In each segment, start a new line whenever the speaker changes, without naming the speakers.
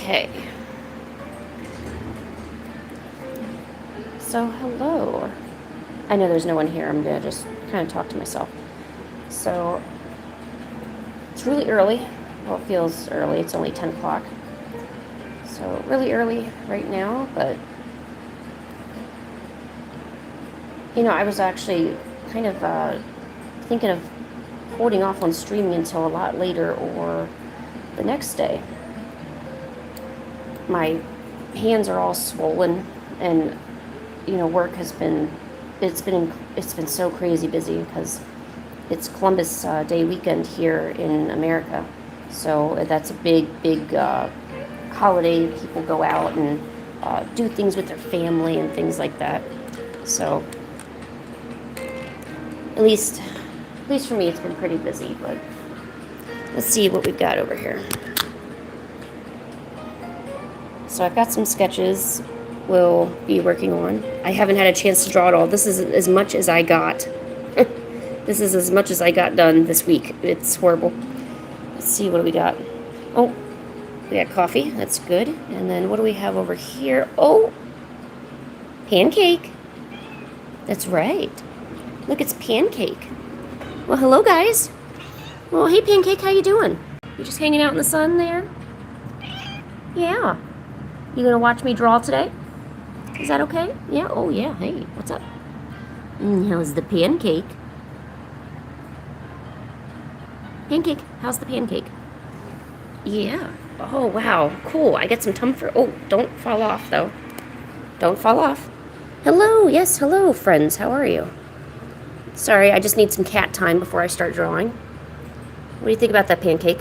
Okay. So, hello. I know there's no one here. I'm going to just kind of talk to myself. So, it's really early. Well, it feels early. It's only 10 o'clock. So, really early right now, but I was actually kind of thinking of holding off on streaming until a lot later or the next day. My hands are all swollen, and work has been it's been so crazy busy because it's Columbus Day weekend here in America. So that's a big holiday. People go out and do things with their family and things like that. So at least for me, it's been pretty busy. But let's see what we've got over here. So I've got some sketches we'll be working on. I haven't had a chance to draw it all. This is as much as I got. This is as much as I got done this week. It's horrible. Let's see, what do we got? Oh, we got coffee. That's good. And then what do we have over here? Oh, pancake. That's right. Look, it's Pancake. Well, hello, guys. Well, hey, Pancake, how you doing? You just hanging out in the sun there? Yeah. You gonna watch me draw today? Is that okay? Yeah? Oh, yeah. Hey, what's up? How's the pancake? Pancake, how's the pancake? Yeah. Oh, wow. Cool. I get some for. Oh, don't fall off, though. Don't fall off. Hello. Yes, hello, friends. How are you? Sorry, I just need some cat time before I start drawing. What do you think about that pancake?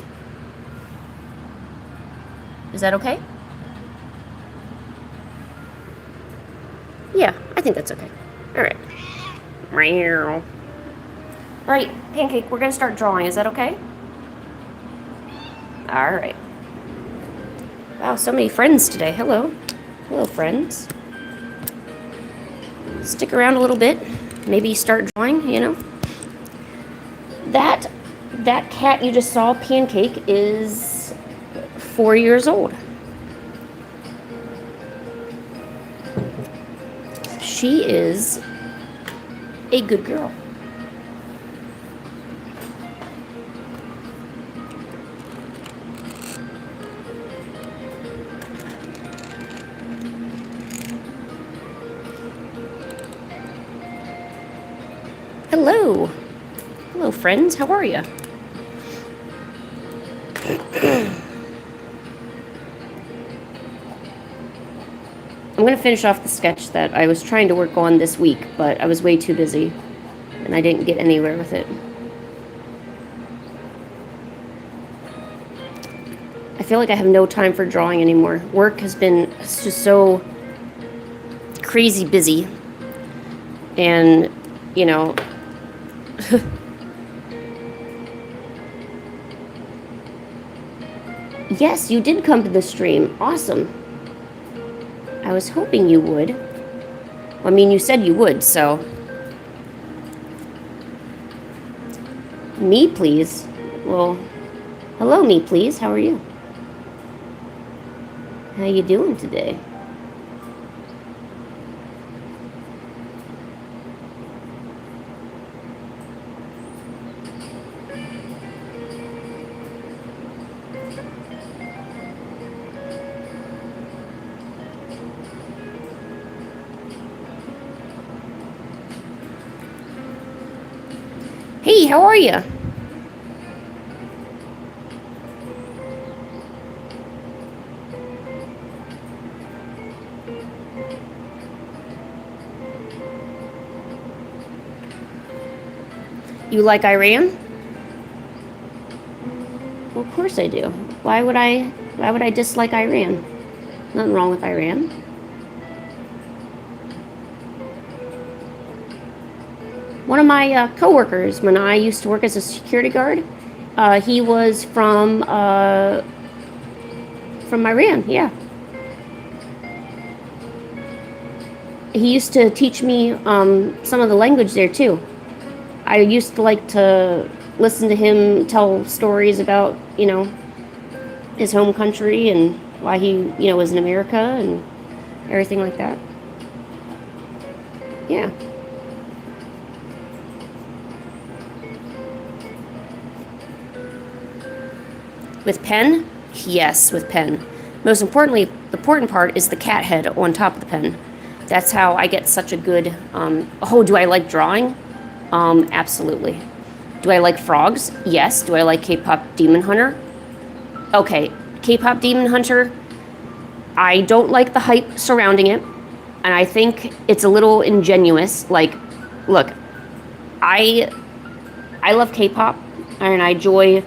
Is that okay? Yeah, I think that's okay. All right. All right, Pancake, we're going to start drawing. Is that okay? All right. Wow, so many friends today. Hello. Hello, friends. Stick around a little bit. Maybe start drawing, That cat you just saw, Pancake, is 4 years old. She is a good girl. Hello. Hello, friends. How are you? I'm going to finish off the sketch that I was trying to work on this week, but I was way too busy, and I didn't get anywhere with it. I feel like I have no time for drawing anymore. Work has been just so crazy busy, and, Yes, you did come to the stream. Awesome. I was hoping you would. I mean, you said you would, so. Me, please? Well, hello, me, please. How are you? How you doing today? Hey, how are you? You like Iran? Well, of course I do. Why would I dislike Iran? Nothing wrong with Iran. One of my coworkers, when I used to work as a security guard, he was from Iran. Yeah. He used to teach me some of the language there too. I used to like to listen to him tell stories about, his home country and why he, you know, was in America and everything like that. Yeah. With pen? Yes, with pen. Most importantly, the important part is the cat head on top of the pen. That's how I get such a good, oh, do I like drawing? Absolutely. Do I like frogs? Yes. Do I like K-pop Demon Hunter? Okay, K-pop Demon Hunter, I don't like the hype surrounding it, and I think it's a little ingenuous. Like, look, I love K-pop, and I enjoy,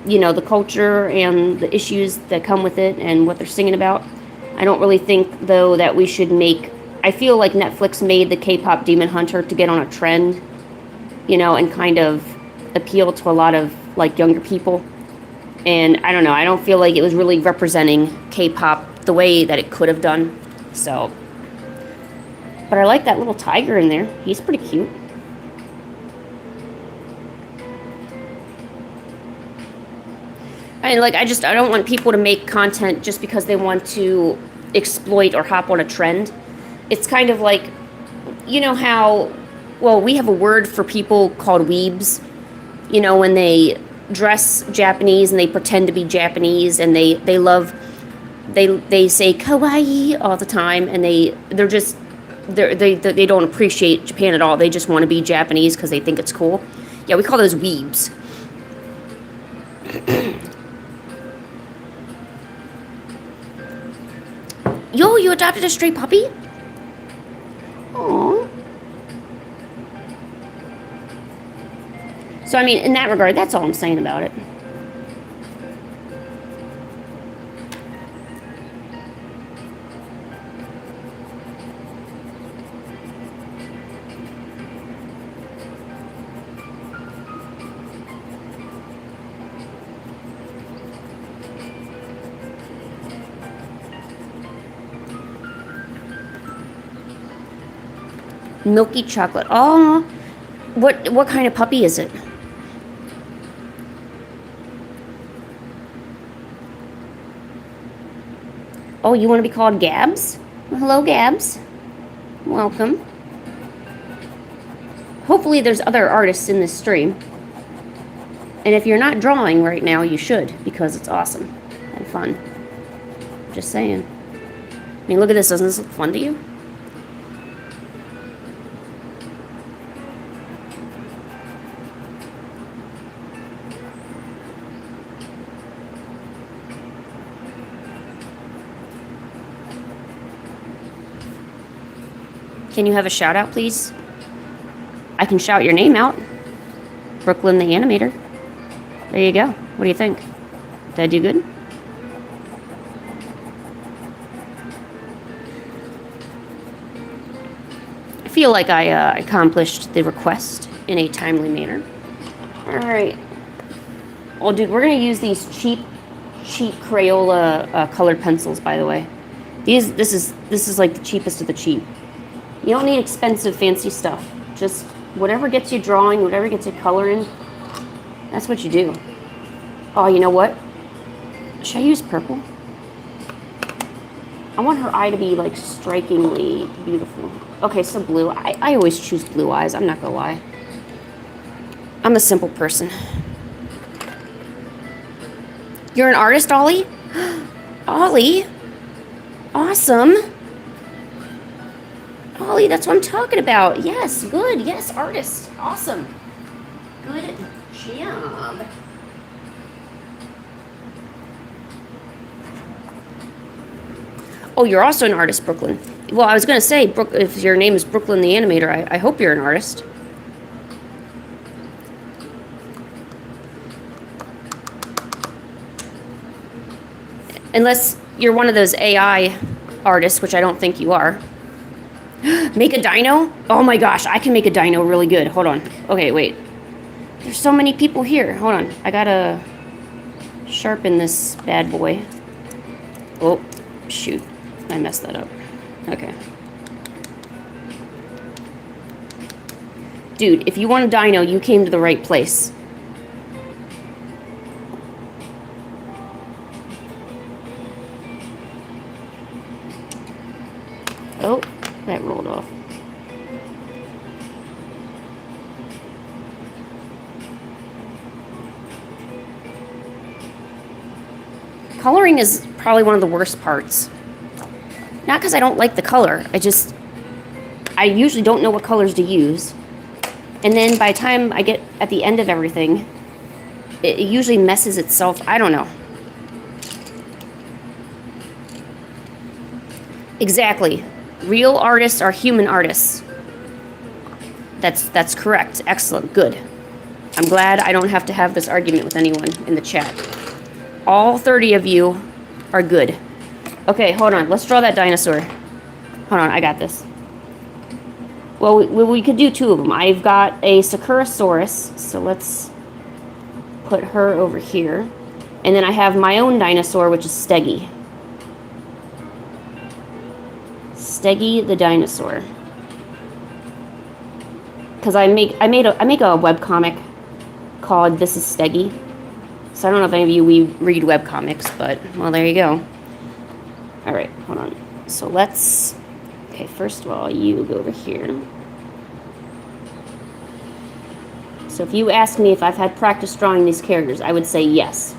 you know, the culture and the issues that come with it and what they're singing about. I don't really think, though, that we should make... I feel like Netflix made the K-pop Demon Hunter to get on a trend, you know, and kind of appeal to a lot of, like, younger people. And I don't know, I don't feel like it was really representing K-pop the way that it could have done. So, but I like that little tiger in there. He's pretty cute. And like, I don't want people to make content just because they want to exploit or hop on a trend. It's kind of like, you know how, well, we have a word for people called weebs. You know, when they dress Japanese and they pretend to be Japanese and they say kawaii all the time, and they don't appreciate Japan at all. They just want to be Japanese because they think it's cool. Yeah, we call those weebs. Yo, you adopted a stray puppy? Aww. So, I mean, in that regard, that's all I'm saying about it. Milky chocolate. Oh, what kind of puppy is it? Oh, you want to be called Gabs? Well, hello, Gabs. Welcome. Hopefully there's other artists in this stream. And if you're not drawing right now, you should, because it's awesome and fun. Just saying. I mean, look at this. Doesn't this look fun to you? Can you have a shout out, please? I can shout your name out. Brooklyn the Animator. There you go. What do you think? Did I do good? I feel like I accomplished the request in a timely manner. Alright. Well, dude, we're going to use these cheap Crayola colored pencils, by the way. This is like the cheapest of the cheap. You don't need expensive, fancy stuff. Just whatever gets you drawing, whatever gets you coloring, that's what you do. Oh, you know what? Should I use purple? I want her eye to be, like, strikingly beautiful. Okay, so blue. I always choose blue eyes. I'm not gonna lie. I'm a simple person. You're an artist, Ollie? Ollie? Awesome. Ollie, that's what I'm talking about. Yes, good. Yes, artist. Awesome. Good job. Oh, you're also an artist, Brooklyn. Well, I was going to say, if your name is Brooklyn the Animator, I hope you're an artist. Unless you're one of those AI artists, which I don't think you are. Make a dino? Oh my gosh, I can make a dino really good. Hold on. Okay, wait. There's so many people here. Hold on. I gotta sharpen this bad boy. Oh, shoot. I messed that up. Okay. Dude, if you want a dino, you came to the right place. Oh, that rolled off. Coloring is probably one of the worst parts. Not because I don't like the color. I usually don't know what colors to use. And then by the time I get at the end of everything, it usually messes itself. I don't know. Exactly. Real artists are human artists. That's correct. Excellent. Good. I'm glad I don't have to have this argument with anyone in the chat. All 30 of you are good. Okay, hold on. Let's draw that dinosaur. Hold on, I got this. Well, we could do two of them. I've got a Sakurasaurus, so let's put her over here. And then I have my own dinosaur, which is Steggy. Steggy the dinosaur. Because I make a webcomic called This is Steggy. So I don't know if any of you read webcomics, but, well, there you go. Alright, hold on. So let's... Okay, first of all, you go over here. So if you ask me if I've had practice drawing these characters, I would say yes.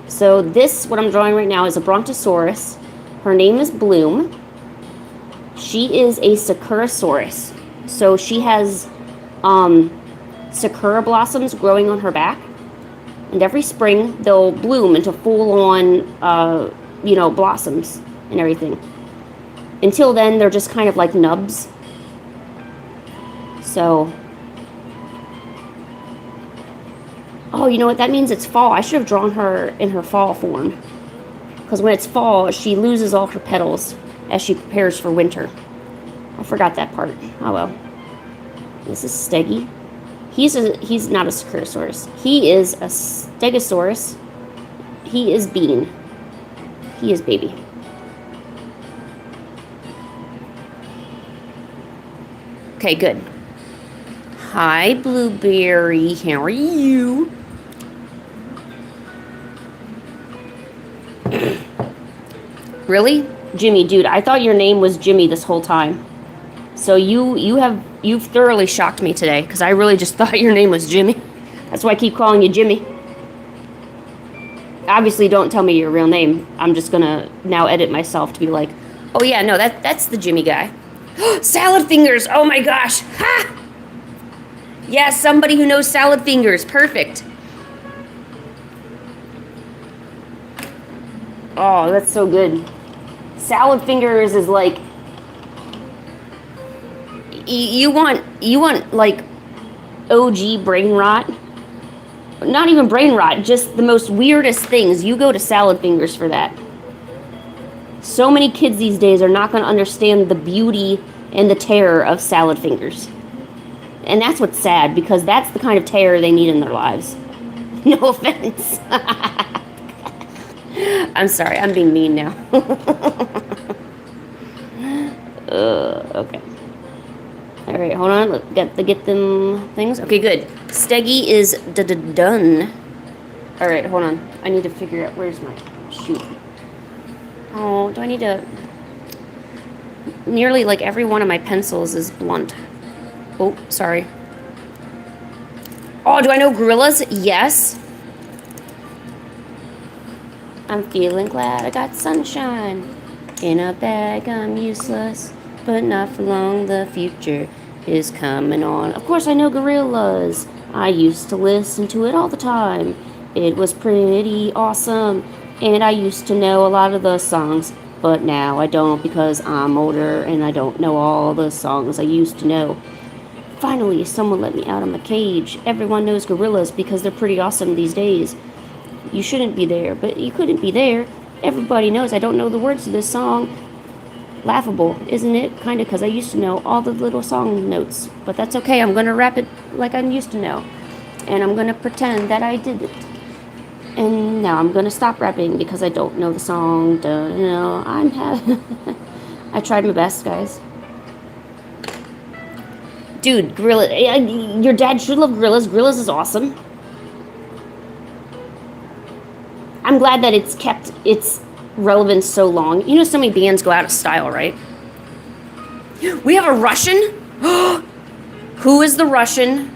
So this, what I'm drawing right now, is a Brontosaurus. Her name is Bloom. She is a Sakurasaurus. So she has sakura blossoms growing on her back. And every spring, they'll bloom into full-on, blossoms and everything. Until then, they're just kind of like nubs. So... Oh, you know what? That means it's fall. I should have drawn her in her fall form. Because when it's fall, she loses all her petals as she prepares for winter. I forgot that part. Oh well. This is Steggy. He's not a Sakurasaurus. He is a Stegosaurus. He is Bean. He is Baby. Okay, good. Hi, Blueberry. How are you? Really? Jimmy, dude, I thought your name was Jimmy this whole time. So you've thoroughly shocked me today, because I really just thought your name was Jimmy. That's why I keep calling you Jimmy. Obviously, don't tell me your real name. I'm just gonna now edit myself to be like, oh yeah, no, that's the Jimmy guy. Salad fingers! Oh my gosh! Ha! Yeah, somebody who knows salad fingers. Perfect. Oh, that's so good. Salad fingers is like... You want like OG brain rot? Not even brain rot, just the most weirdest things. You go to salad fingers for that. So many kids these days are not going to understand the beauty and the terror of salad fingers. And that's what's sad, because that's the kind of terror they need in their lives. No offense. I'm sorry, I'm being mean now. Okay. Alright, hold on. Let's get them things. Okay, good. Steggy is done. Alright, hold on. I need to figure out where's my shoot. Oh, do I need to... Nearly like every one of my pencils is blunt. Oh, sorry. Oh, do I know gorillas? Yes. I'm feeling glad I got sunshine. In a bag, I'm useless. But not for long, the future is coming on. Of course, I know gorillas. I used to listen to it all the time. It was pretty awesome. And I used to know a lot of the songs. But now I don't, because I'm older and I don't know all the songs I used to know. Finally, someone let me out of my cage. Everyone knows gorillas because they're pretty awesome these days. You shouldn't be there, but you couldn't be there. Everybody knows I don't know the words to this song. Laughable, isn't it? Kinda, because I used to know all the little song notes. But that's okay, I'm gonna rap it like I used to know. And I'm gonna pretend that I did it. And now I'm gonna stop rapping because I don't know the song. No, I'm having... I tried my best, guys. Dude, gorilla... Your dad should love gorillas. Gorillas is awesome. I'm glad that it's kept its relevance so long. You know, so many bands go out of style, right? We have a Russian? Who is the Russian?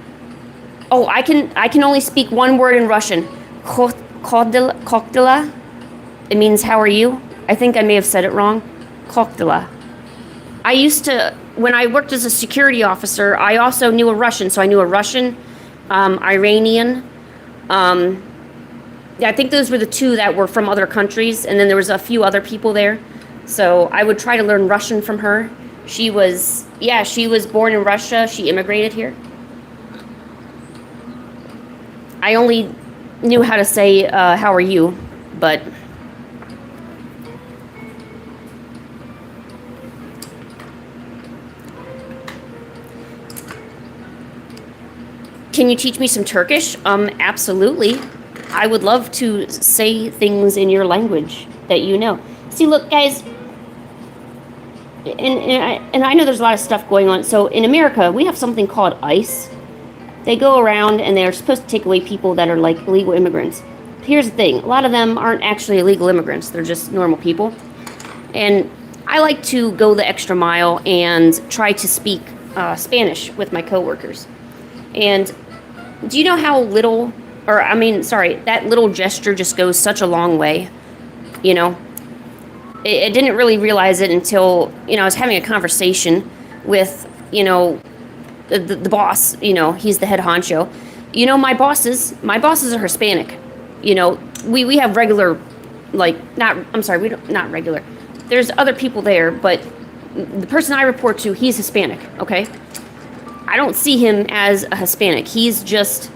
Oh, I can only speak one word in Russian. Koktela. It means how are you? I think I may have said it wrong. Koktela. I used to, when I worked as a security officer, I also knew a Russian. So I knew a Russian, Iranian. Yeah, I think those were the two that were from other countries. And then there was a few other people there. So I would try to learn Russian from her. She was born in Russia. She immigrated here. I only knew how to say, how are you? But can you teach me some Turkish? Absolutely. I would love to say things in your language that you know. See, look, guys, and I know there's a lot of stuff going on. So in America, we have something called ICE. They go around and they're supposed to take away people that are like illegal immigrants. Here's the thing. A lot of them aren't actually illegal immigrants. They're just normal people. And I like to go the extra mile and try to speak Spanish with my coworkers. And do you know how little, that little gesture just goes such a long way? You know, I didn't really realize it until, I was having a conversation with, the boss, he's the head honcho. My bosses are Hispanic. We have regular, not regular. There's other people there, but the person I report to, he's Hispanic, okay? I don't see him as a Hispanic. He's just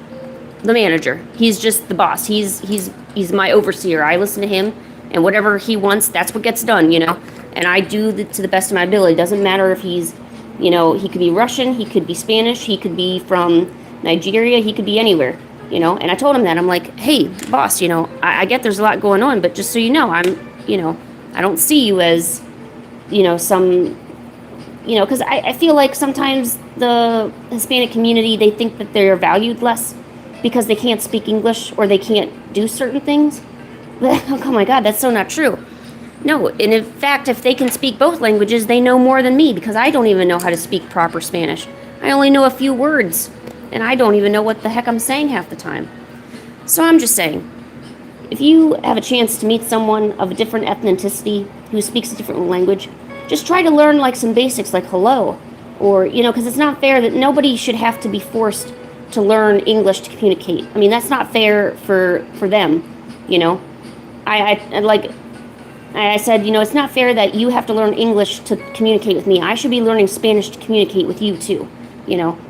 the manager. He's just the boss. He's my overseer. I listen to him, and whatever he wants, that's what gets done, And I do to the best of my ability. It doesn't matter if he's, he could be Russian, he could be Spanish, he could be from Nigeria, he could be anywhere, And I told him that. I'm like, hey, boss, I get there's a lot going on, but just so you know, I don't see you as, some, because I feel like sometimes the Hispanic community, they think that they're valued less because they can't speak English or they can't do certain things. But, oh my God, that's so not true. No, and in fact, if they can speak both languages, they know more than me because I don't even know how to speak proper Spanish. I only know a few words, and I don't even know what the heck I'm saying half the time. So I'm just saying, if you have a chance to meet someone of a different ethnicity who speaks a different language, just try to learn like some basics like hello, or, because it's not fair that nobody should have to be forced to learn English to communicate. I mean, that's not fair for them, I said, it's not fair that you have to learn English to communicate with me. I should be learning Spanish to communicate with you too.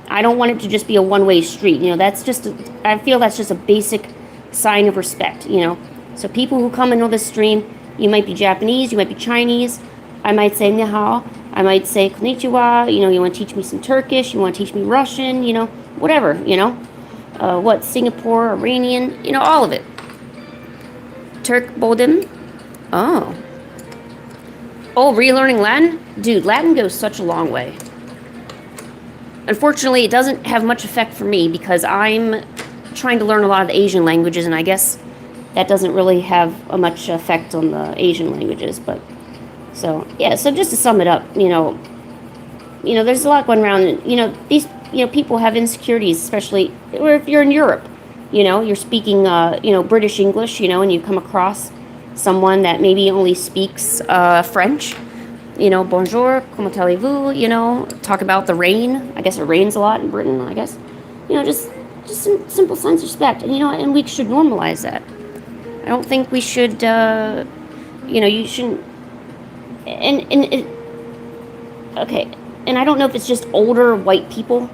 I don't want it to just be a one-way street. I feel that's just a basic sign of respect, So people who come into this stream, you might be Japanese, you might be Chinese. I might say ni hao. I might say konnichiwa. You want to teach me some Turkish. You want to teach me Russian. Whatever. Singapore, Iranian. All of it. Turk Bodim. Oh, relearning Latin? Dude, Latin goes such a long way. Unfortunately, it doesn't have much effect for me because I'm trying to learn a lot of the Asian languages, and I guess that doesn't really have a much effect on the Asian languages. But so just to sum it up, there's a lot going around. These people have insecurities, especially if you're in Europe. You're speaking British English, and you come across someone that maybe only speaks French, bonjour, comment allez-vous, talk about the rain. I guess it rains a lot in Britain, I guess. Just some simple signs of respect. And we should normalize that. I don't think we should, you shouldn't, okay, and I don't know if it's just older white people.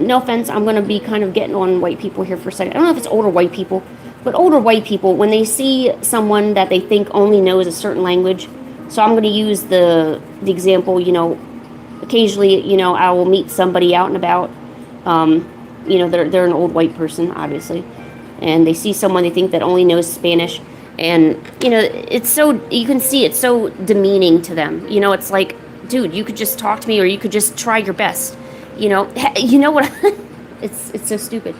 No offense, I'm going to be kind of getting on white people here for a second. I don't know if it's older white people, but older white people, when they see someone that they think only knows a certain language, so I'm going to use the example, occasionally, I will meet somebody out and about, they're an old white person, obviously, and they see someone they think that only knows Spanish, and, it's so, you can see it's so demeaning to them. It's like, dude, you could just talk to me or you could just try your best. What? It's so stupid.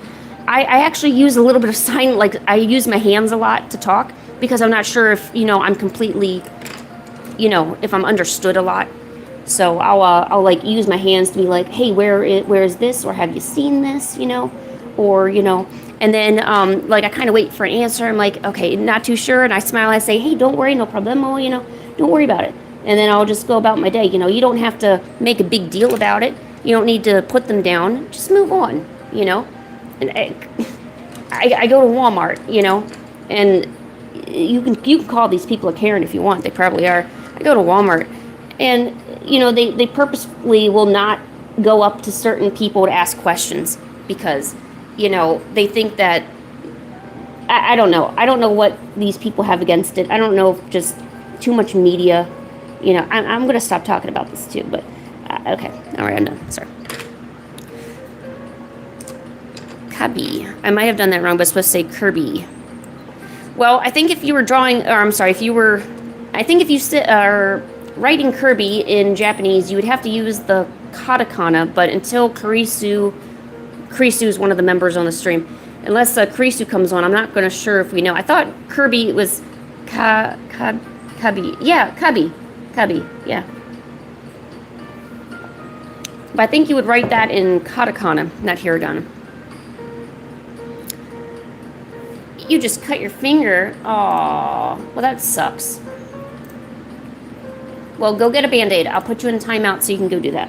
I actually use a little bit of sign, like I use my hands a lot to talk because I'm not sure if, you know, I'm completely, you know, if I'm understood a lot. So I'll like use my hands to be like, hey, where is this? Or have you seen this? You know, or, you know, and then like I kind of wait for an answer. I'm like, okay, not too sure. And I smile. I say, hey, don't worry, no problemo, you know, don't worry about it. And then I'll just go about my day. You know, you don't have to make a big deal about it. You don't need to put them down. Just move on, you know. And I go to Walmart, you know, and you can call these people a Karen if you want. They probably are. I go to Walmart, and you know they purposefully will not go up to certain people to ask questions because, you know, they think that I don't know. I don't know what these people have against it. I don't know if just too much media. You know, I'm gonna stop talking about this too. But okay, all right, I'm done. Sorry. Cubby. I might have done that wrong, but it's supposed to say Kirby. Well, I think if you were drawing, or I'm sorry, I think if you are writing Kirby in Japanese, you would have to use the katakana, but until Kurisu is one of the members on the stream. Unless Kurisu comes on, I'm not going to sure if we know. I thought Kirby was Kabi. Yeah, Kabi. Kabi, yeah. But I think you would write that in katakana, not hiragana. You just cut your finger. Aw, well that sucks. Well, go get a Band-Aid. I'll put you in timeout so you can go do that.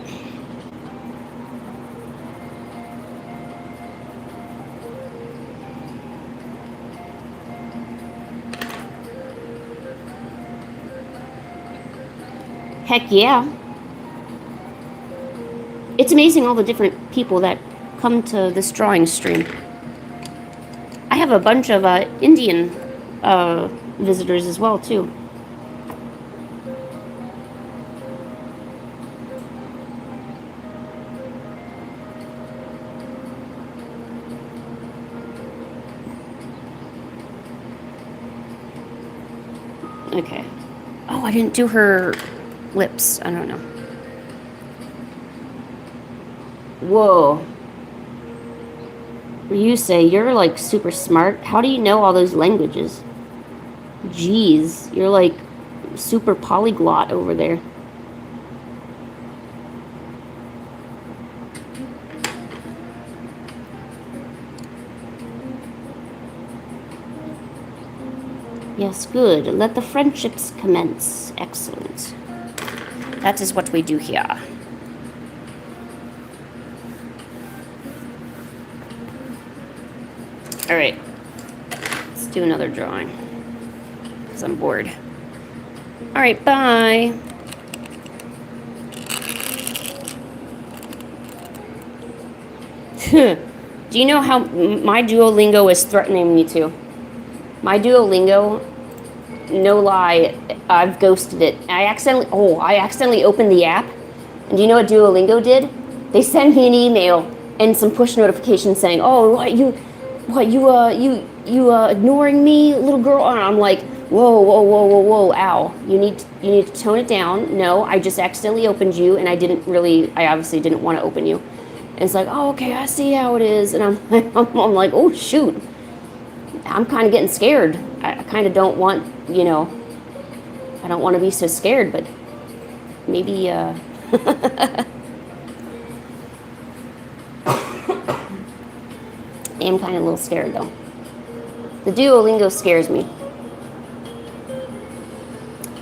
Heck yeah. It's amazing all the different people that come to this drawing stream. I have a bunch of Indian visitors as well, too. Okay. Oh, I didn't do her lips. I don't know. Whoa. You say you're like super smart. How do you know all those languages? Jeez, you're like super polyglot over there. Yes, good. Let the friendships commence. Excellent. That is what we do here. Alright. Let's do another drawing. Because I'm bored. Alright, bye. Do you know how my Duolingo is threatening me to? My Duolingo, no lie, I've ghosted it. I accidentally opened the app. And do you know what Duolingo did? They sent me an email and some push notifications saying, "Oh, you ignoring me, little girl?" And I'm like, whoa, ow. You need to tone it down. No, I just accidentally opened you, and I obviously didn't want to open you. And it's like, oh, okay, I see how it is. And I'm like, oh, shoot. I'm kind of getting scared. I kind of don't want, you know, I don't want to be so scared, but maybe, I am kind of a little scared, though. The Duolingo scares me.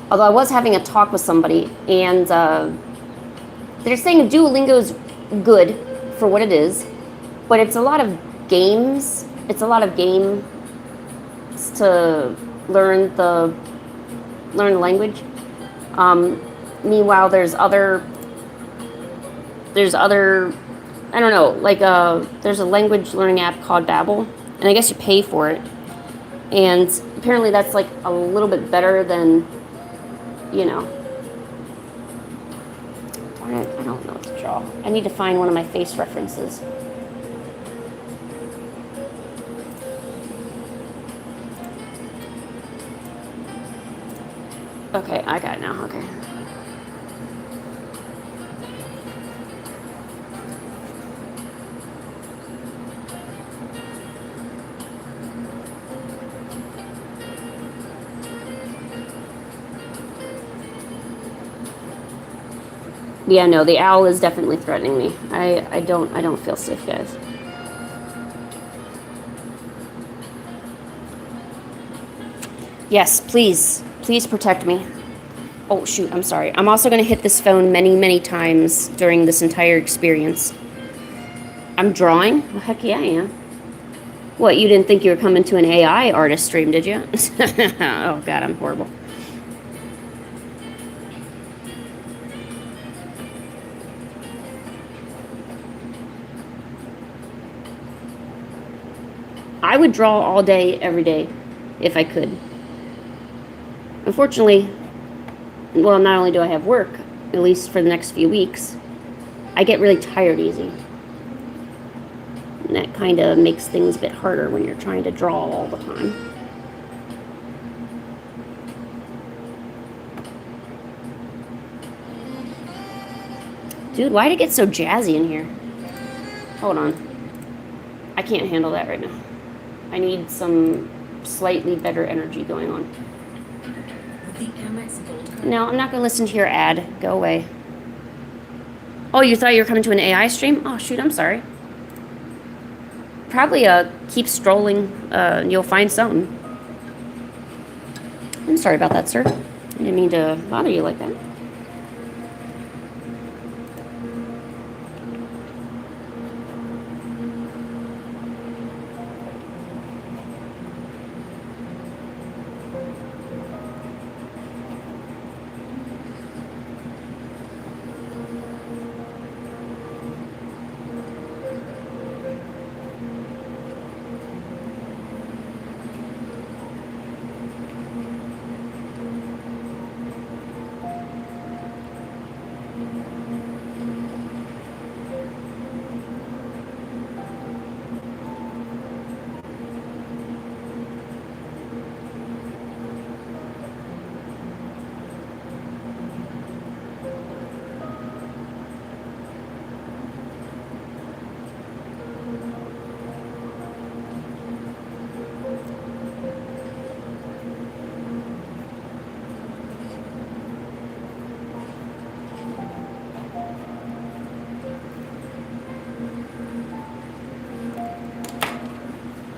Although I was having a talk with somebody, and they're saying Duolingo's good for what it is, but it's a lot of games. It's a lot of games to learn the language. Meanwhile, there's other, I don't know, like there's a language learning app called Babbel, and I guess you pay for it. And apparently that's like a little bit better than, you know. Darn it, I don't know what to draw. I need to find one of my face references. Okay, I got it now, okay. Yeah, no, the owl is definitely threatening me. I don't feel safe, guys. Yes, please. Please protect me. Oh, shoot, I'm sorry. I'm also going to hit this phone many, many times during this entire experience. I'm drawing? Well, heck yeah, I am. What, you didn't think you were coming to an AI artist stream, did you? Oh, God, I'm horrible. I would draw all day, every day, if I could. Unfortunately, well, not only do I have work, at least for the next few weeks, I get really tired easy. And that kind of makes things a bit harder when you're trying to draw all the time. Dude, why did it get so jazzy in here? Hold on. I can't handle that right now. I need some slightly better energy going on. No, I'm not going to listen to your ad. Go away. Oh, you thought you were coming to an AI stream? Oh, shoot, I'm sorry. Probably keep strolling. You'll find something. I'm sorry about that, sir. I didn't mean to bother you like that.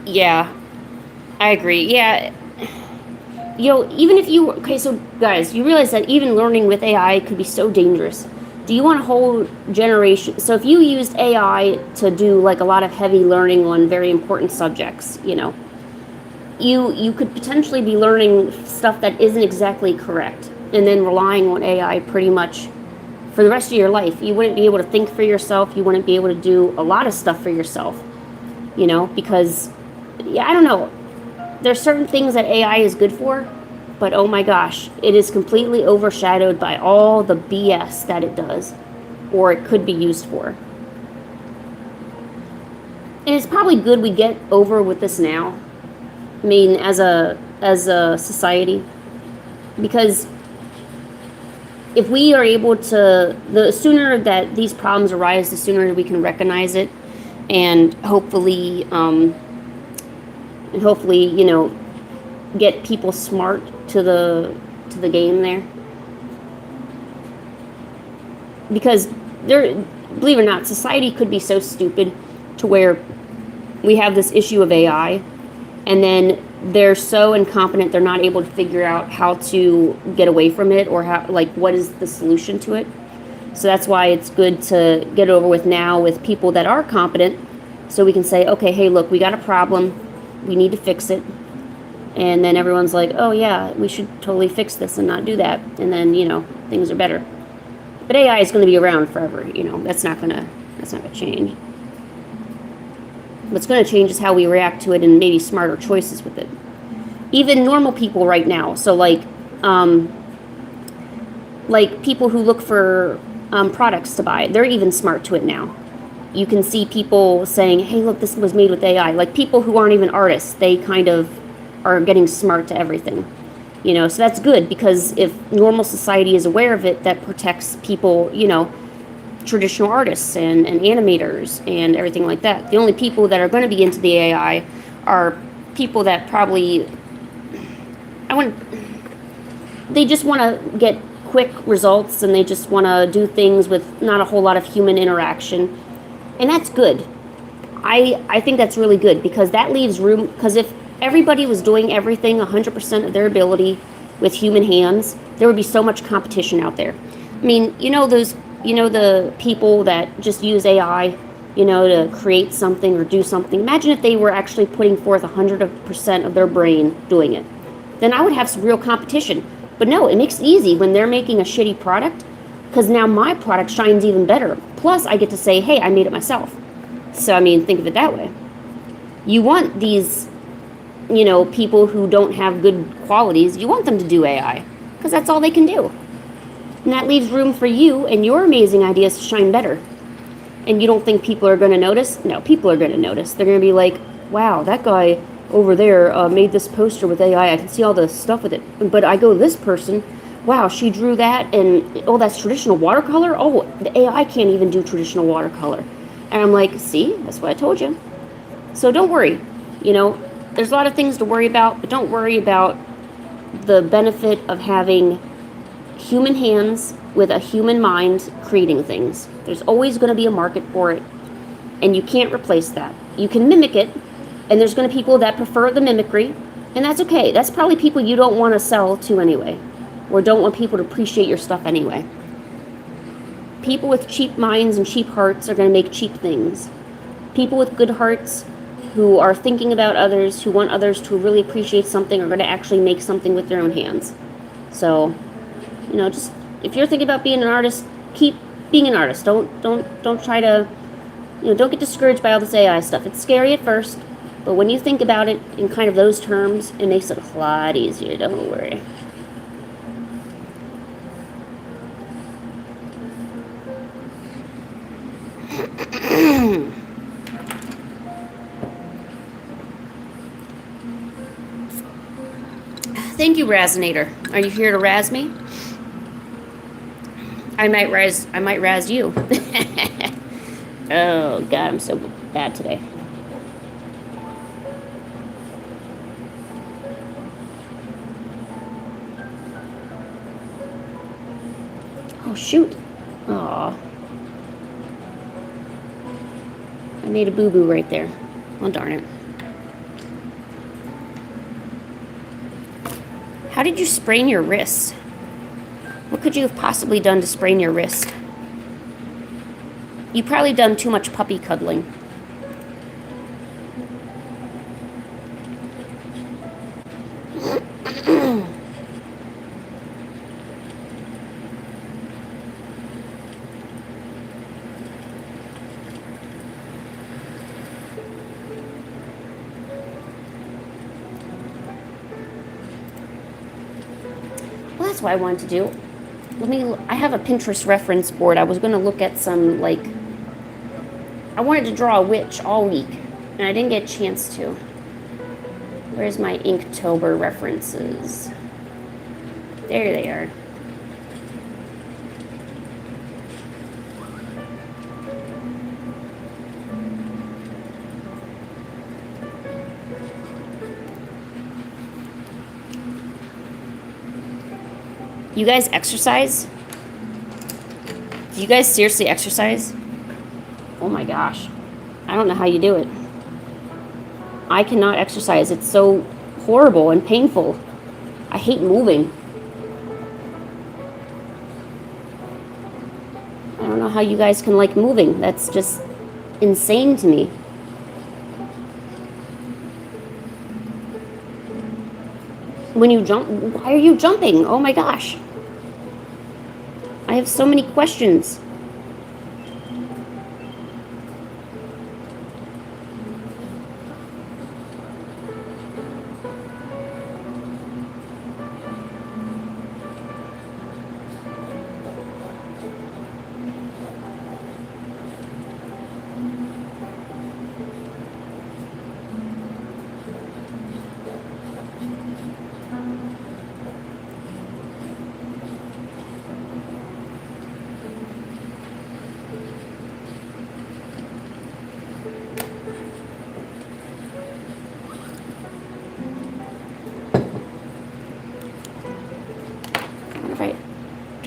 Yeah, I agree. Yeah. Even if you... Okay, so, guys, you realize that even learning with AI could be so dangerous. Do you want a whole generation... So if you used AI to do, like, a lot of heavy learning on very important subjects, you could potentially be learning stuff that isn't exactly correct, and then relying on AI pretty much for the rest of your life. You wouldn't be able to think for yourself. You wouldn't be able to do a lot of stuff for yourself, because... Yeah, I don't know. There's certain things that AI is good for, but oh my gosh, it is completely overshadowed by all the BS that it does, or it could be used for. And it's probably good we get over with this now. I mean, as a society, because if we are able to, the sooner that these problems arise, the sooner we can recognize it, and hopefully, get people smart to the game there. Because believe it or not, society could be so stupid to where we have this issue of AI, and then they're so incompetent they're not able to figure out how to get away from it, or what is the solution to it. So that's why it's good to get over with now with people that are competent, so we can say, okay, hey, look, we got a problem, we need to fix it. And then everyone's like, oh yeah, we should totally fix this and not do that. And then, things are better. But AI is going to be around forever, that's not going to change. What's going to change is how we react to it and maybe smarter choices with it. Even normal people right now, so like people who look for products to buy, they're even smart to it now. You can see people saying, hey, look, this was made with AI. Like people who aren't even artists, they kind of are getting smart to everything. So that's good, because if normal society is aware of it, that protects people, traditional artists and animators and everything like that. The only people that are going to be into the AI are people that probably, they just want to get quick results and they just want to do things with not a whole lot of human interaction. And that's good. I think that's really good because that leaves room, because if everybody was doing everything 100% of their ability with human hands, there would be so much competition out there. I mean, the people that just use AI, to create something or do something. Imagine if they were actually putting forth 100% of their brain doing it. Then I would have some real competition. But no, it makes it easy when they're making a shitty product, because now my product shines even better. Plus, I get to say, hey, I made it myself. So, I mean, think of it that way. You want these, people who don't have good qualities, you want them to do AI, because that's all they can do. And that leaves room for you and your amazing ideas to shine better. And you don't think people are going to notice? No, people are going to notice. They're going to be like, wow, that guy over there made this poster with AI. I can see all the stuff with it. But I go, this person, wow, she drew that, and oh, that's traditional watercolor? Oh, the AI can't even do traditional watercolor. And I'm like, see, that's what I told you. So don't worry. There's a lot of things to worry about, but don't worry about the benefit of having human hands with a human mind creating things. There's always going to be a market for it, and you can't replace that. You can mimic it, and there's going to be people that prefer the mimicry, and that's okay. That's probably people you don't want to sell to anyway, or don't want people to appreciate your stuff anyway. People with cheap minds and cheap hearts are going to make cheap things. People with good hearts who are thinking about others, who want others to really appreciate something, are going to actually make something with their own hands. So, just if you're thinking about being an artist, keep being an artist. Don't try to, don't get discouraged by all this AI stuff. It's scary at first, but when you think about it in kind of those terms, it makes it a lot easier. Don't worry. Thank you, Razinator. Are you here to razz me? I might razz you. Oh God, I'm so bad today. Oh shoot. Aw. I made a boo-boo right there. Oh darn it. How did you sprain your wrist? What could you have possibly done to sprain your wrist? You probably done too much puppy cuddling. Well, that's what I wanted to do. I have a Pinterest reference board. I was going to look at some, I wanted to draw a witch all week, and I didn't get a chance to. Where's my Inktober references? There they are. You guys exercise? Do you guys seriously exercise? Oh my gosh. I don't know how you do it. I cannot exercise. It's so horrible and painful. I hate moving. I don't know how you guys can like moving. That's just insane to me. When you jump, why are you jumping? Oh my gosh. I have so many questions.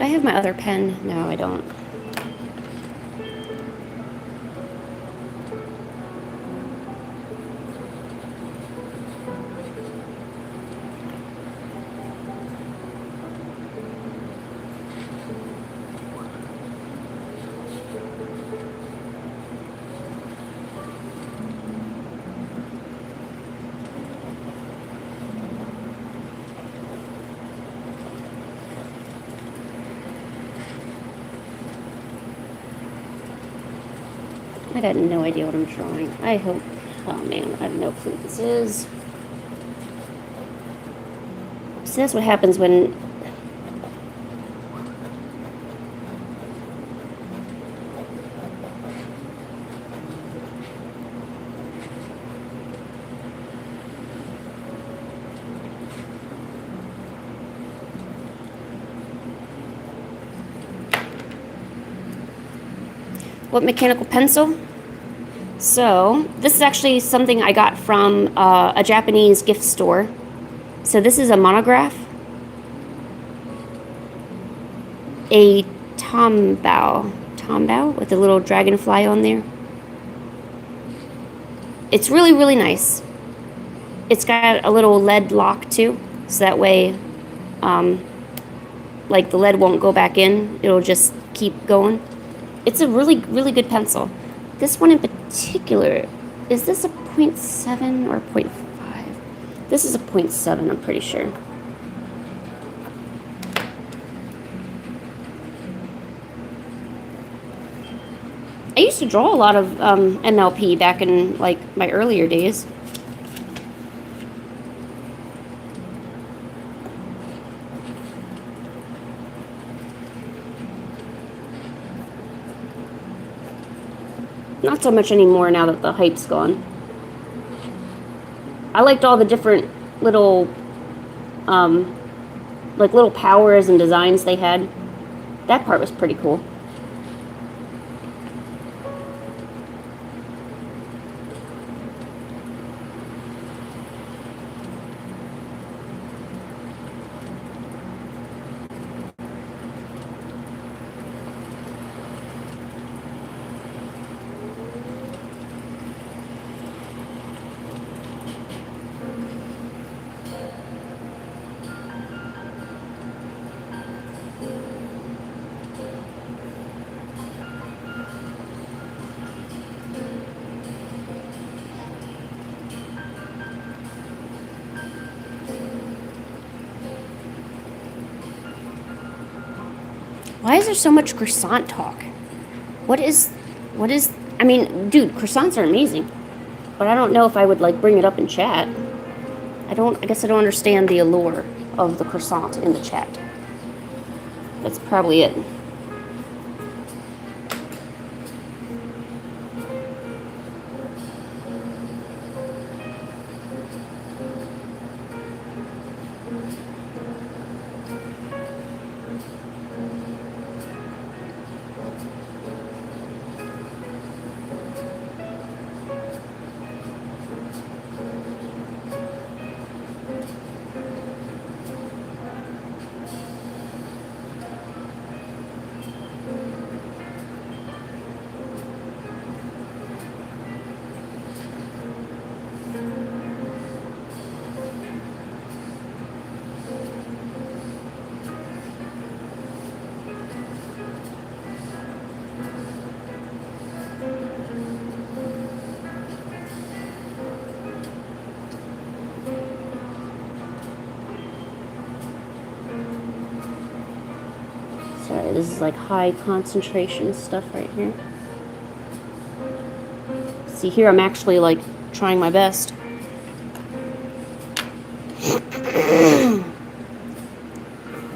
Do I have my other pen? No, I don't. I got no idea what I'm drawing. I hope... Oh man, I have no clue what this is. So that's what happens when... What mechanical pencil? So, this is actually something I got from a Japanese gift store. So this is a monograph. A Tombao with a little dragonfly on there. It's really, really nice. It's got a little lead lock too, so that way, like the lead won't go back in. It'll just keep going. It's a really, really good pencil. This one in particular, is this a 0.7 or 0.5? This is a 0.7, I'm pretty sure. I used to draw a lot of MLP back in like my earlier days. Not so much anymore now that the hype's gone. I liked all the different little, like little powers and designs they had. That part was pretty cool. Why is there so much croissant talk? What is, I mean, dude, croissants are amazing. But I don't know if I would, like, bring it up in chat. I guess I don't understand the allure of the croissant in the chat. That's probably it. Sorry, this is like high concentration stuff right here. See, here I'm actually like trying my best.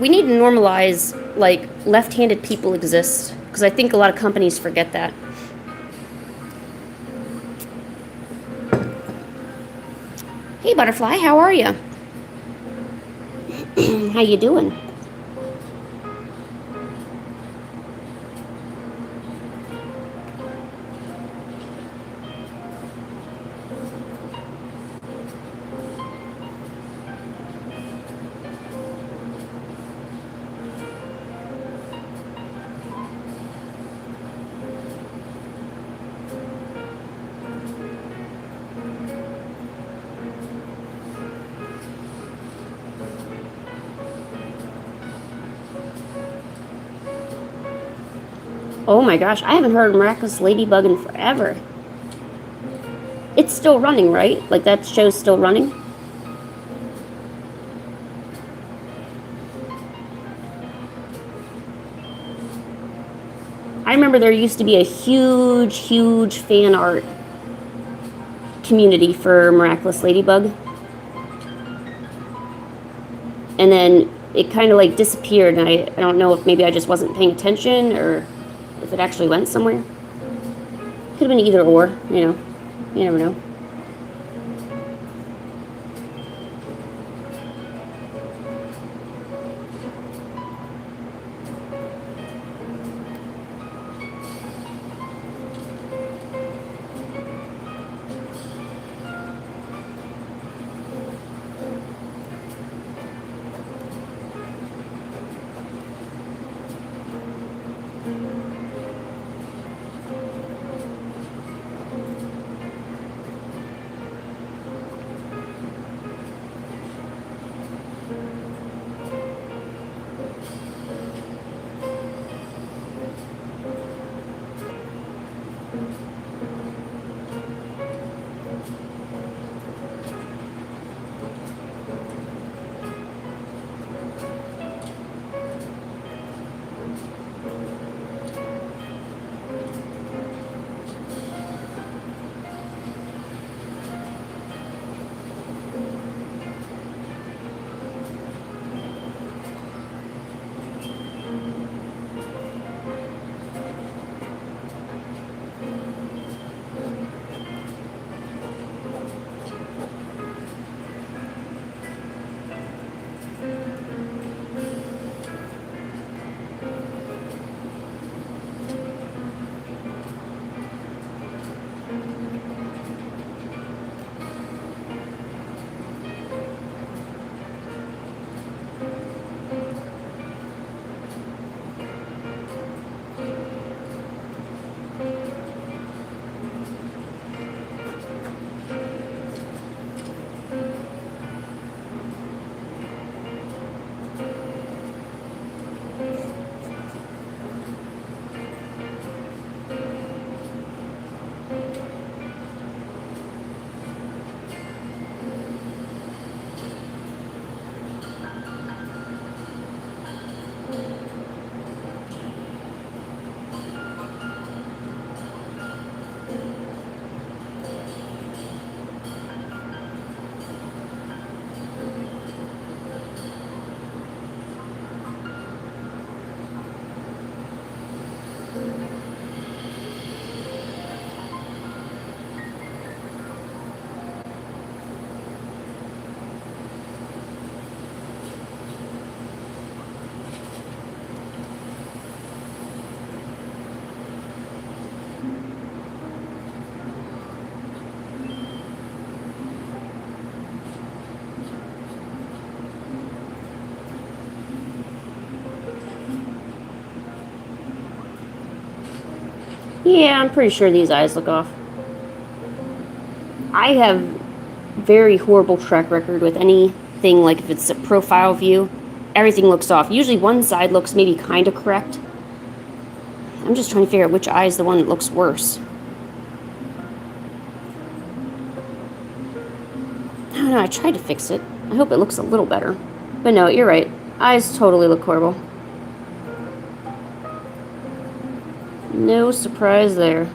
We need to normalize like left-handed people exist, because I think a lot of companies forget that. Hey Butterfly, how are you? How you doing? Oh my gosh, I haven't heard Miraculous Ladybug in forever. It's still running, right? Like that show's still running? I remember there used to be a huge fan art community for Miraculous Ladybug. And then it kind of like disappeared, and I don't know if maybe I just wasn't paying attention or if it actually went somewhere. Could have been either or, you know. You never know. Yeah, I'm pretty sure these eyes look off. I have very horrible track record with anything, like if it's a profile view, everything looks off. Usually one side looks maybe kind of correct. I'm just trying to figure out which eye is the one that looks worse. I don't know, I tried to fix it. I hope it looks a little better. But no, you're right. Eyes totally look horrible. No surprise there.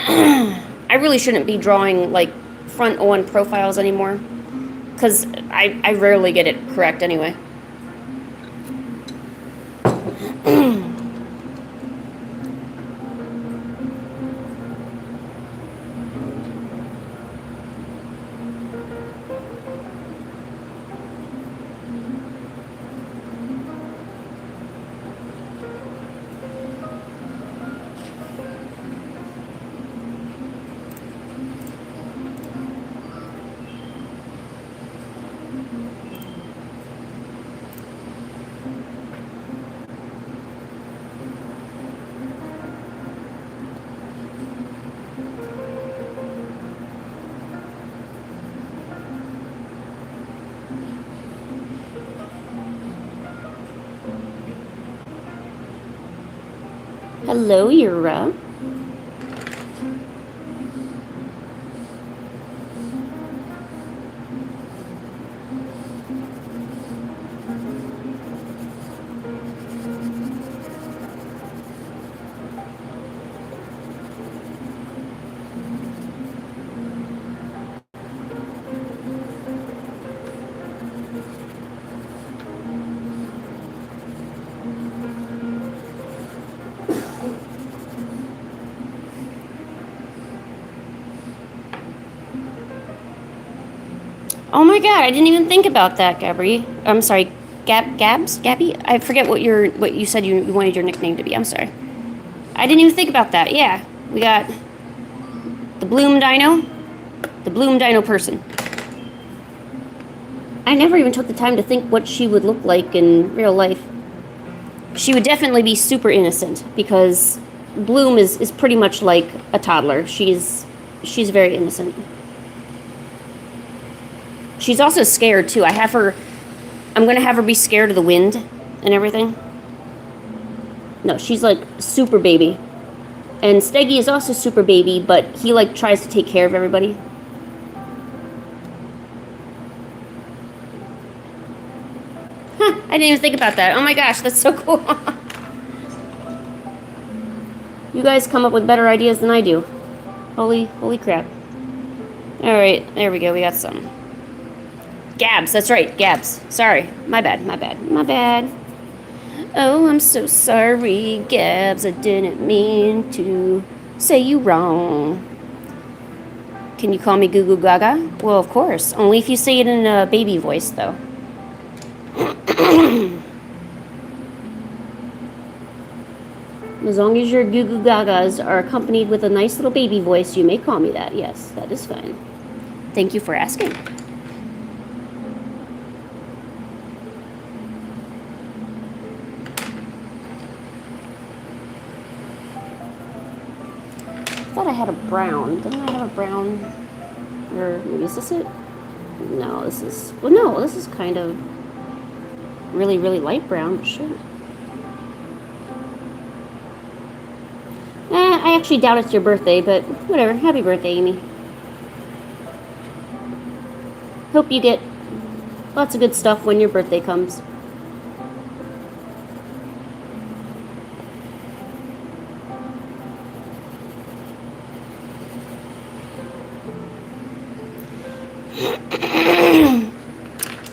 I really shouldn't be drawing like front on profiles anymore, because I rarely get it correct anyway. Hello, Yura. Oh my god, I didn't even think about that, Gabby. I'm sorry, Gabby? I forget what you said you wanted your nickname to be. I'm sorry. I didn't even think about that. Yeah, we got the Bloom Dino. The Bloom Dino person. I never even took the time to think what she would look like in real life. She would definitely be super innocent because Bloom is pretty much like a toddler. She's very innocent. She's also scared too. I'm gonna have her be scared of the wind and everything. No, she's like super baby. And Steggy is also super baby, but he like tries to take care of everybody. Huh, I didn't even think about that. Oh my gosh, that's so cool. You guys come up with better ideas than I do. Holy crap. Alright, there we go, we got some. Gabs, that's right, Gabs. Sorry, my bad. Oh, I'm so sorry, Gabs. I didn't mean to say you wrong. Can you call me Goo Goo Gaga? Well, of course. Only if you say it in a baby voice, though. As long as your Goo Goo Gagas are accompanied with a nice little baby voice, you may call me that. Yes, that is fine. Thank you for asking. I thought I had a brown. Didn't I have a brown? Or maybe is this it? No, this is... Well, no, this is kind of really light brown, but sure. I actually doubt it's your birthday, but whatever. Happy birthday, Amy. Hope you get lots of good stuff when your birthday comes.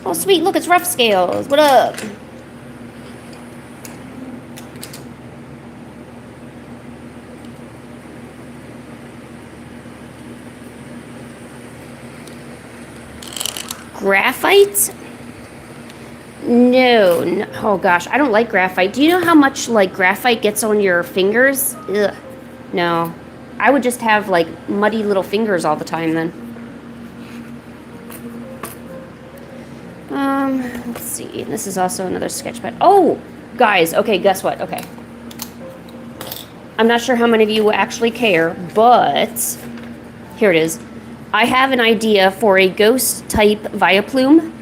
Oh, sweet. Look, it's Rough Scales. What up? Graphite? No. Oh, gosh. I don't like graphite. Do you know how much, like, graphite gets on your fingers? Ugh. No. I would just have, like, muddy little fingers all the time then. Let's see. This is also another sketch pad. Oh, guys. Okay, guess what? Okay. I'm not sure how many of you will actually care, but here it is. I have an idea for a ghost type Vileplume,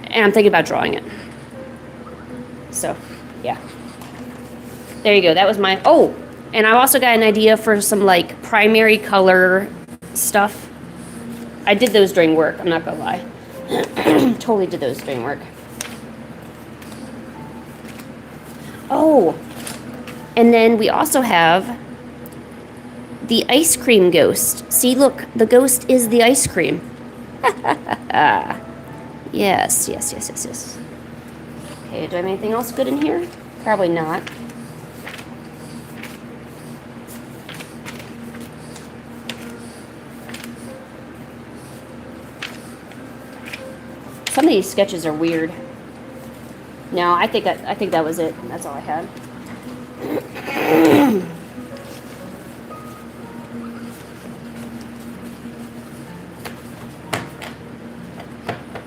and I'm thinking about drawing it. So, yeah. There you go. That was my... Oh, and I've also got an idea for some, like, primary color stuff. I did those during work. I'm not gonna lie. Totally did those during work. Oh, and then we also have the ice cream ghost. See, look, the ghost is the ice cream. Yes. Okay, do I have anything else good in here? Probably not. Some of these sketches are weird. No, I think that was it. That's all I had.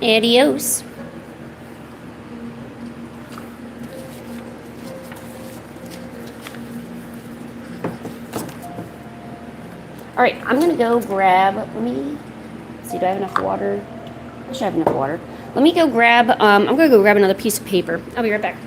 Adios. All right, I'm gonna go grab. Let me see. Do I have enough water? I should have enough water. Let me go grab, I'm going to go grab another piece of paper. I'll be right back.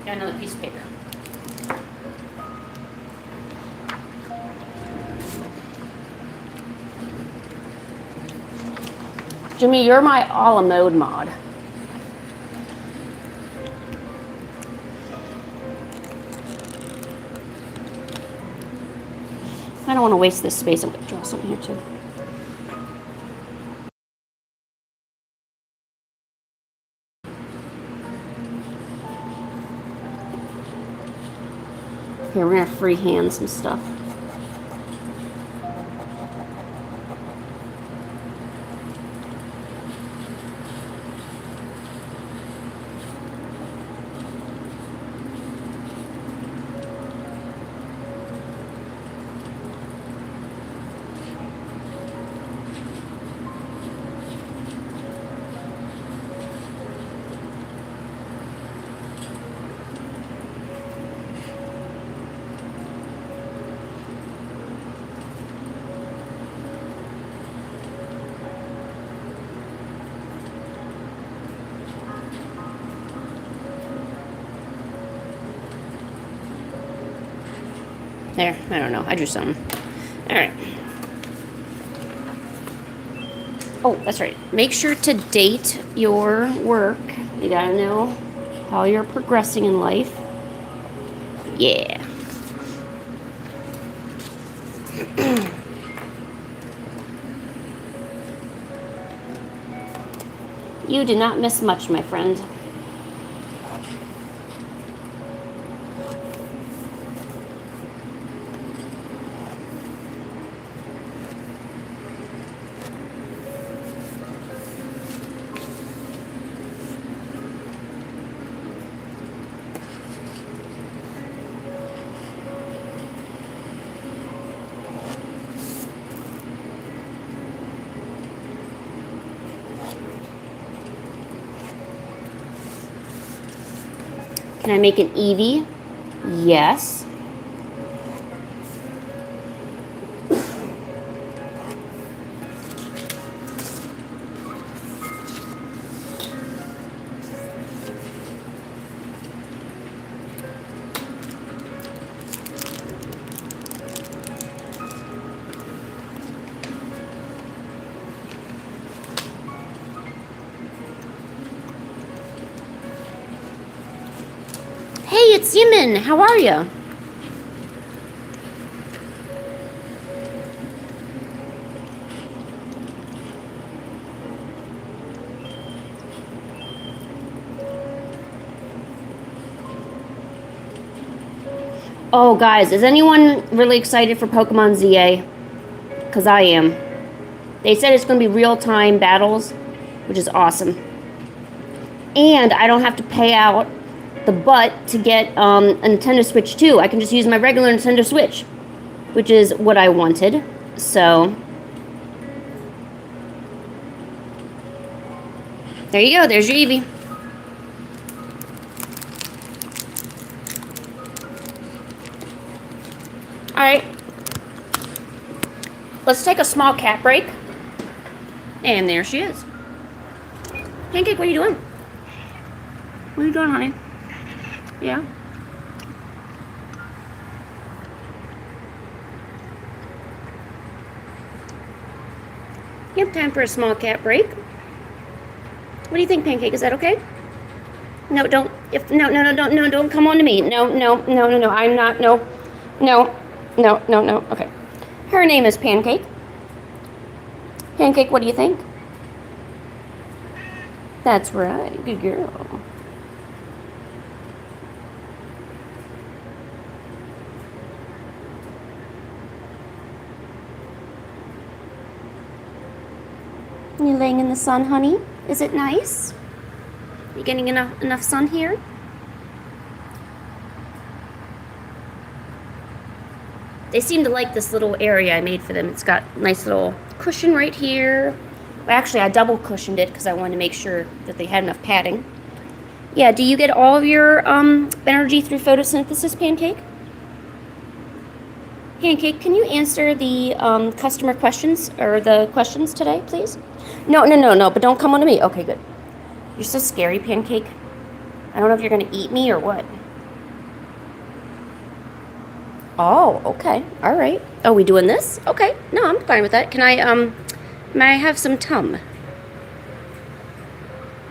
Got another piece of paper. Jimmy, you're my a la mode mod. I don't want to waste this space. I'm going to draw something here too. Here, we're going to freehand some stuff. There, I don't know. I drew something. All right. Oh, that's right. Make sure to date your work. You gotta know how you're progressing in life. Yeah. You did not miss much, my friend. Can I make an Eevee? Yes. Hey, it's Yemen. How are you? Oh, guys, is anyone really excited for Pokemon ZA? Because I am. They said it's going to be real-time battles, which is awesome. And I don't have to pay out the butt to get a Nintendo Switch 2. I can just use my regular Nintendo Switch, which is what I wanted. So, there you go. There's your Eevee. Alright. Let's take a small cat break. And there she is. Pancake, what are you doing? What are you doing, honey? Yeah? You have time for a small cat break. What do you think, Pancake? Is that okay? No, don't. Don't come on to me. No. I'm not. No. Okay. Her name is Pancake. Pancake, what do you think? That's right. Good girl. You laying in the sun, honey? Is it nice? You getting enough sun here? They seem to like this little area I made for them. It's got a nice little cushion right here. Well, actually, I double cushioned it because I wanted to make sure that they had enough padding. Yeah, do you get all of your energy through photosynthesis, Pancake? Pancake, can you answer the customer questions, or the questions today, please? No, but don't come on to me. Okay, good. You're so scary, Pancake. I don't know if you're going to eat me or what. Oh, okay. All right. Oh, we doing this? Okay. No, I'm fine with that. Can I, may I have some tum?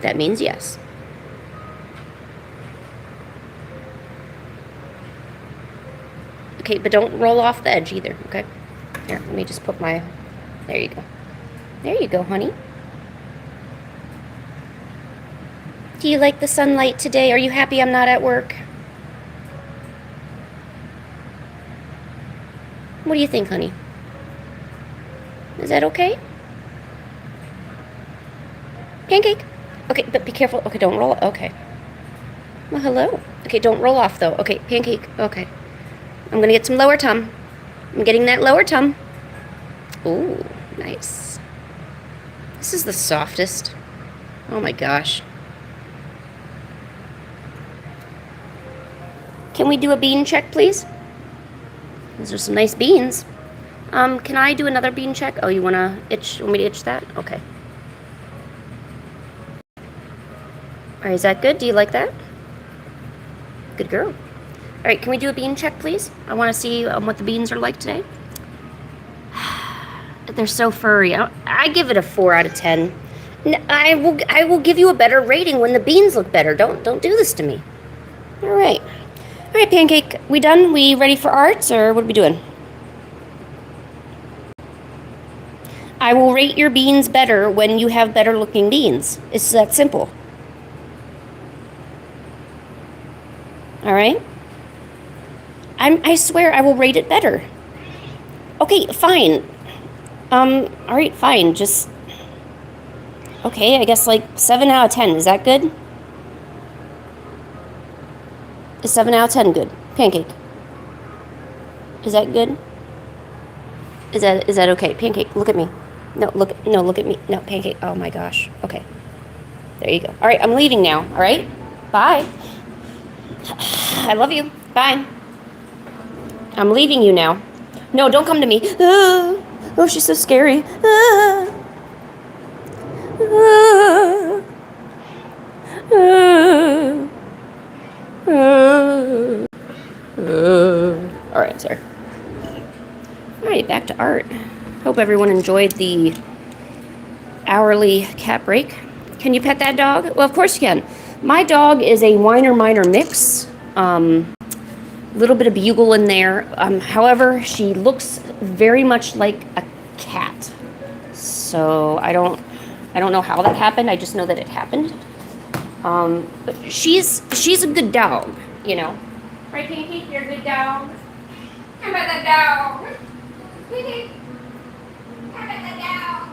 That means yes. Okay, but don't roll off the edge either, okay? Here, let me just put my... There you go. There you go, honey. Do you like the sunlight today? Are you happy I'm not at work? What do you think, honey? Is that okay? Pancake? Okay, but be careful. Okay, don't roll. Okay. Well, hello. Okay, don't roll off, though. Okay, pancake. Okay. I'm gonna get some lower tum. I'm getting that lower tum. Ooh, nice. This is the softest. Oh my gosh. Can we do a bean check, please? Those are some nice beans. Can I do another bean check? Oh, you wanna itch? Want me to itch that? Okay. All right, is that good? Do you like that? Good girl. All right, can we do a bean check, please? I want to see what the beans are like today. They're so furry. I give it a 4 out of 10. I will give you a better rating when the beans look better. Don't do this to me. All right. All right, Pancake. We done? We ready for arts, or what are we doing? I will rate your beans better when you have better looking beans. It's that simple. All right? I swear I will rate it better. Okay, fine. All right, fine. Just... Okay, I guess like 7 out of 10. Is that good? Is 7 out of 10 good? Pancake. Is that good? Is that okay? Pancake, look at me. No, look at me. No, Pancake. Oh my gosh. Okay. There you go. All right, I'm leaving now. All right? Bye. I love you. Bye. I'm leaving you now. No, don't come to me. Oh, she's so scary. All right, sorry. All right, back to art. Hope everyone enjoyed the hourly cat break. Can you pet that dog? Well, of course you can. My dog is a whiner-miner mix. Little bit of bugle in there. However, she looks very much like a cat. So I don't know how that happened. I just know that it happened. But she's a good dog, you know. Right, Pinky? You're a good dog. How about that dog? Pinky? How about that dog?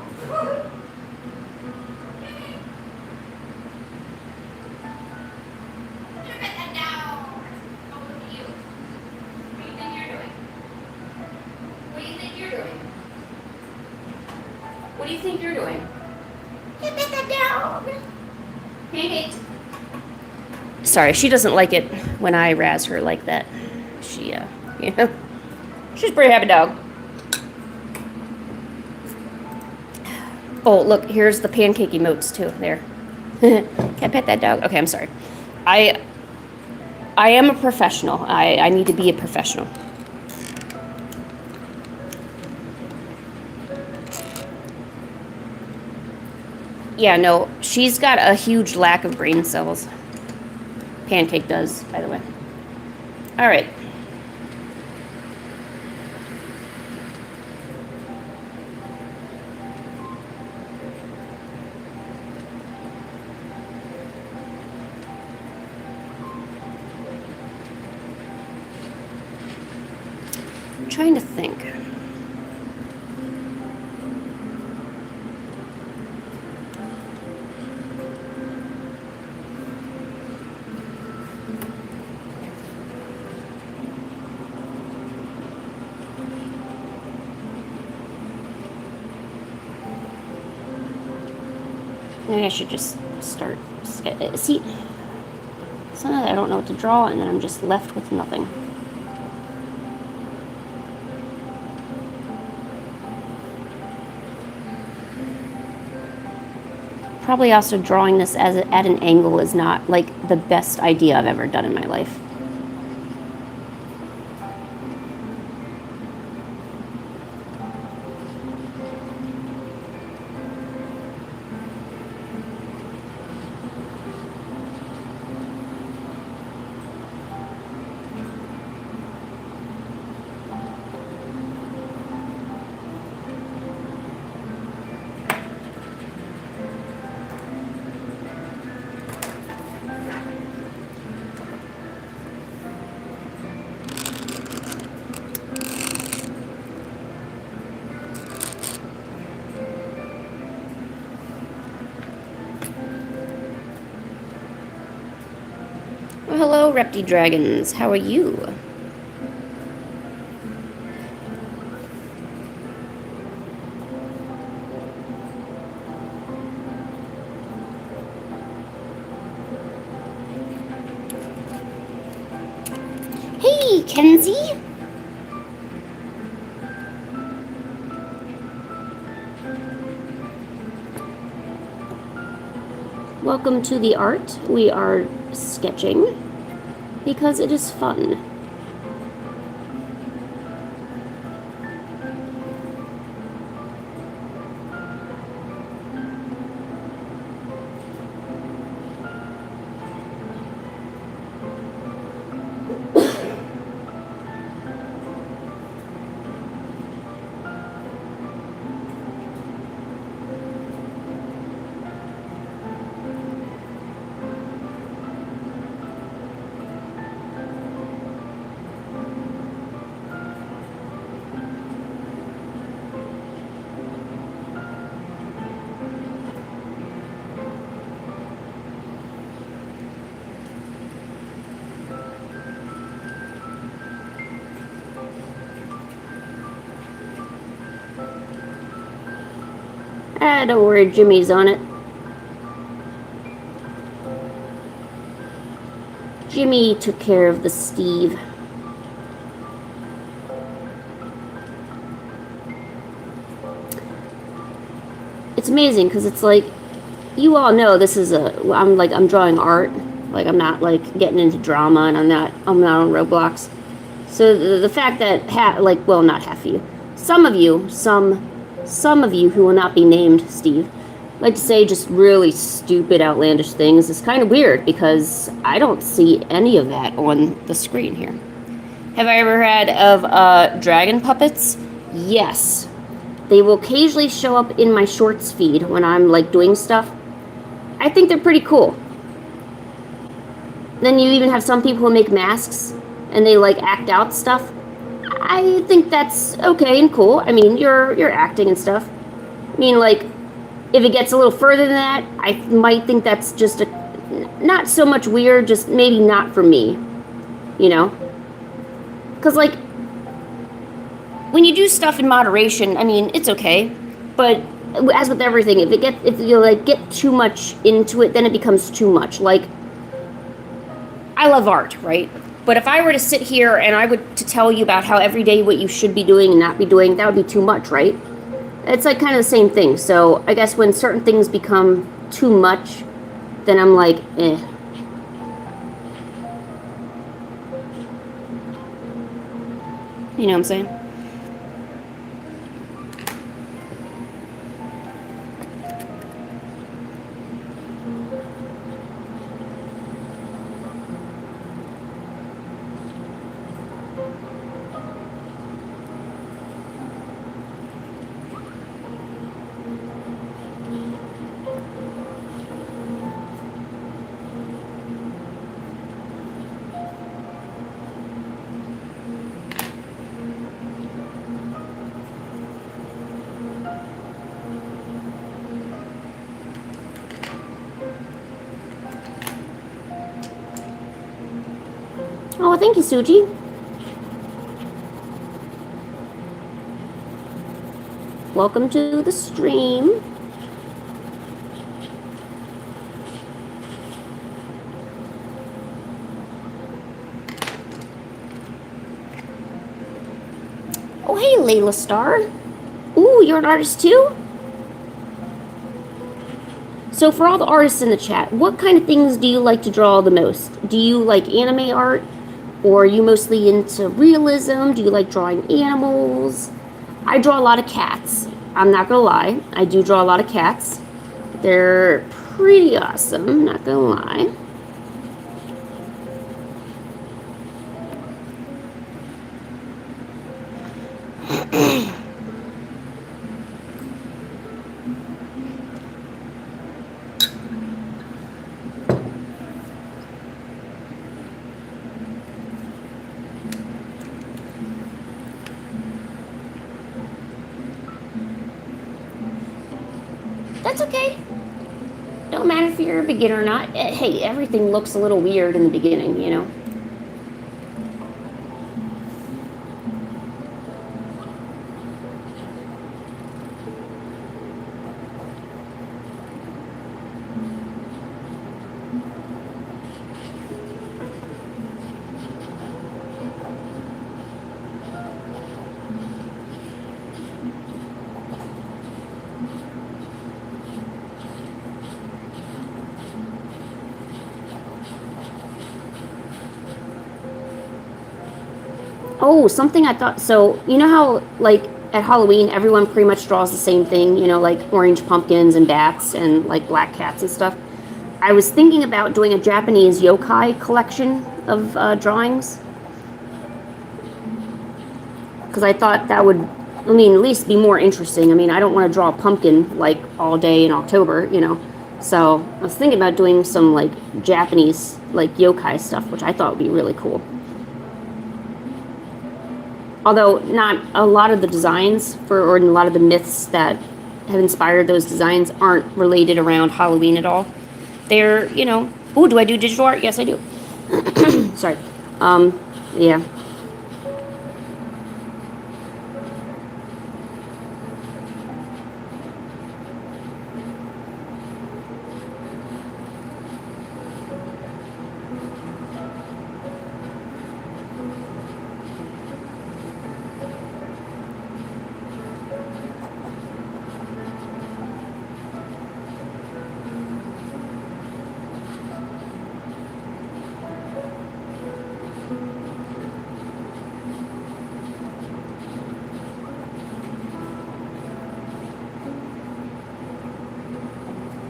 What do you think you're doing? Get that dog. Pancake. Sorry, she doesn't like it when I razz her like that. She, you know, she's a pretty happy dog. Oh, look, here's the pancake emotes too. There. Can I pet that dog? Okay, I'm sorry. I am a professional. I need to be a professional. Yeah, no, she's got a huge lack of brain cells. Pancake does, by the way. All right. I'm trying to think. Maybe I should just start. See, sometimes I don't know what to draw, and then I'm just left with nothing. Probably also drawing this at an angle is not like the best idea I've ever done in my life. Hello, Repti Dragons. How are you? Hey, Kenzie. Welcome to the art. We are sketching because it is fun. Ah, don't worry, Jimmy's on it. Jimmy took care of the Steve. It's amazing because it's like, you all know this is I'm drawing art. Like, I'm not like getting into drama, and I'm not on Roblox. So the fact that not half of you, some of you who will not be named, Steve, like to say just really stupid, outlandish things is kind of weird because I don't see any of that on the screen here. Have I ever heard of dragon puppets? Yes. They will occasionally show up in my shorts feed when I'm like doing stuff. I think they're pretty cool. Then you even have some people who make masks and they like act out stuff. I think that's okay and cool. I mean, you're acting and stuff. I mean, like, if it gets a little further than that, I might think that's just not so much weird, just maybe not for me, you know? Because, like, when you do stuff in moderation, I mean, it's okay. But as with everything, if you like get too much into it, then it becomes too much. Like, I love art, right? But if I were to sit here and I would to tell you about how every day what you should be doing and not be doing, that would be too much, right? It's like kind of the same thing. So I guess when certain things become too much, then I'm like, eh. You know what I'm saying? Oh, thank you, Suji. Welcome to the stream. Oh, hey, Layla Star. Ooh, you're an artist too? So for all the artists in the chat, what kind of things do you like to draw the most? Do you like anime art? Or are you mostly into realism? Do you like drawing animals? I draw a lot of cats. I'm not gonna lie. I do draw a lot of cats. They're pretty awesome, not gonna lie. That's okay. Don't matter if you're a beginner or not. Hey, everything looks a little weird in the beginning, you know? Oh, something I thought. So, you know how, like, at Halloween, everyone pretty much draws the same thing, you know, like orange pumpkins and bats and, like, black cats and stuff? I was thinking about doing a Japanese yokai collection of drawings. Because I thought that would, I mean, at least be more interesting. I mean, I don't want to draw a pumpkin, like, all day in October, you know? So, I was thinking about doing some, like, Japanese, like, yokai stuff, which I thought would be really cool. Although not a lot of the designs or a lot of the myths that have inspired those designs aren't related around Halloween at all. They're, you know, oh, do I do digital art? Yes, I do. Sorry. Yeah.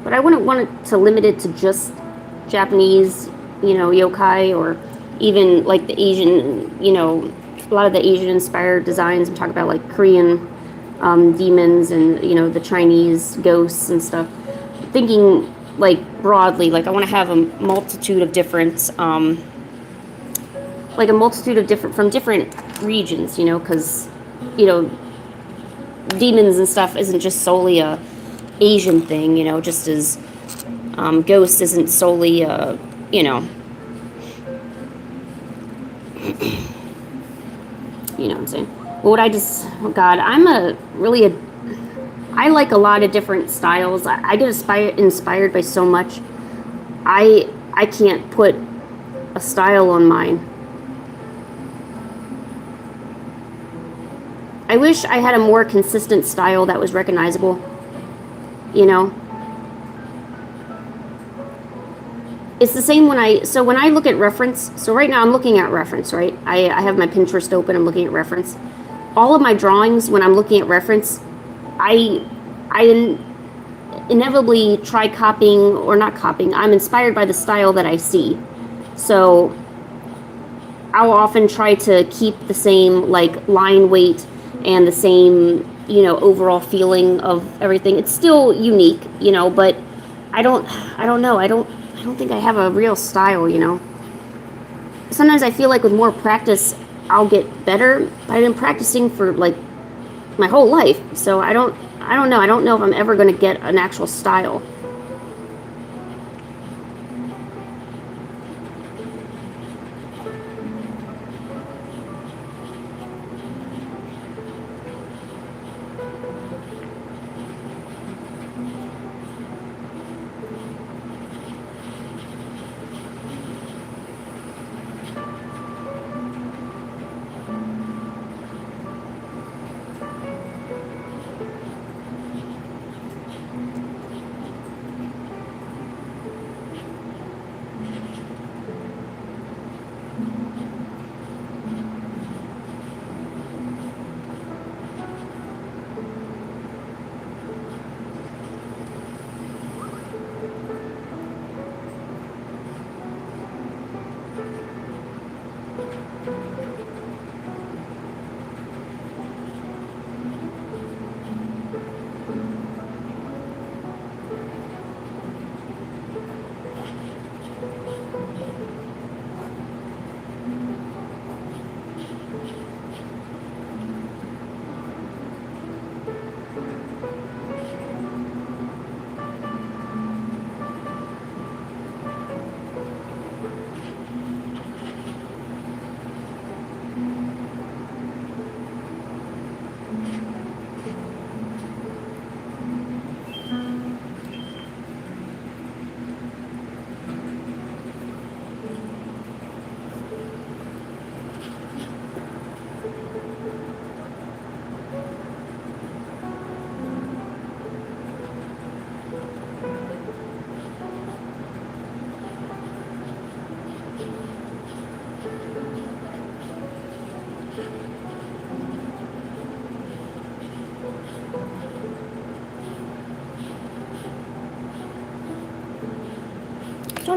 But I wouldn't want it to limit it to just Japanese, you know, yokai, or even like the Asian, you know, a lot of the Asian inspired designs. I'm talking about like Korean demons and, you know, the Chinese ghosts and stuff. Thinking like broadly, like I want to have a multitude of different, like a multitude of different, from different regions, you know, because, you know, demons and stuff isn't just solely a Asian thing, you know, just as Ghost isn't solely you know, you know what I'm saying. But what I just, oh God, I like a lot of different styles. I get inspired by so much. I can't put a style on mine. I wish I had a more consistent style that was recognizable, you know. It's the same when I look at reference. So right now I'm looking at reference, right? I have my Pinterest open, I'm looking at reference. All of my drawings, when I'm looking at reference, I inevitably try copying, or not copying, I'm inspired by the style that I see. So I'll often try to keep the same like line weight and the same, you know, overall feeling of everything. It's still unique, you know, but I don't know. I don't think I have a real style, you know. Sometimes I feel like with more practice I'll get better, but I've been practicing for like my whole life. So I don't know. I don't know if I'm ever going to get an actual style.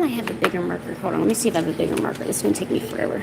I have a bigger marker. Hold on, let me see if I have a bigger marker. This is going to take me forever.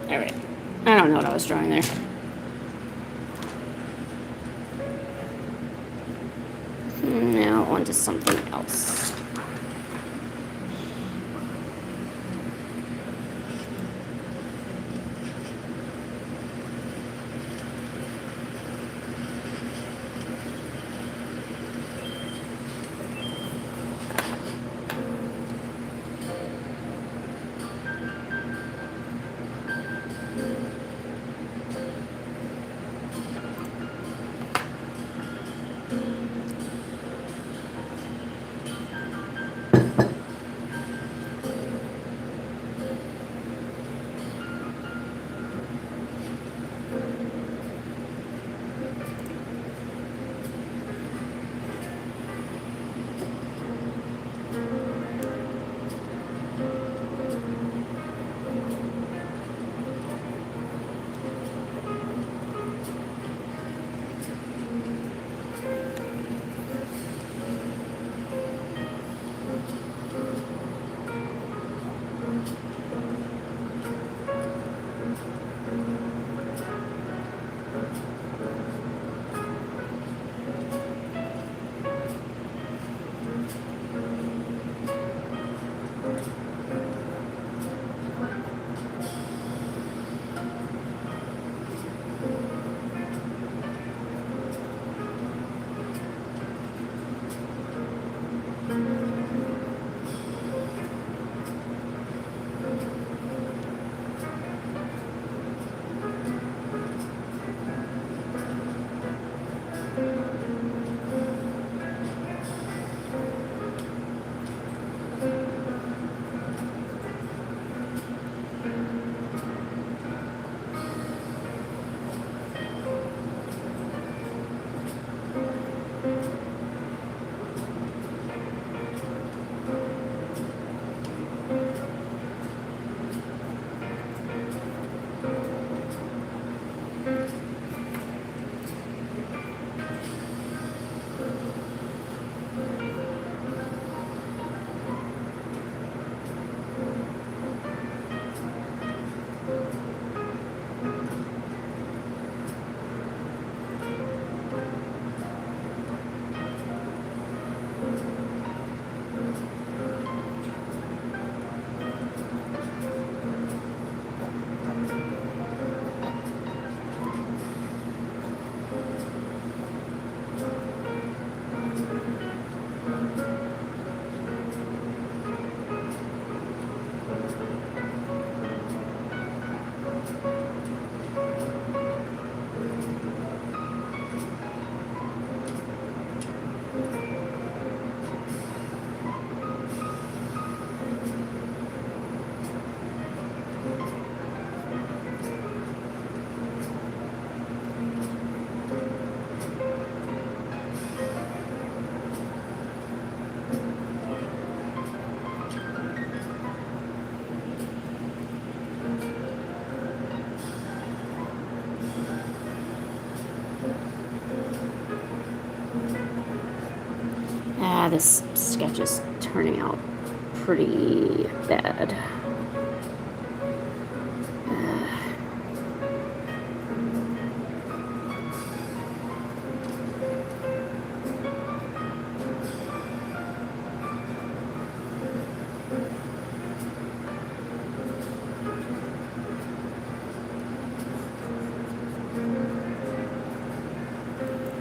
Alright. I don't know what I was drawing there. Now on to something else. Yeah, this sketch is turning out pretty bad.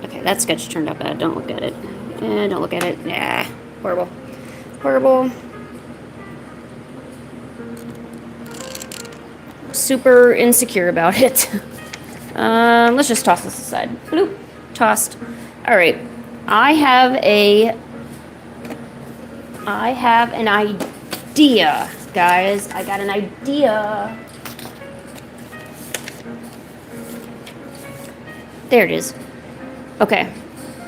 Okay, that sketch turned out bad. Don't look at it. Don't look at it. Yeah, horrible. Horrible. Super insecure about it. Let's just toss this aside. Bloop. Tossed. Alright. I have an idea, guys. I got an idea. There it is. Okay.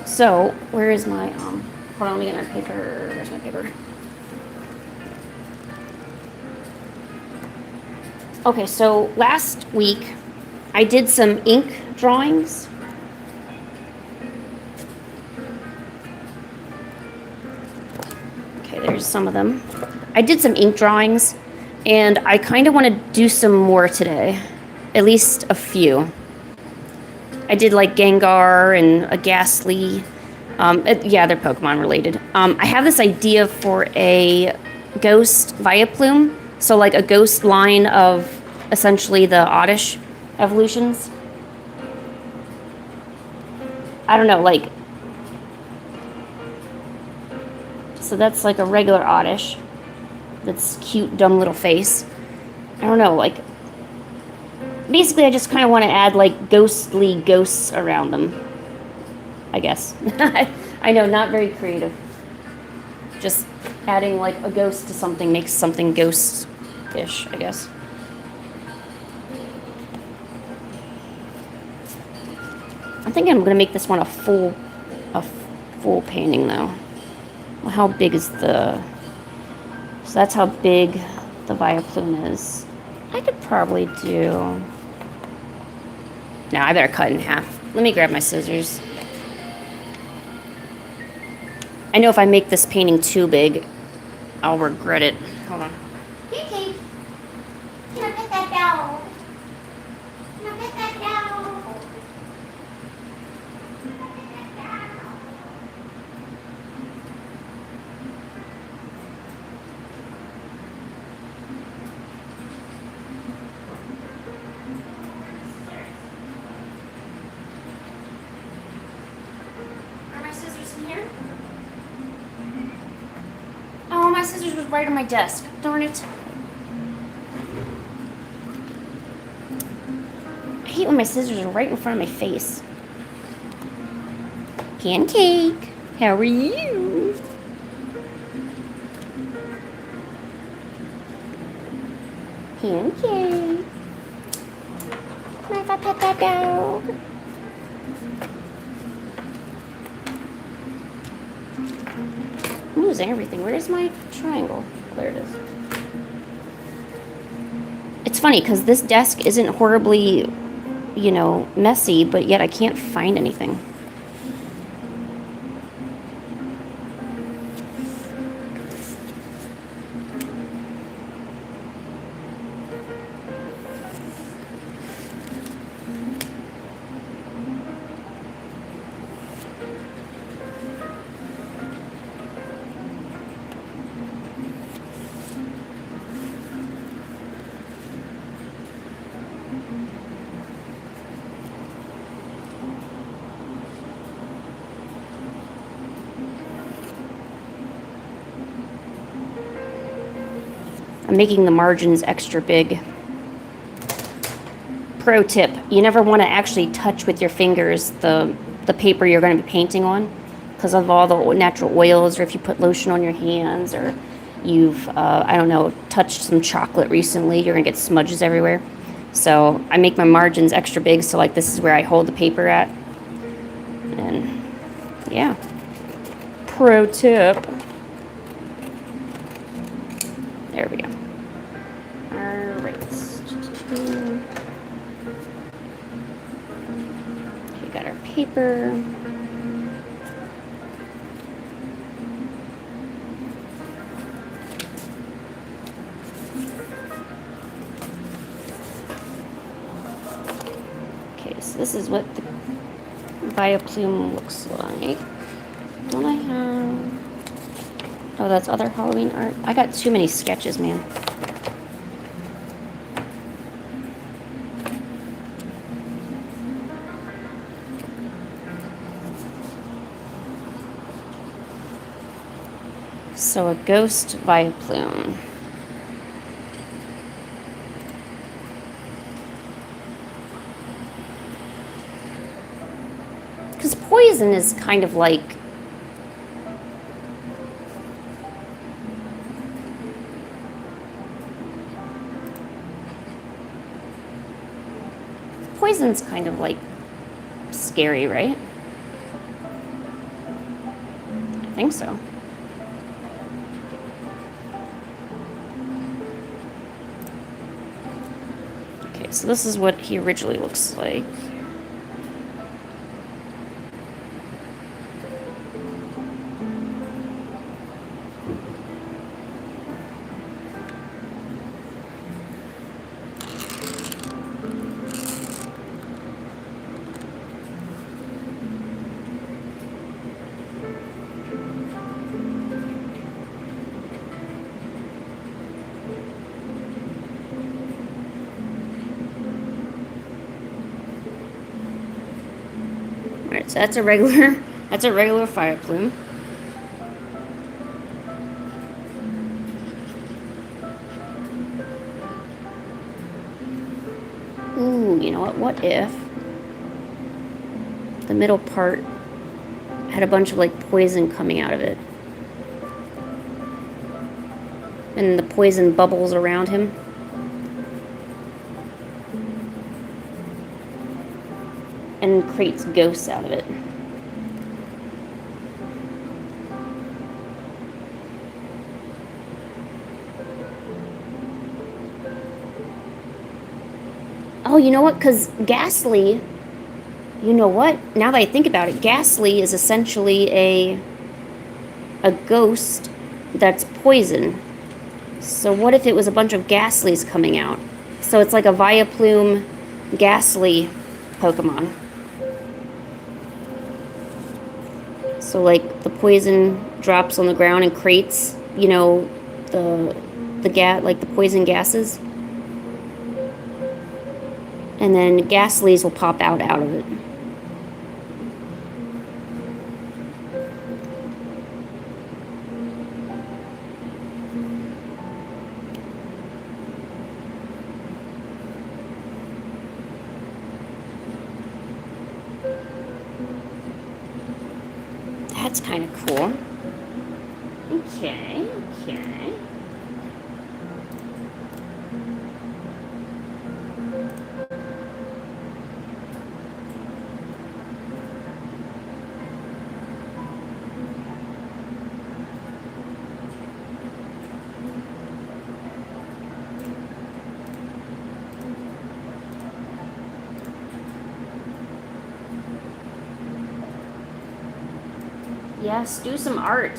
So, where is my, hold on, let me get my paper. Where's my paper? Okay, so last week, I did some ink drawings. Okay, there's some of them. I did some ink drawings, and I kind of want to do some more today. At least a few. I did like Gengar and a Ghastly. Yeah, they're Pokemon related. I have this idea for a ghost Vileplume. So like a ghost line of essentially the Oddish evolutions. I don't know, like... So that's like a regular Oddish. That's cute, dumb little face. I don't know, like... Basically, I just kind of want to add like ghostly ghosts around them. I guess. I know, not very creative. Just adding like a ghost to something makes something ghost-ish, I guess. I think I'm gonna make this one a full painting though. Well, how big is the? So that's how big the Vileplume is. I could probably do. No, I better cut in half. Let me grab my scissors. I know if I make this painting too big, I'll regret it. Hold on.
Kiki, can I pet that dog? Can I pet that dog? Can I pet that dog?
Are my scissors in here? Oh, my scissors was right on my desk. Darn it. I hate when my scissors are right in front of my face. Pancake, how are you? Pancake. Mind if I pet that dog? I'm losing everything. Where is my triangle? There it is. It's funny because this desk isn't horribly, you know, messy, but yet I can't find anything. I'm making the margins extra big. Pro tip, you never want to actually touch with your fingers the paper you're going to be painting on because of all the natural oils, or if you put lotion on your hands, or you've, I don't know, touched some chocolate recently, you're going to get smudges everywhere. So I make my margins extra big, so like this is where I hold the paper at. And yeah, pro tip. There we go. Alright. We got our paper. this is what the Vileplume looks like. Don't I have... Oh, that's other Halloween art. I got too many sketches, man. So a ghost Vileplume. Because poison is kind of like... Poison's kind of like scary, right? I think so. Okay, so this is what he originally looks like. Alright, so that's a regular Vileplume. Ooh, you know what? What if the middle part had a bunch of like poison coming out of it? And the poison bubbles around him. And creates ghosts out of it. Oh, you know what? Because Ghastly, you know what? Now that I think about it, Ghastly is essentially a ghost that's poison. So what if it was a bunch of Ghastlies coming out? So it's like a Vileplume Ghastly Pokemon. So like the poison drops on the ground and creates, you know, the poison gases. And then Ghastlies will pop out of it. That's kind of cool. Okay. Yes, do some art.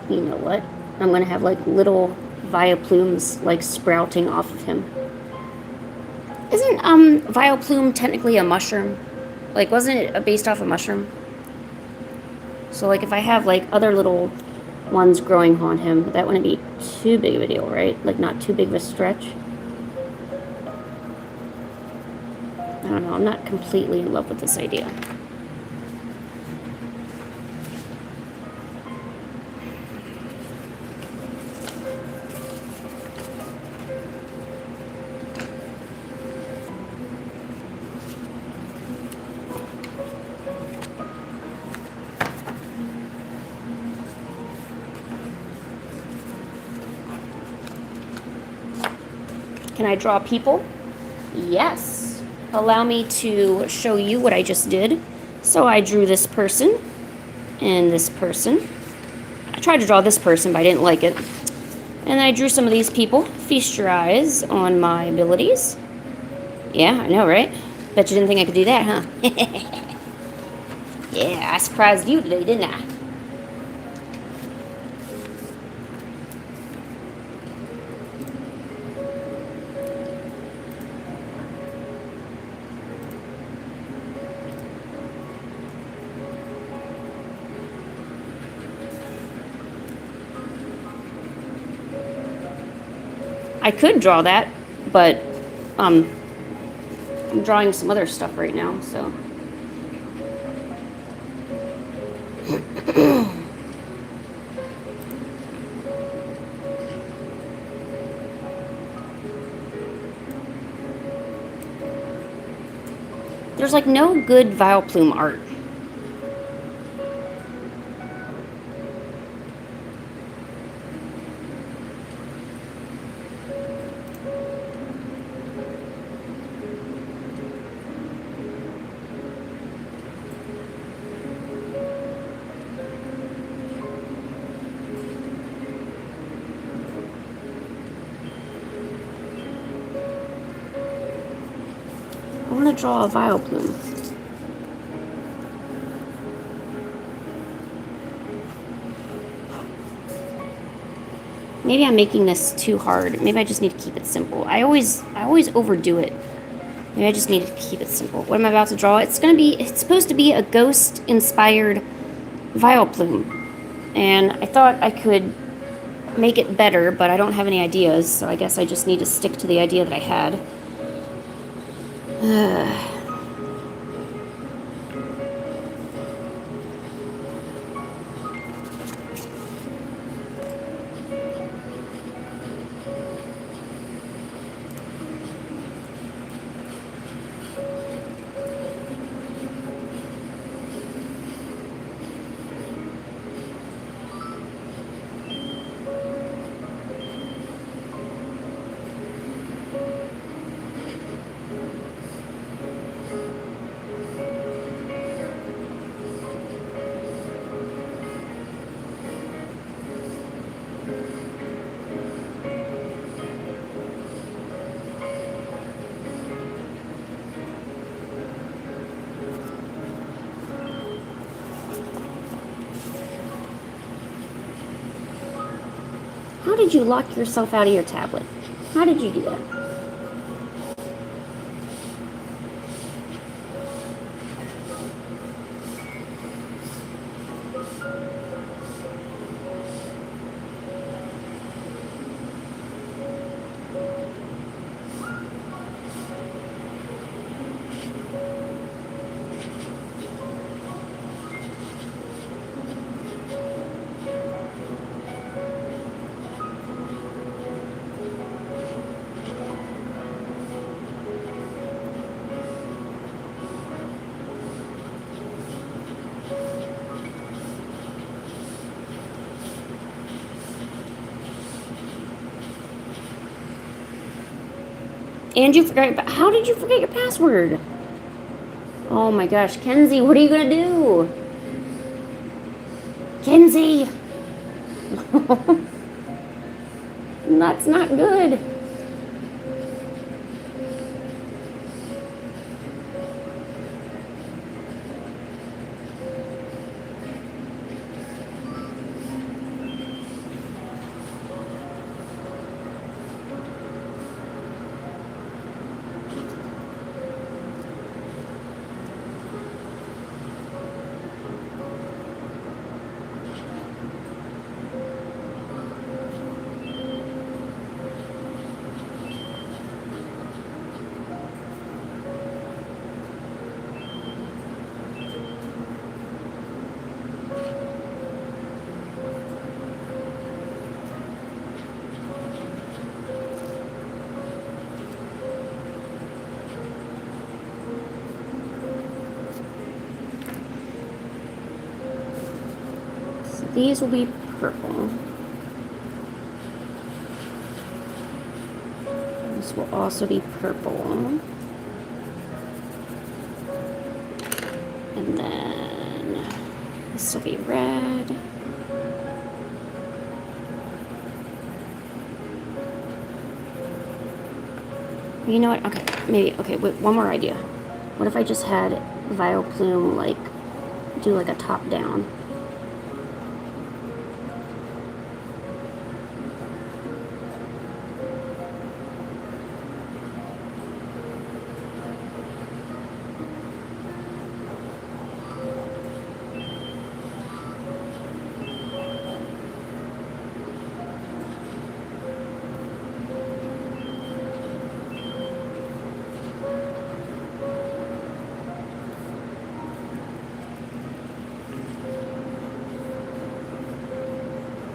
You know what? I'm gonna have like little Vileplumes like sprouting off of him. Isn't Vileplume technically a mushroom? Like, wasn't it based off a mushroom? So like if I have like other little ones growing on him, that wouldn't be too big of a deal, right? Like not too big of a stretch. I don't know, I'm not completely in love with this idea. Can I draw people? Yes. Allow me to show you what I just did. So I drew this person and this person. I tried to draw this person, but I didn't like it. And I drew some of these people. Feast your eyes on my abilities. Yeah, I know, right? Bet you didn't think I could do that, huh? Yeah, I surprised you today, didn't I? I could draw that, but I'm drawing some other stuff right now, so. There's like no good Vileplume art. I want to draw a Vileplume. Maybe I'm making this too hard. Maybe I just need to keep it simple. I always overdo it. Maybe I just need to keep it simple. What am I about to draw? It's supposed to be a ghost-inspired Vileplume. And I thought I could make it better, but I don't have any ideas, so I guess I just need to stick to the idea that I had. How did you lock yourself out of your tablet? How did you do that? And you forgot. How did you forget your password? Oh my gosh, Kenzie, what are you gonna do? Kenzie! That's not good. These will be purple. This will also be purple. And then this will be red. You know what? Okay, maybe. Okay, wait, one more idea. What if I just had Vileplume, like, do like a top down?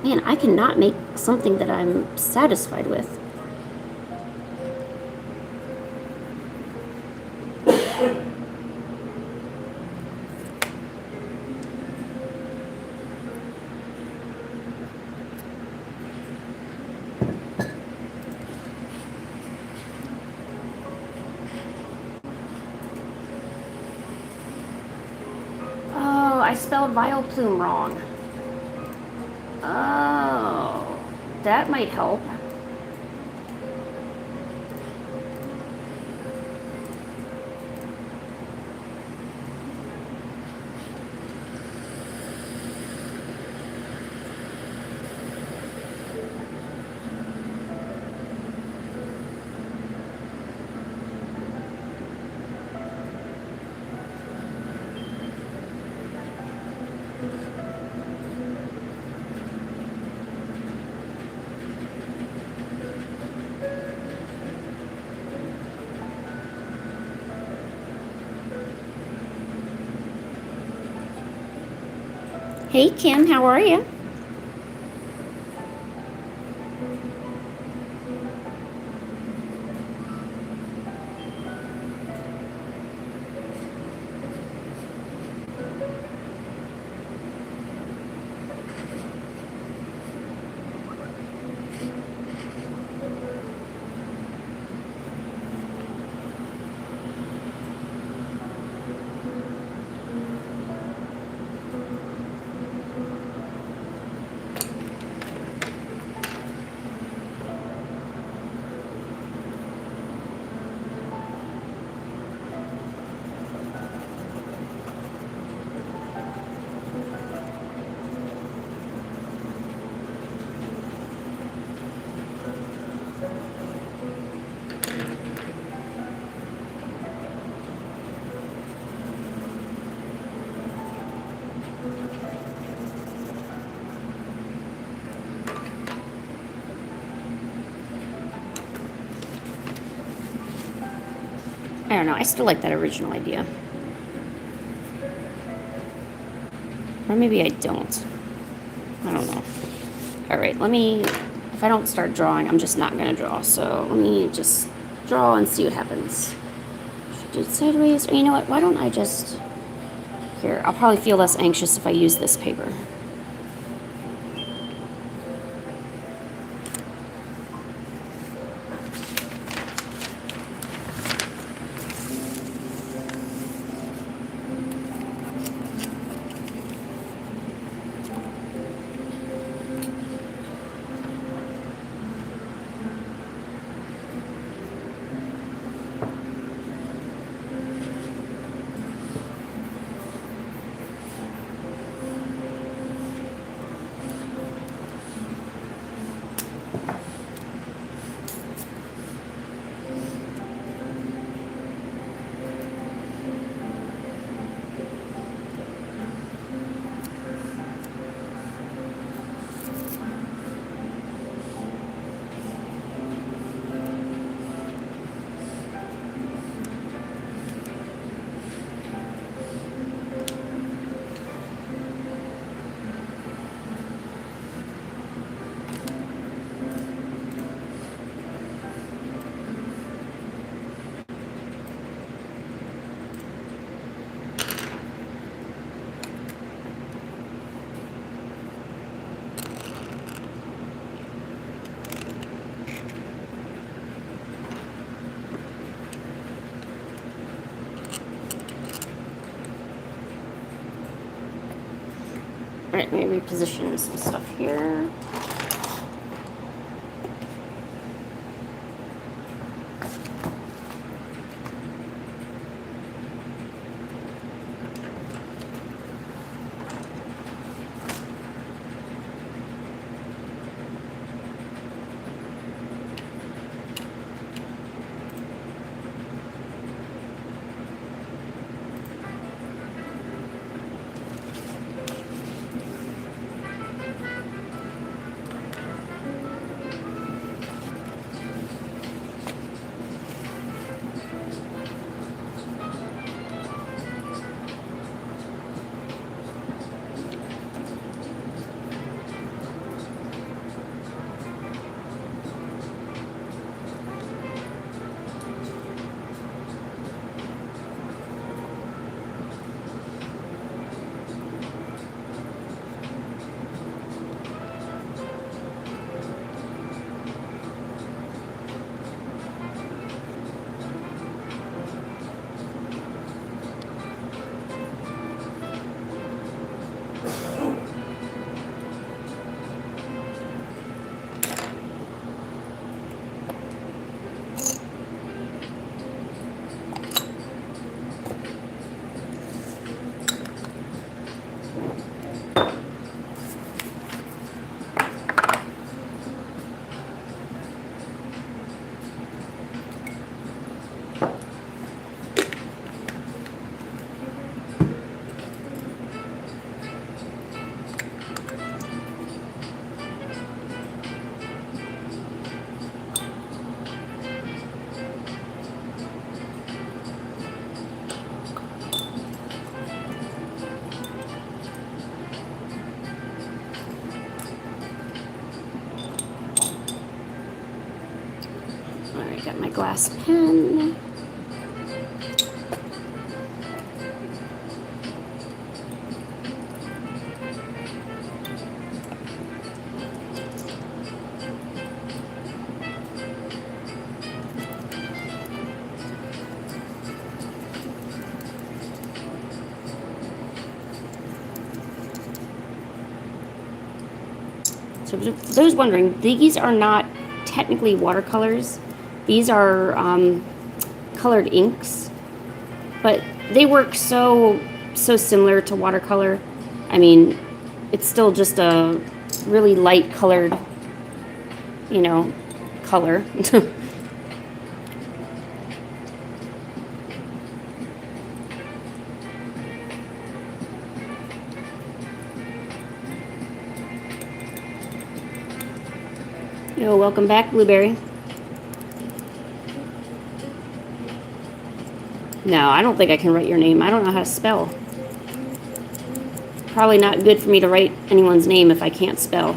Man, I cannot make something that I'm satisfied with. Oh, I spelled Vileplume wrong. Oh, that might help. Hey, Kim, how are you? I don't know. I still like that original idea. Or maybe I don't. I don't know. All right, let me... If I don't start drawing, I'm just not going to draw. So let me just draw and see what happens. Do it sideways. Or you know what? Why don't I just... Here, I'll probably feel less anxious if I use this paper. Alright, let me reposition some stuff here. Alright, got my glass pen. So for those wondering, these are not technically watercolors. These are colored inks, but they work so similar to watercolor. I mean, it's still just a really light colored, you know, color. Yo, welcome back, Blueberry. No, I don't think I can write your name. I don't know how to spell. Probably not good for me to write anyone's name if I can't spell.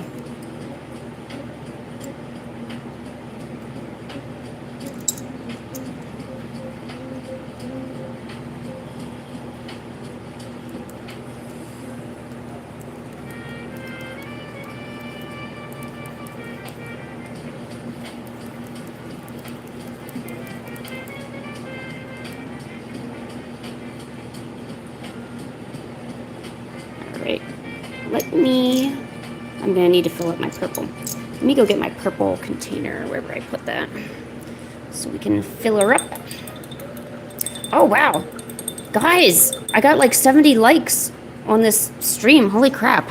I'm gonna need to fill up my purple. Let me go get my purple container, wherever I put that, so we can fill her up. Oh wow, guys, I got like 70 likes on this stream. Holy crap.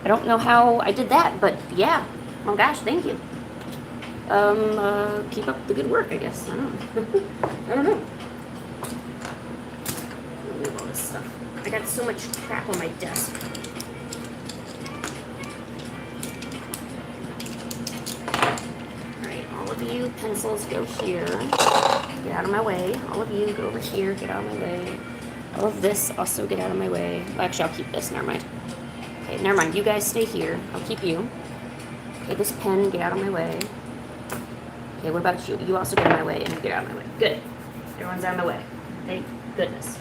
I don't know how I did that, but yeah. Oh gosh, thank you. Keep up the good work, I guess. I don't know. I don't know. Move all this stuff. I got so much crap on my desk. Alright, all of you pencils go here. Get out of my way. All of you go over here. Get out of my way. All of this also get out of my way. Well, actually, I'll keep this. Never mind. Okay, never mind. You guys stay here. I'll keep you. Okay, this pen, get out of my way. Okay, what about you? You also get out of my way, and you get out of my way. Good. Everyone's out of my way. Thank goodness.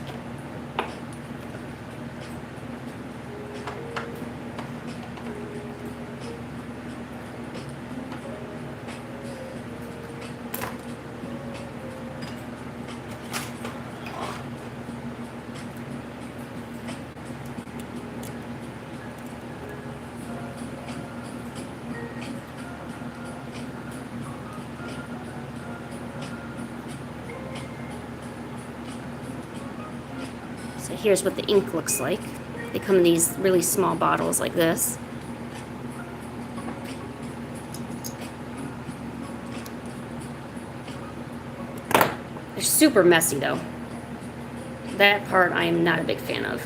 here's what the ink looks like. They come in these really small bottles like this. They're super messy though. That part I am not a big fan of.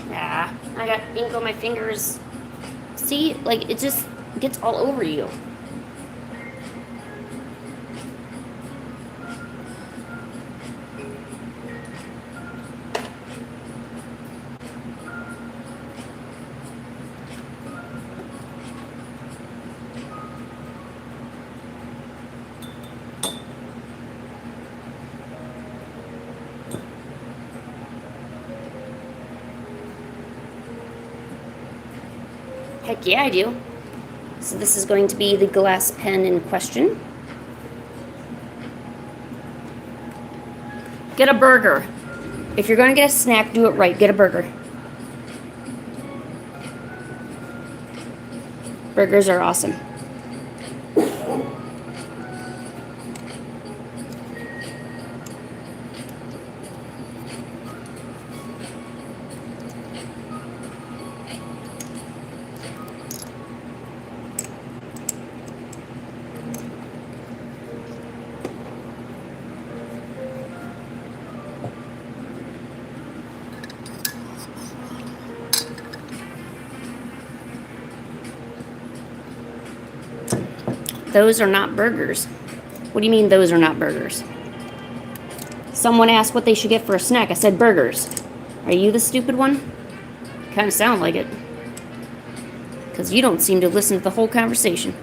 Yeah, I got ink on my fingers. See, like it just gets all over you. Heck yeah, I do. So this is going to be the glass pen in question. Get a burger. If you're going to get a snack, do it right. Get a burger. Burgers are awesome. Those are not burgers. What do you mean those are not burgers? Someone asked what they should get for a snack. I said burgers. Are you the stupid one? Kind of sound like it. Because you don't seem to listen to the whole conversation.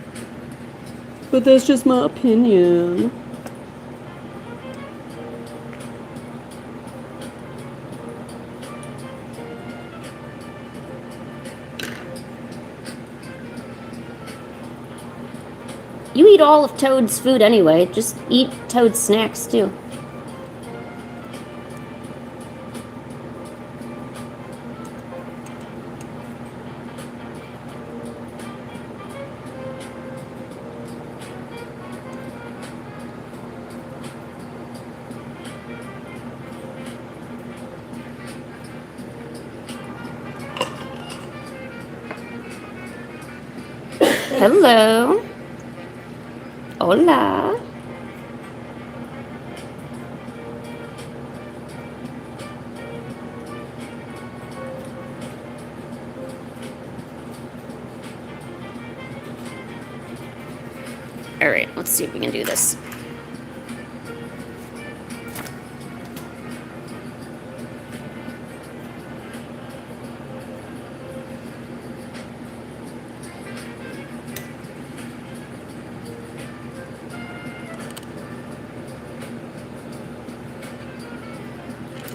But that's just my opinion. You eat all of Toad's food anyway. Just eat Toad's snacks too. Hello. Hola. All right, let's see if we can do this.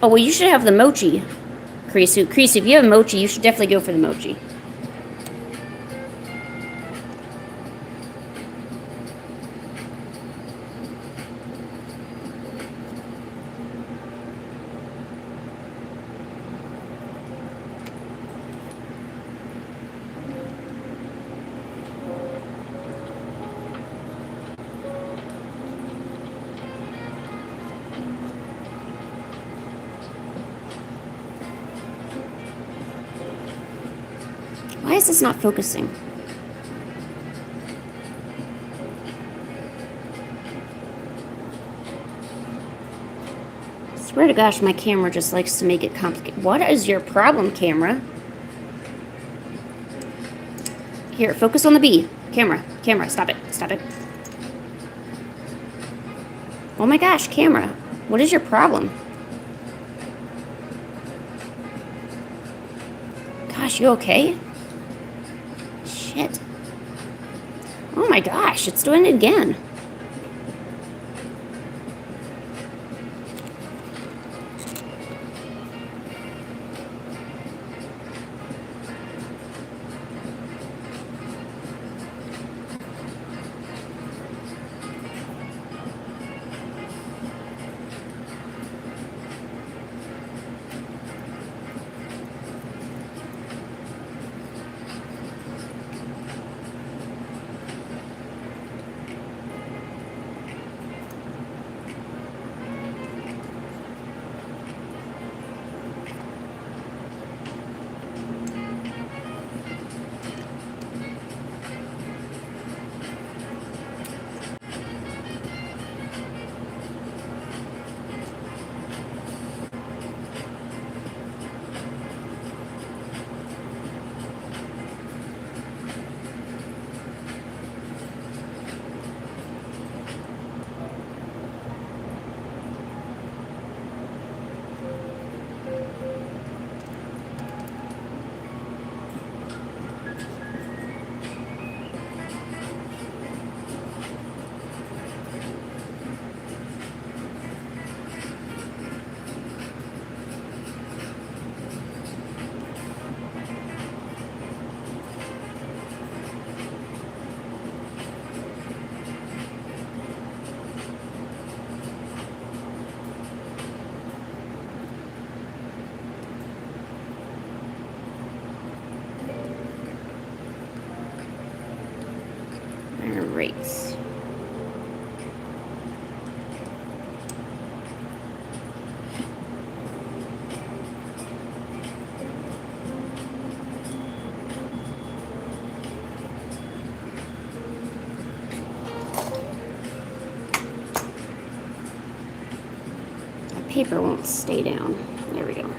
Oh, well, you should have the mochi, Krisu. Krisu, if you have mochi, you should definitely go for the mochi. Why is this not focusing? Swear to gosh, my camera just likes to make it complicated. What is your problem, camera? Here, focus on the bee. Camera, stop it, stop it. Oh my gosh, camera. What is your problem? Gosh, you okay? Shit. Oh my gosh, it's doing it again. Great. The paper won't stay down. There we go.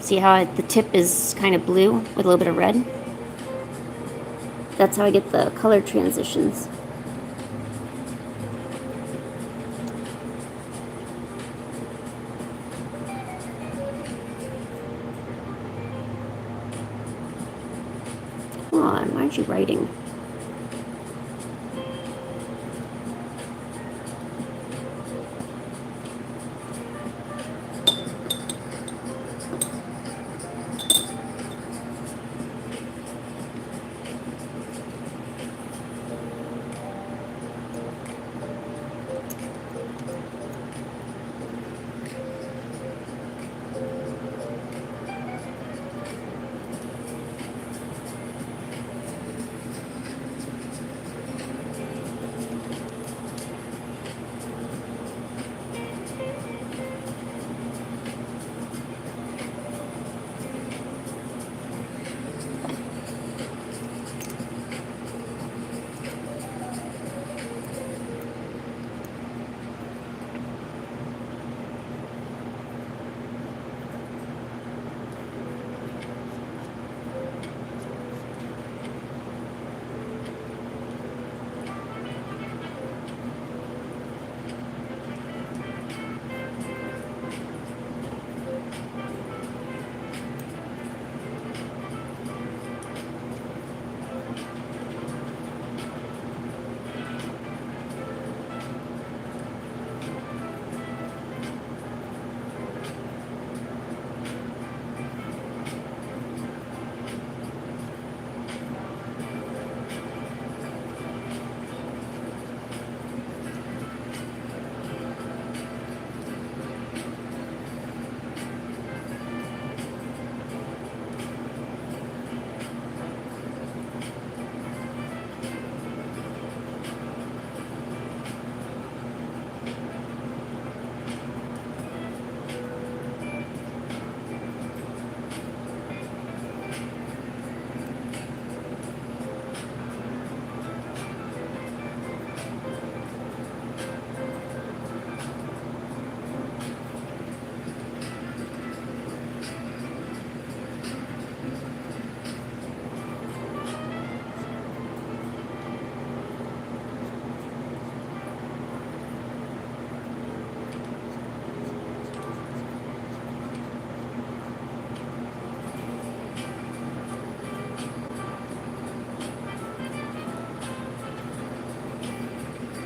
See how the tip is kind of blue with a little bit of red? That's how I get the color transitions. Come on, why aren't you writing?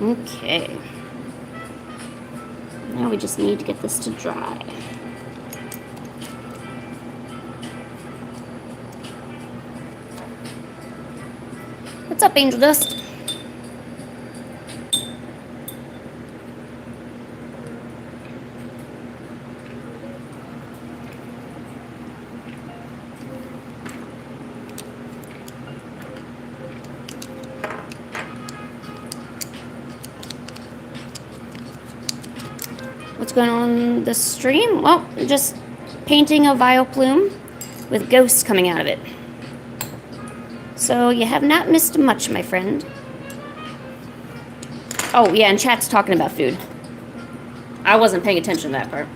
Okay. Now we just need to get this to dry. What's up, Angel Dust? What's going on in the stream? Well, just painting a Vileplume with ghosts coming out of it. So you have not missed much, my friend. Oh, yeah, and chat's talking about food. I wasn't paying attention to that part.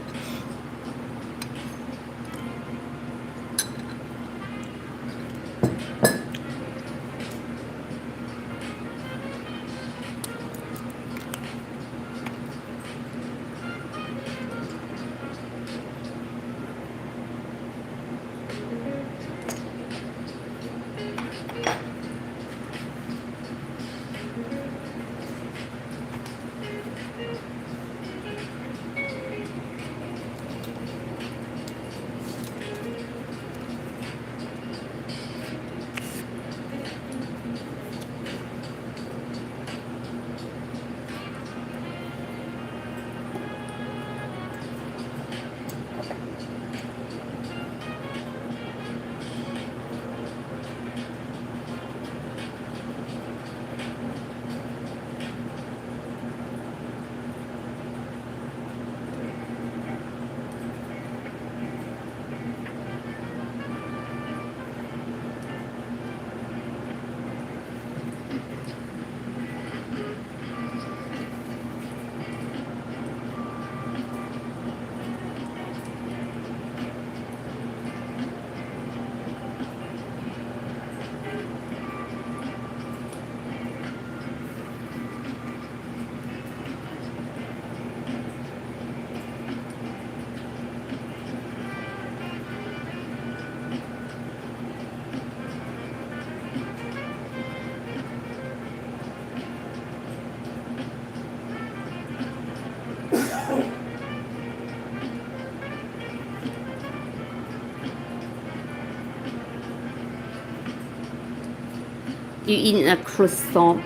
You eating a croissant.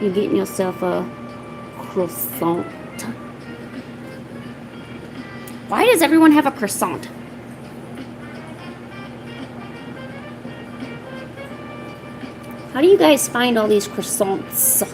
You getting yourself a croissant. Why does everyone have a croissant? How do you guys find all these croissants?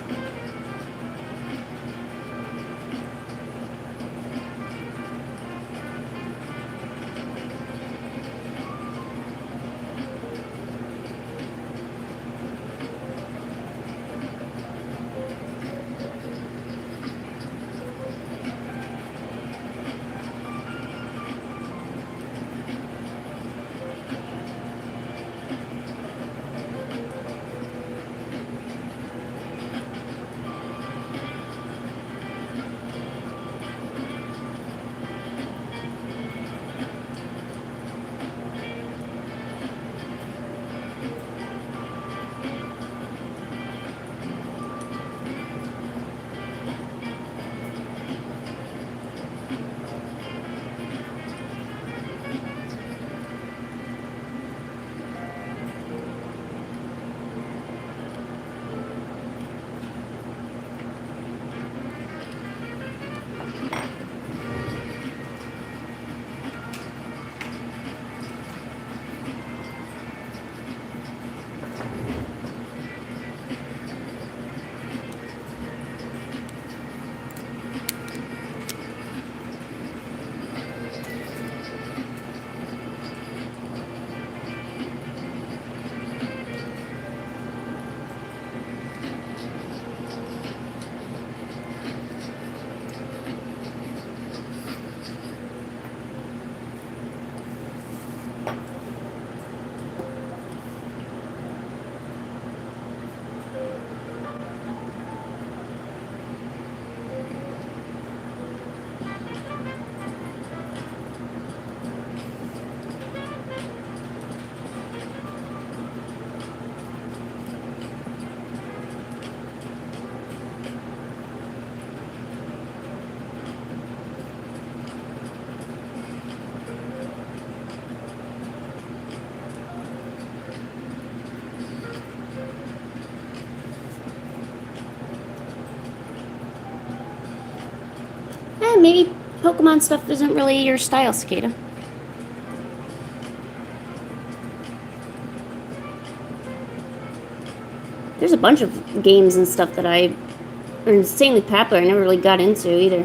Maybe Pokemon stuff isn't really your style, Cicada. There's a bunch of games and stuff that are insanely popular I never really got into either.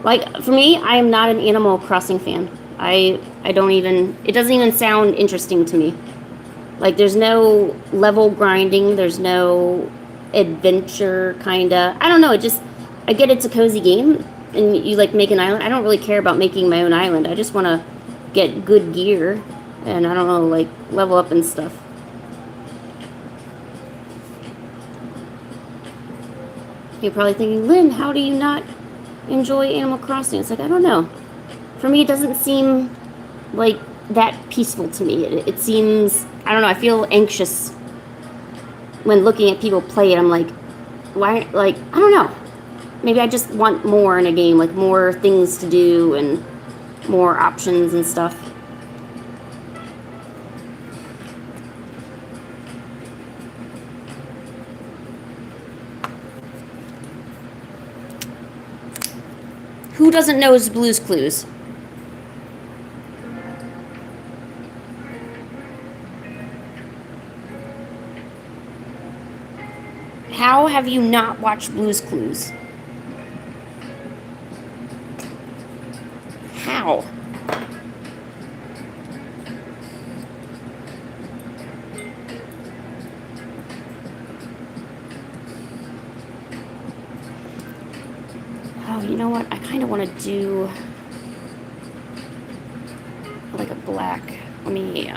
Like, for me, I am not an Animal Crossing fan. I don't even... It doesn't even sound interesting to me. Like, there's no level grinding. There's no adventure, kinda. I don't know, it just... I get it's a cozy game, and you, like, make an island. I don't really care about making my own island. I just want to get good gear, and I don't know, like, level up and stuff. You're probably thinking, Lynn, how do you not enjoy Animal Crossing? It's like, I don't know. For me, it doesn't seem like that peaceful to me. It seems, I don't know, I feel anxious when looking at people play it. I'm like, why, like, I don't know. Maybe I just want more in a game, like more things to do and more options and stuff. Who doesn't know his Blue's Clues? How have you not watched Blue's Clues? How? Oh, you know what? I kind of want to do like a black. Let me,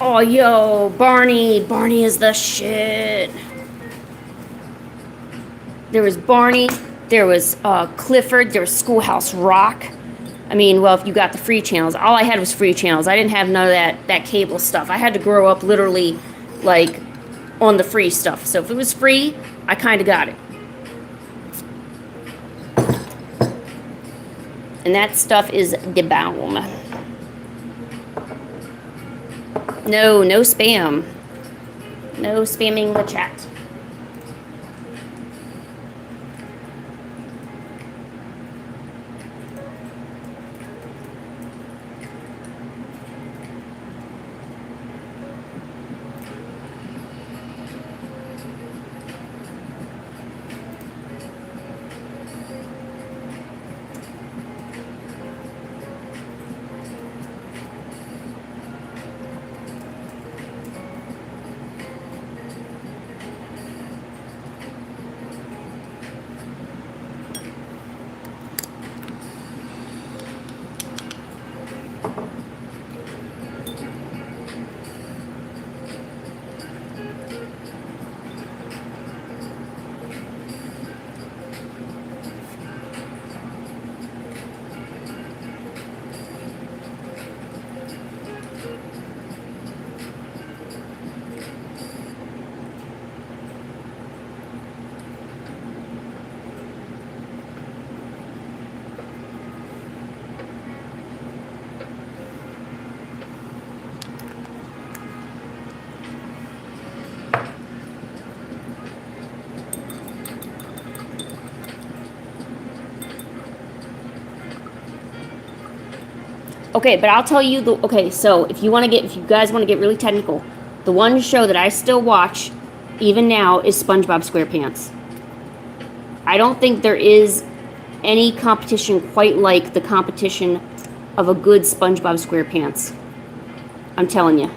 Oh, yo, Barney. Barney is the shit. There was Barney. There was Clifford. There was Schoolhouse Rock. I mean, well, if you got the free channels. All I had was free channels. I didn't have none of that cable stuff. I had to grow up literally, like, on the free stuff. So if it was free, I kind of got it. And that stuff is the bomb. No spam. No spamming the chat. Okay, but I'll tell you okay, so if you guys want to get really technical, the one show that I still watch, even now, is SpongeBob SquarePants. I don't think there is any competition quite like the competition of a good SpongeBob SquarePants. I'm telling you.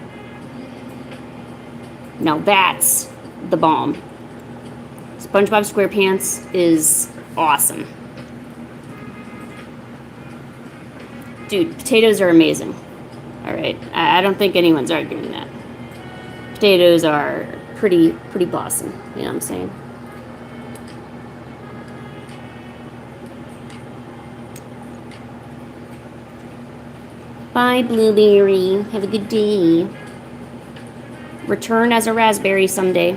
Now that's the bomb. SpongeBob SquarePants is awesome. Dude, potatoes are amazing. Alright, I don't think anyone's arguing that. Potatoes are pretty bossy, you know what I'm saying? Bye, Blueberry. Have a good day. Return as a raspberry someday.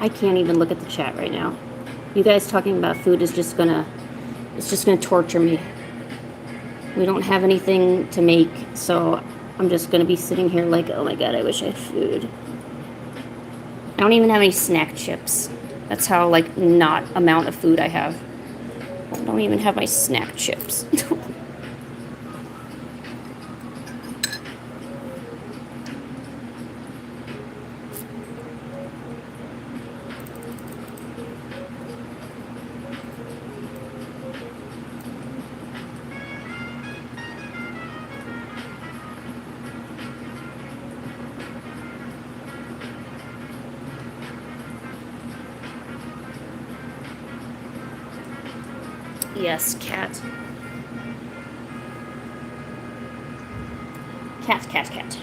I can't even look at the chat right now. You guys talking about food is just gonna, it's just gonna torture me. We don't have anything to make, so I'm just gonna be sitting here like, oh my god, I wish I had food. I don't even have any snack chips. That's how, like, not amount of food I have. I don't even have my snack chips. Yes, cat. Cat.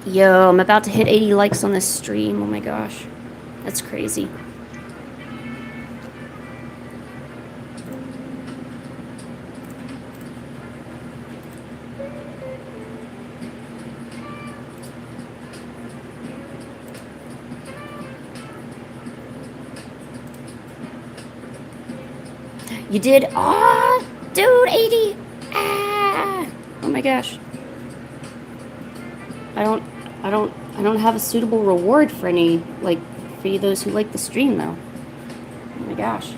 Yo, I'm about to hit 80 likes on this stream. Oh my gosh. That's crazy. You did? Ah, dude, 80. Ah. Oh my gosh. I don't have a suitable reward for any, like, for those who like the stream though. Oh my gosh.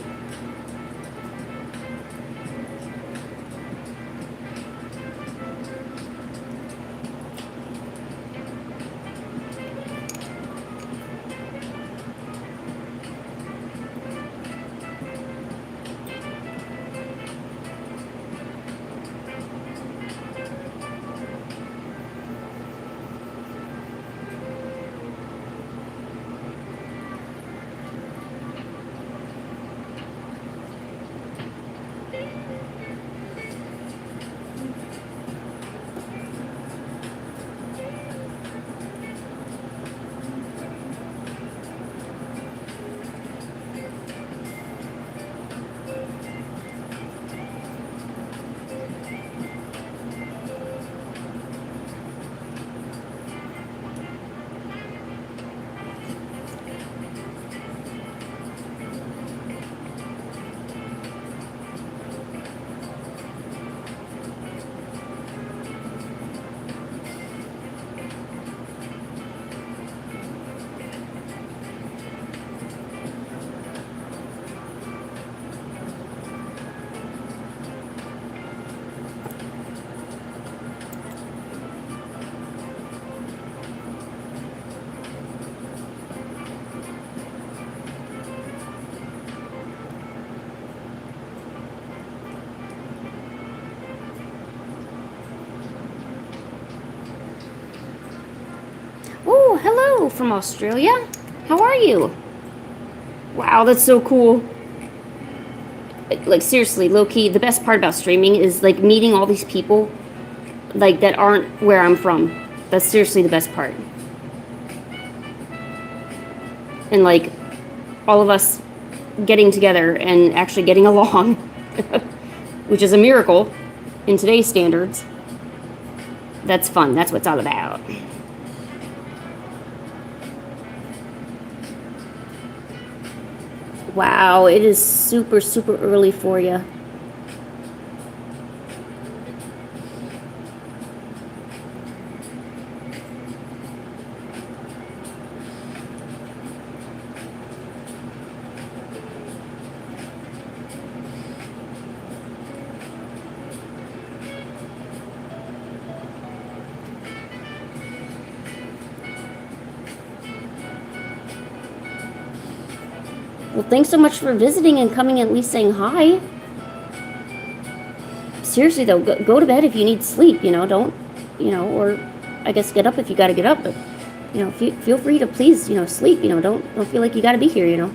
Oh, hello from Australia. How are you? Wow, that's so cool. Like, seriously, low-key, the best part about streaming is, like, meeting all these people, like, that aren't where I'm from. That's seriously the best part. And, like, all of us getting together and actually getting along, which is a miracle in today's standards. That's fun. That's what it's all about. Wow, it is super, super early for you. Well, thanks so much for visiting and coming and at least saying hi. Seriously, though, go to bed if you need sleep, you know, don't, you know, or I guess get up if you gotta get up, but, you know, feel free to please, you know, sleep, you know, don't feel like you gotta be here, you know.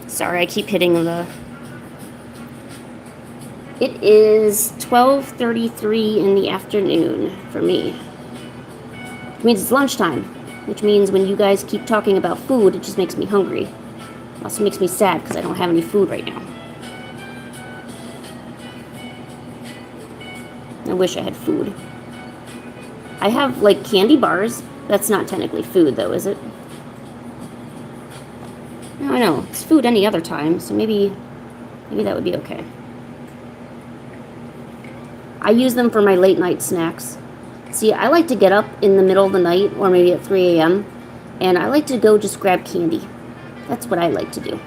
Sorry, I keep hitting the... It is 12:33 in the afternoon for me. It means it's lunchtime. which means when you guys keep talking about food, it just makes me hungry. It also makes me sad because I don't have any food right now. I wish I had food. I have, like, candy bars. That's not technically food, though, is it? No, I know. It's food any other time, so maybe that would be okay. I use them for my late night snacks. See, I like to get up in the middle of the night, or maybe at 3 a.m., and I like to go just grab candy. That's what I like to do.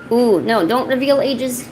Ooh, no, don't reveal ages.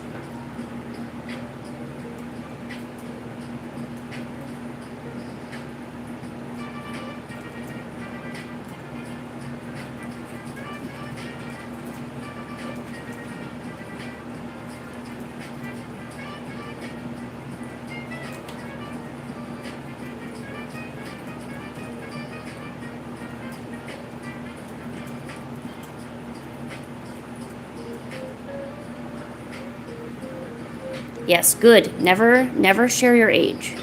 Yes, good. Never share your age.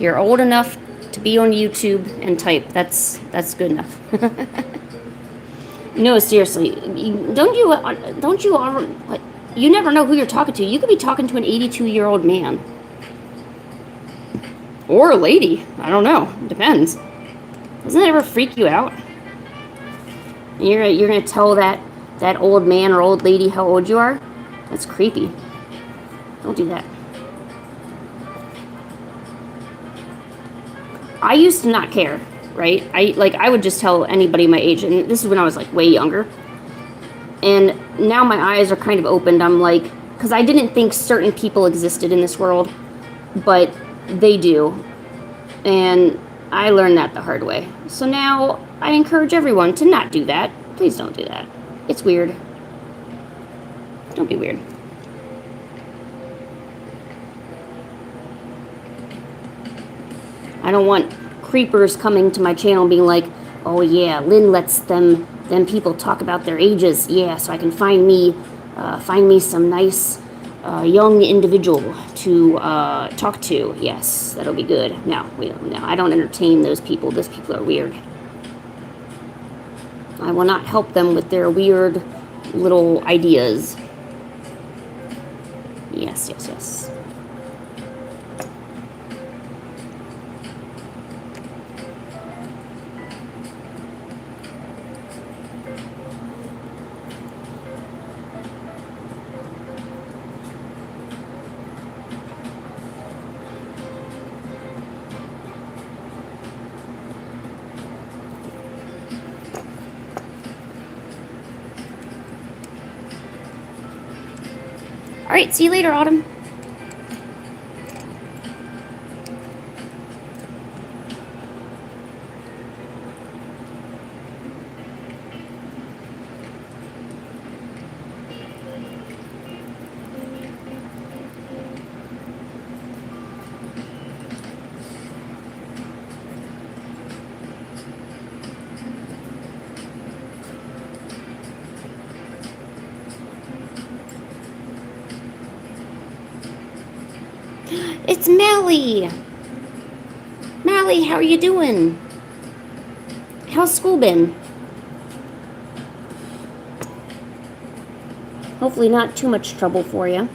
You're old enough to be on YouTube and type. That's good enough. No, seriously. Don't you what? You never know who you're talking to. You could be talking to an 82-year-old man. Or a lady. I don't know. Depends. Doesn't that ever freak you out? You're gonna tell that old man or old lady how old you are? That's creepy. Don't do that. I used to not care, right? I would just tell anybody my age, and this is when I was like way younger. And now my eyes are kind of opened. I'm like, because I didn't think certain people existed in this world, but they do. And I learned that the hard way. So now I encourage everyone to not do that. Please don't do that. It's weird. Don't be weird. I don't want creepers coming to my channel being like, oh yeah, Lynn lets them people talk about their ages. Yeah, so I can find me some nice young individual to talk to. Yes, that'll be good. No, I don't entertain those people. Those people are weird. I will not help them with their weird little ideas. Yes. All right, see you later, Autumn. It's Mally. Mally, how are you doing? How's school been? Hopefully not too much trouble for you.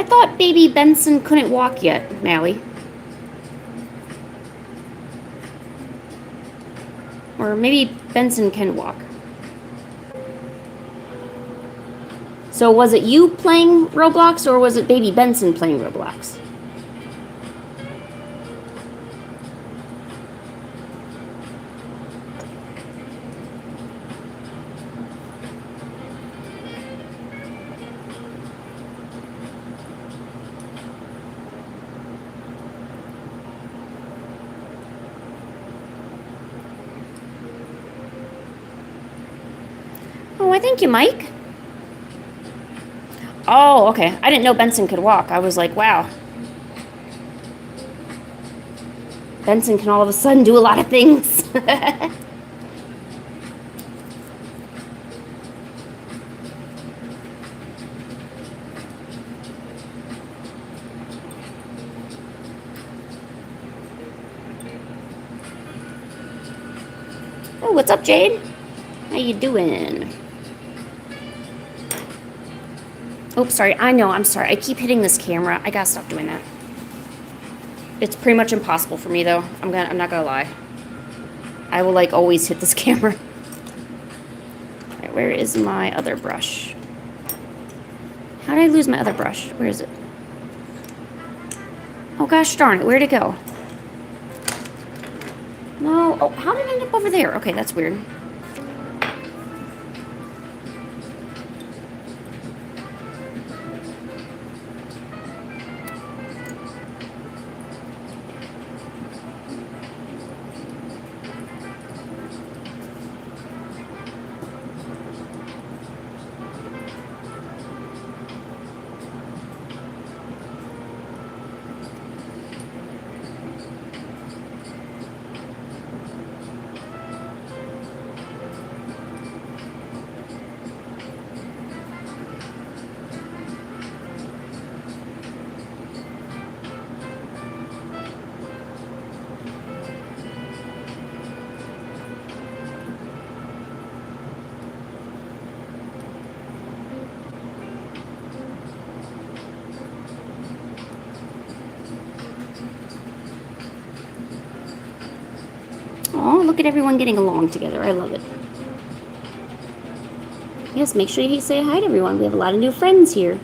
thought baby Benson couldn't walk yet, Mally. Or maybe Benson can walk. So was it you playing Roblox or was it baby Benson playing Roblox? Oh, I thank you, Mike. Oh, okay. I didn't know Benson could walk. I was like, wow. Benson can all of a sudden do a lot of things. Oh, what's up, Jade? How you doing? Oops, sorry. I know, I'm sorry. I keep hitting this camera. I gotta stop doing that. It's pretty much impossible for me, though. I'm not gonna lie. I will, like, always hit this camera. Alright, where is my other brush? How did I lose my other brush? Where is it? Oh, gosh darn it. Where'd it go? No. Oh, how did it end up over there? Okay, that's weird. Oh, look at everyone getting along together. I love it. Yes, make sure you say hi to everyone. We have a lot of new friends here.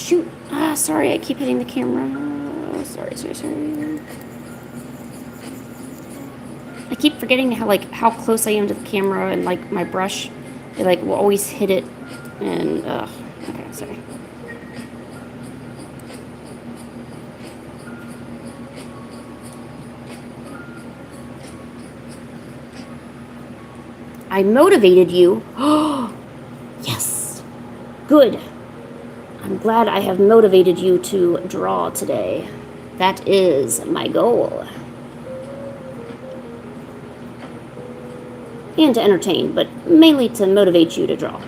shoot. Ah, sorry, I keep hitting the camera. Sorry. I keep forgetting how close I am to the camera and like my brush. It like will always hit it and okay, sorry. I motivated you. Oh, yes. Good. I'm glad I have motivated you to draw today. That is my goal. And to entertain, but mainly to motivate you to draw.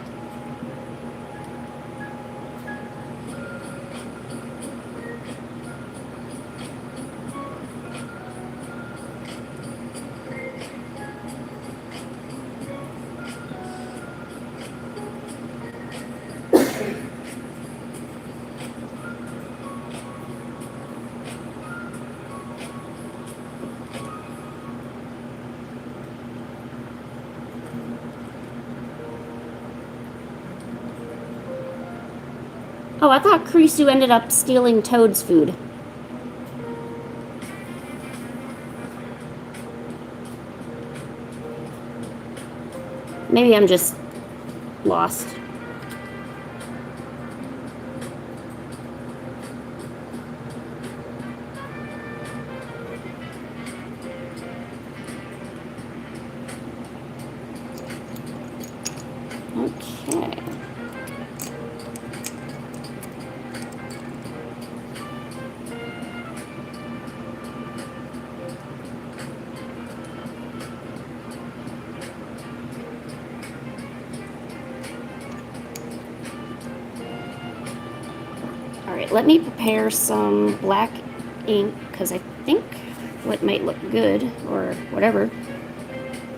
Oh, I thought Kurisu ended up stealing Toad's food. Maybe I'm just lost. Okay. Alright, let me prepare some black ink, because I think what might look good, or whatever.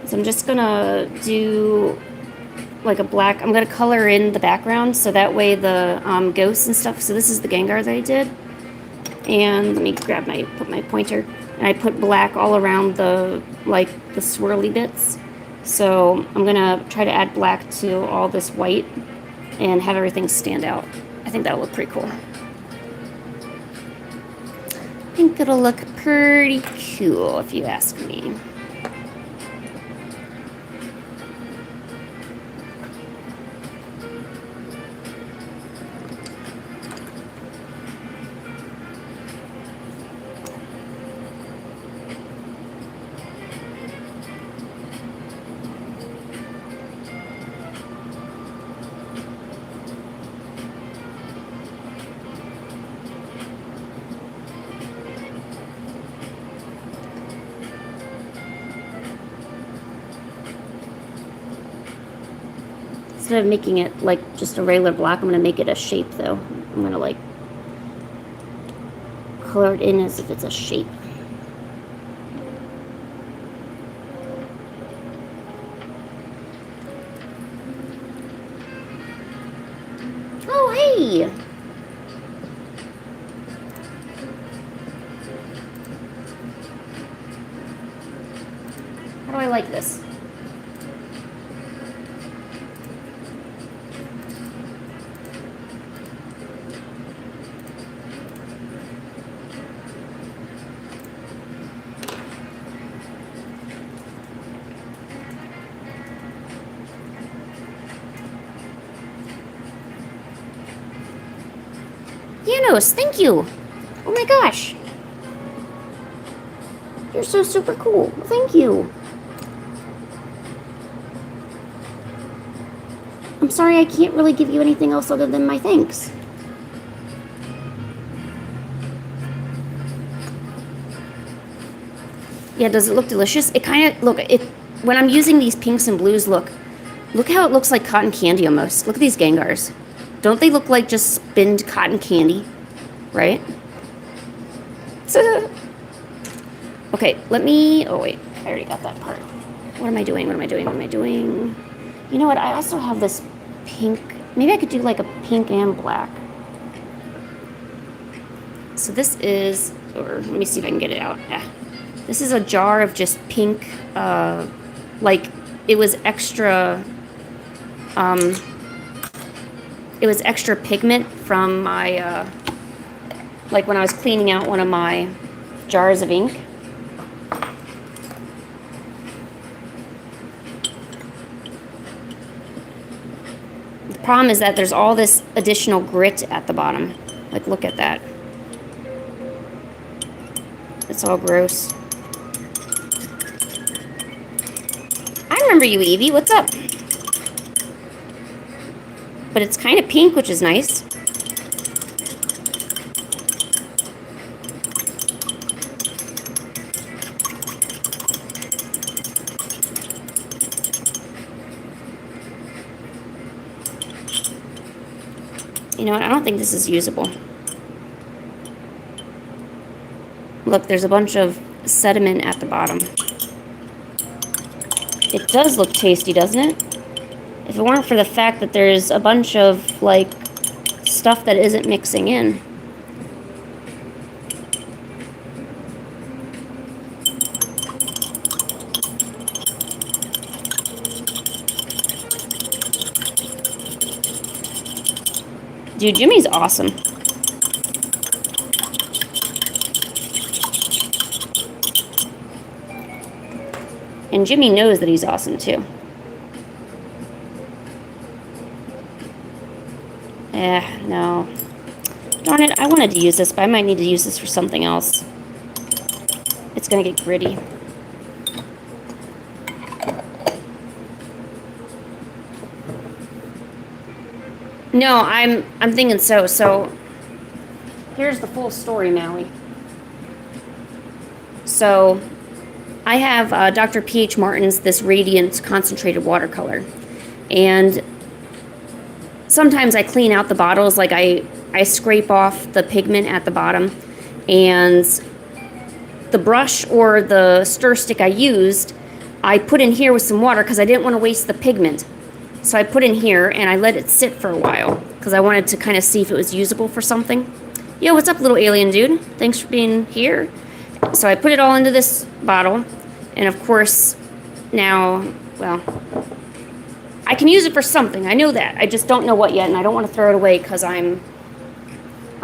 So I'm just gonna do like a black, I'm gonna color in the background, so that way the ghosts and stuff, so this is the Gengar that I did. And let me put my pointer, and I put black all around the swirly bits. So I'm gonna try to add black to all this white and have everything stand out. I think that'll look pretty cool. I think it'll look pretty cool if you ask me. Instead of making it like just a regular black, I'm going to make it a shape though. I'm going to like color it in as if it's a shape. Oh, hey! How do I like this? Janos, thank you! Oh my gosh! You're so super cool. Thank you. I'm sorry I can't really give you anything else other than my thanks. Yeah, does it look delicious? It kind of, look, when I'm using these pinks and blues, look how it looks like cotton candy almost. Look at these Gengars. Don't they look like just spinned cotton candy? Right? So, okay, let me, oh wait, I already got that part. What am I doing? You know what, I also have this pink, maybe I could do like a pink and black. So this is, or let me see if I can get it out. Yeah. This is a jar of just pink, like it was extra, it was extra pigment from my, like when I was cleaning out one of my jars of ink. The problem is that there's all this additional grit at the bottom. Like, look at that. It's all gross. I remember you, Evie. What's up? But it's kind of pink, which is nice. You know what? I don't think this is usable. Look, there's a bunch of sediment at the bottom. It does look tasty, doesn't it? If it weren't for the fact that there's a bunch of, like, stuff that isn't mixing in. Dude, Jimmy's awesome. And Jimmy knows that he's awesome, too. No. Darn it, I wanted to use this, but I might need to use this for something else. It's gonna get gritty. No, I'm thinking so. So, here's the full story, Maui. So, I have Dr. P.H. Martin's This Radiant Concentrated Watercolor. And sometimes I clean out the bottles, like I scrape off the pigment at the bottom. And the brush or the stir stick I used, I put in here with some water because I didn't want to waste the pigment. So I put in here and I let it sit for a while because I wanted to kind of see if it was usable for something. Yo, what's up, little alien dude? Thanks for being here. So I put it all into this bottle. And of course, now, well, I can use it for something. I know that. I just don't know what yet, and I don't want to throw it away because I'm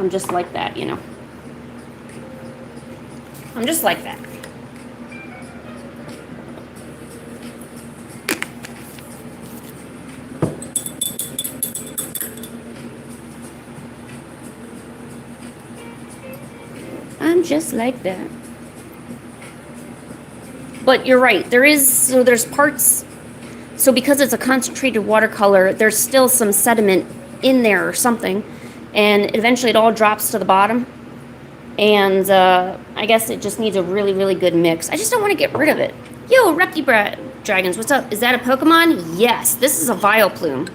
just like that, you know. I'm just like that. I'm just like that. But you're right. There's parts. So because it's a concentrated watercolor, there's still some sediment in there or something. And eventually it all drops to the bottom. And I guess it just needs a really, really good mix. I just don't want to get rid of it. Yo, Dragons, what's up? Is that a Pokemon? Yes, this is a Vileplume.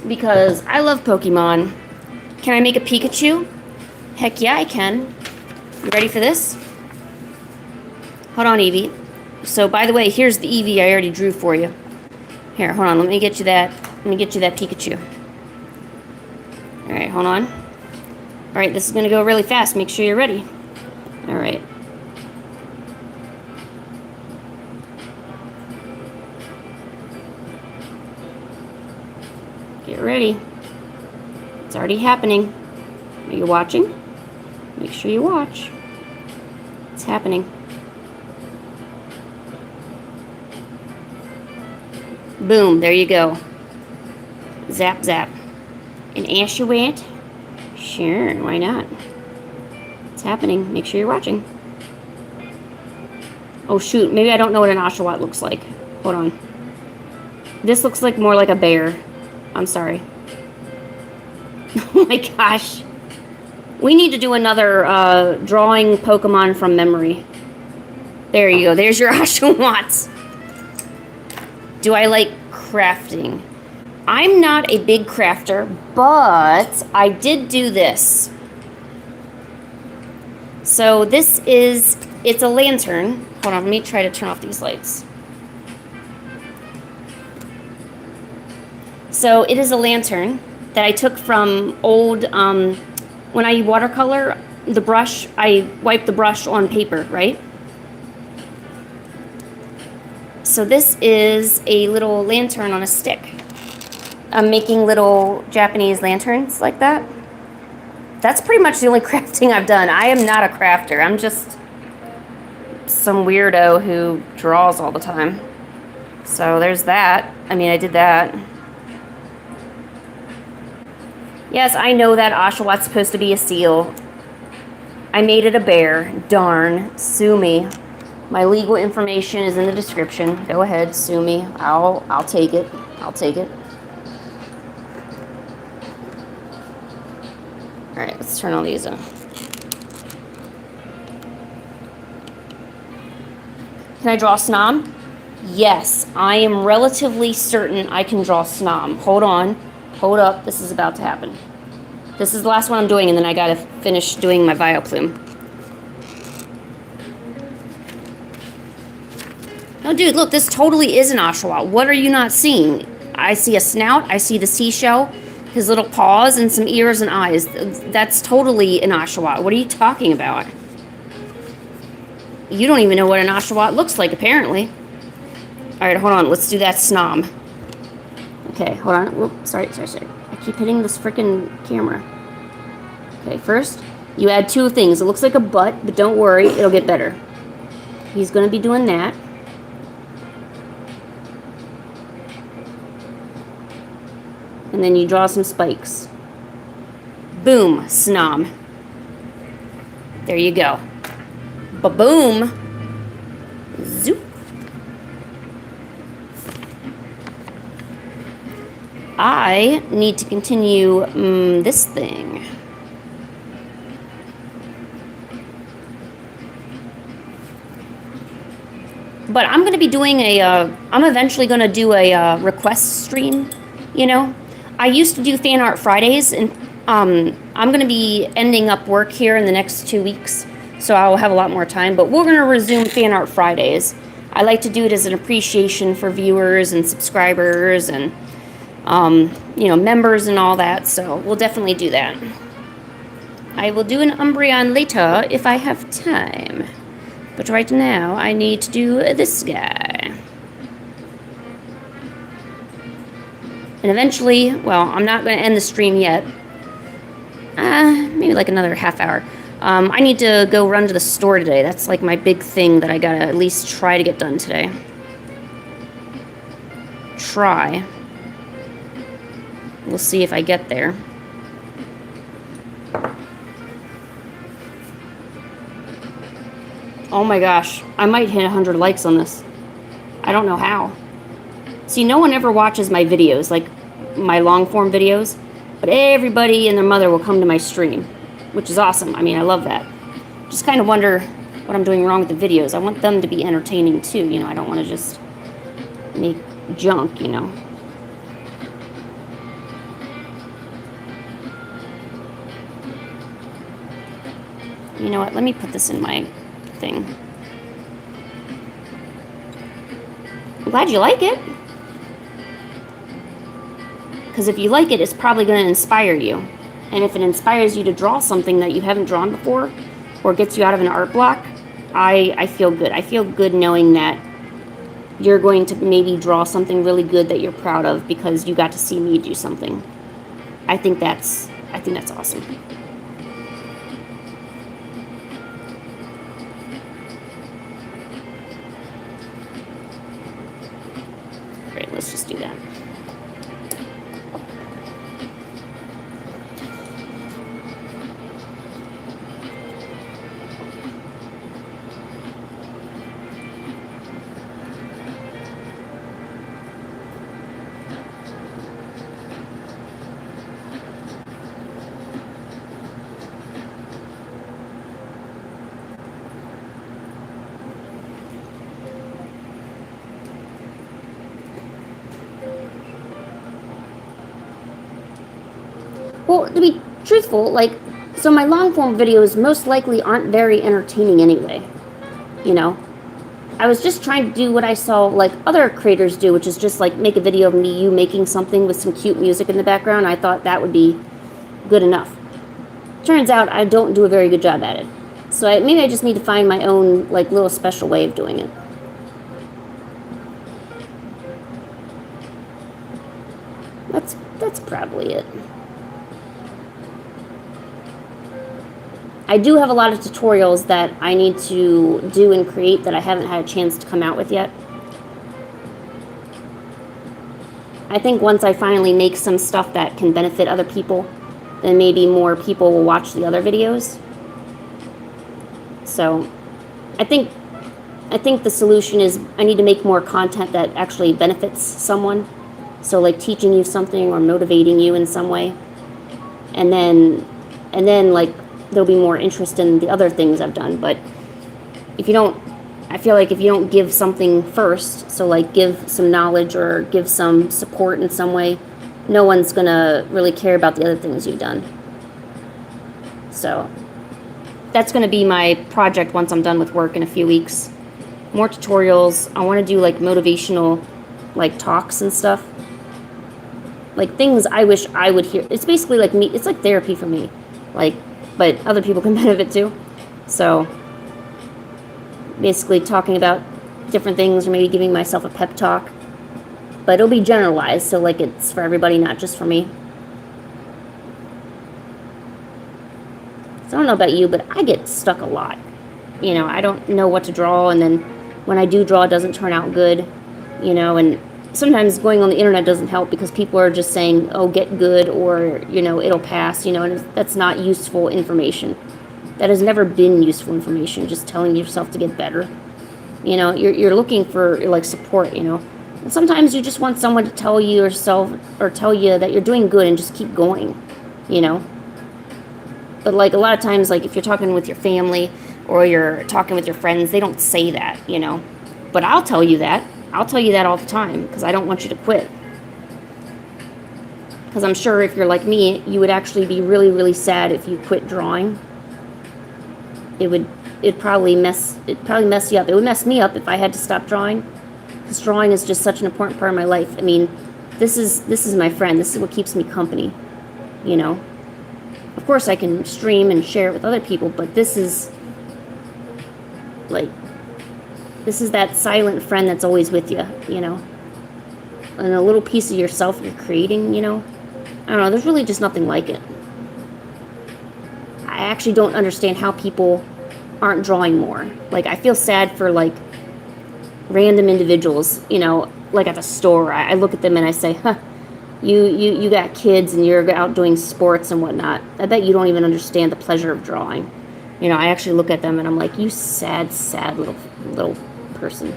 Because I love Pokemon. Can I make a Pikachu? Heck yeah, I can. You ready for this? Hold on, Eevee. So, by the way, here's the Eevee I already drew for you. Here, hold on. Let me get you that. Let me get you that Pikachu. All right, hold on. All right, this is going to go really fast. Make sure you're ready. All right. Get ready. It's already happening. Are you watching? Make sure you watch. It's happening. Boom, there you go. Zap, zap. An Ashewat? Sure, why not? It's happening. Make sure you're watching. Oh, shoot. Maybe I don't know what an Oshawott looks like. Hold on. This looks like more like a bear. I'm sorry. Oh my gosh. We need to do another drawing Pokemon from memory. There you go. There's your Oshawott. Do I like crafting? I'm not a big crafter, but I did do this. So this is, it's a lantern. Hold on, let me try to turn off these lights. So it is a lantern that I took from old, when I watercolor the brush, I wipe the brush on paper, right? So this is a little lantern on a stick. I'm making little Japanese lanterns like that. That's pretty much the only crafting I've done. I am not a crafter. I'm just some weirdo who draws all the time. So there's that. I mean, I did that. Yes, I know that Oshawott supposed to be a seal. I made it a bear. Darn. Sue me. My legal information is in the description. Go ahead, sue me. I'll take it. I'll take it. Alright, let's turn all these on. Can I draw Snom? Yes, I am relatively certain I can draw Snom. Hold on. Hold up. This is about to happen. This is the last one I'm doing, and then I gotta finish doing my Vileplume. No, dude, look, this totally is an Oshawott. What are you not seeing? I see a snout, I see the seashell, his little paws, and some ears and eyes. That's totally an Oshawott. What are you talking about? You don't even know what an Oshawott looks like, apparently. Alright, hold on. Let's do that Snom. Okay, hold on. Whoop, sorry. I keep hitting this freaking camera. Okay, first, you add two things. It looks like a butt, but don't worry. It'll get better. He's going to be doing that. And then you draw some spikes. Boom, Snom. There you go. Ba-boom. Zoop. I need to continue this thing. But I'm going to be doing I'm eventually going to do a request stream, you know. I used to do Fan Art Fridays, and I'm going to be ending up work here in the next 2 weeks, so I'll have a lot more time. But we're going to resume Fan Art Fridays. I like to do it as an appreciation for viewers and subscribers and, you know, members and all that, so we'll definitely do that. I will do an Umbreon later if I have time. But right now, I need to do this guy. And eventually, well, I'm not going to end the stream yet. Maybe like another half hour. I need to go run to the store today. That's like my big thing that I gotta at least try to get done today. Try. We'll see if I get there. Oh my gosh, I might hit 100 likes on this. I don't know how. See, no one ever watches my videos, like my long form videos, but everybody and their mother will come to my stream, which is awesome. I mean, I love that. Just kind of wonder what I'm doing wrong with the videos. I want them to be entertaining too, you know. I don't want to just make junk, you know. You know what? Let me put this in my thing. I'm glad you like it. Because if you like it, it's probably going to inspire you. And if it inspires you to draw something that you haven't drawn before, or gets you out of an art block, I feel good. I feel good knowing that you're going to maybe draw something really good that you're proud of because you got to see me do something. I think that's awesome. Great, let's just do that. Well, to be truthful, like, so my long form videos most likely aren't very entertaining anyway, you know? I was just trying to do what I saw, like, other creators do, which is just, like, make a video of you making something with some cute music in the background. I thought that would be good enough. Turns out I don't do a very good job at it. So maybe I just need to find my own, like, little special way of doing it. Let's that's probably it. I do have a lot of tutorials that I need to do and create that I haven't had a chance to come out with yet. I think once I finally make some stuff that can benefit other people, then maybe more people will watch the other videos. So I think the solution is I need to make more content that actually benefits someone. So like teaching you something or motivating you in some way. And then like there'll be more interest in the other things I've done. But I feel like if you don't give something first, so like give some knowledge or give some support in some way, no one's gonna really care about the other things you've done. So that's gonna be my project once I'm done with work in a few weeks. More tutorials. I want to do like motivational like talks and stuff. Like things I wish I would hear. It's basically like me. It's like therapy for me. Like, but other people can benefit too. So basically talking about different things or maybe giving myself a pep talk. But it'll be generalized, so like it's for everybody, not just for me. So I don't know about you, but I get stuck a lot. You know, I don't know what to draw, and then when I do draw, it doesn't turn out good. You know, and sometimes going on the internet doesn't help because people are just saying, oh, get good, or, you know, it'll pass, you know, and that's not useful information. That has never been useful information, just telling yourself to get better. You know, you're looking for, like, support, you know. And sometimes you just want someone to tell you yourself, or tell you that you're doing good and just keep going, you know. But, like, a lot of times, like, if you're talking with your family or you're talking with your friends, they don't say that, you know. But I'll tell you that. I'll tell you that all the time because I don't want you to quit. Because I'm sure if you're like me, you would actually be really, really sad if you quit drawing. It'd probably mess you up. It would mess me up if I had to stop drawing. Because drawing is just such an important part of my life. I mean, this is my friend. This is what keeps me company, you know. Of course, I can stream and share it with other people, but this is that silent friend that's always with you, you know. And a little piece of yourself you're creating, you know. I don't know, there's really just nothing like it. I actually don't understand how people aren't drawing more. Like, I feel sad for, like, random individuals, you know, like at the store. I look at them and I say, huh, you got kids and you're out doing sports and whatnot. I bet you don't even understand the pleasure of drawing. You know, I actually look at them and I'm like, you sad, sad little person.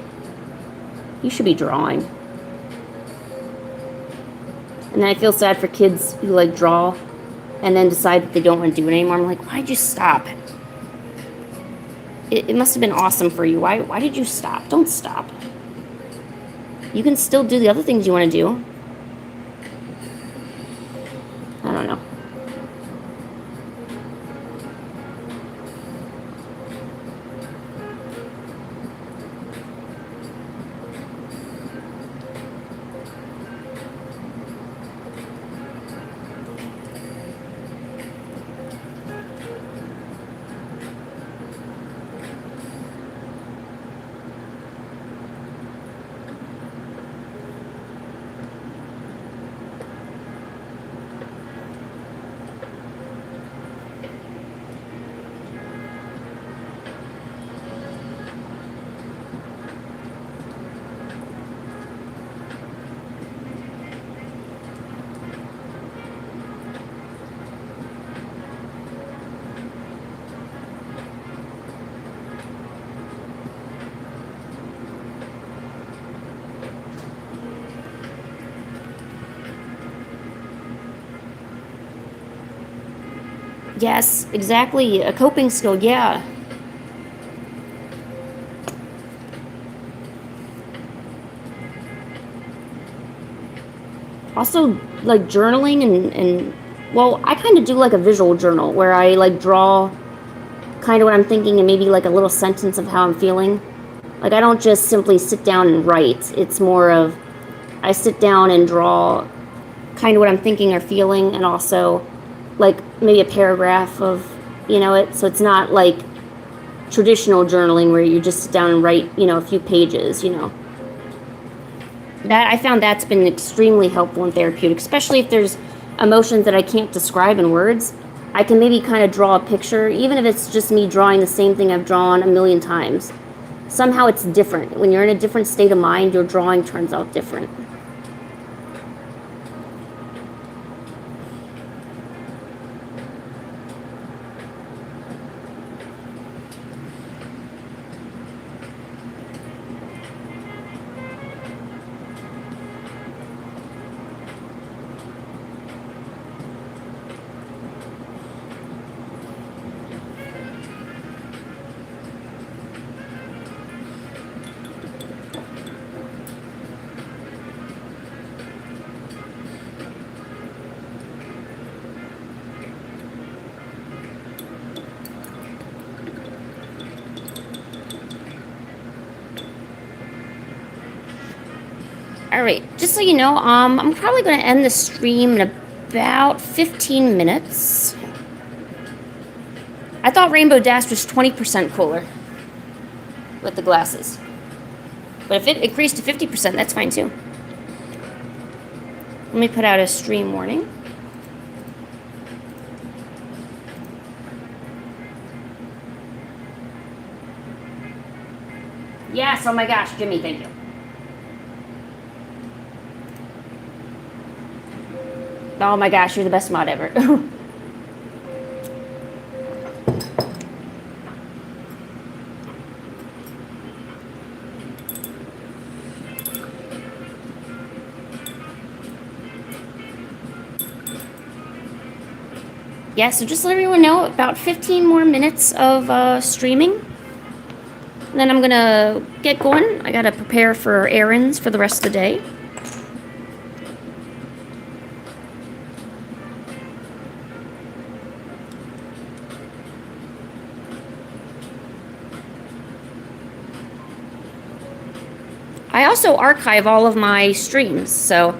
You should be drawing. And then I feel sad for kids who, like, draw and then decide that they don't want to do it anymore. I'm like, why'd you stop? It must have been awesome for you. Why did you stop? Don't stop. You can still do the other things you want to do. I don't know. Yes, exactly. A coping skill, yeah. Also, like, journaling and well, I kind of do like a visual journal where I, like, draw kind of what I'm thinking and maybe like a little sentence of how I'm feeling. Like, I don't just simply sit down and write. It's more of I sit down and draw kind of what I'm thinking or feeling, and also like maybe a paragraph of, you know, it. So it's not like traditional journaling where you just sit down and write, you know, a few pages, you know. That I found that's been extremely helpful and therapeutic, especially if there's emotions that I can't describe in words. I can maybe kind of draw a picture, even if it's just me drawing the same thing I've drawn a million times. Somehow it's different. When you're in a different state of mind, your drawing turns out different. Alright, just so you know, I'm probably going to end the stream in about 15 minutes. I thought Rainbow Dash was 20% cooler with the glasses. But if it increased to 50%, that's fine too. Let me put out a stream warning. Yes, oh my gosh, Jimmy, thank you. Oh my gosh, you're the best mod ever. Yeah, so just let everyone know, about 15 more minutes of streaming. And then I'm gonna get going. I gotta prepare for errands for the rest of the day. I also archive all of my streams, so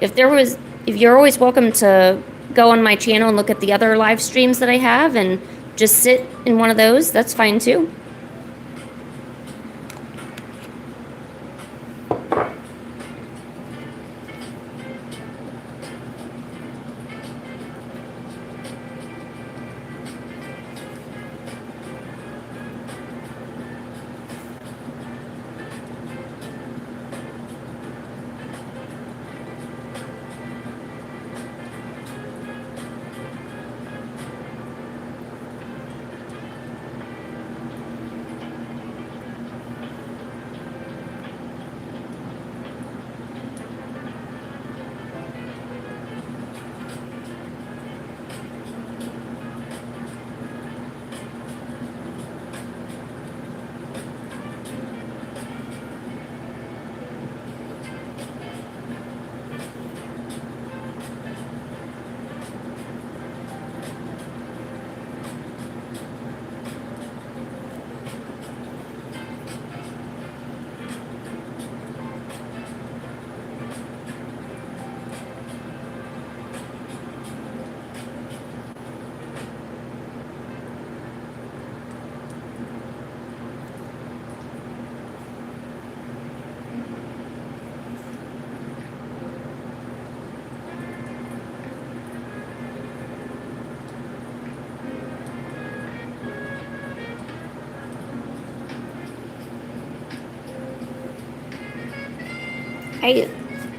if you're always welcome to go on my channel and look at the other live streams that I have and just sit in one of those, that's fine too.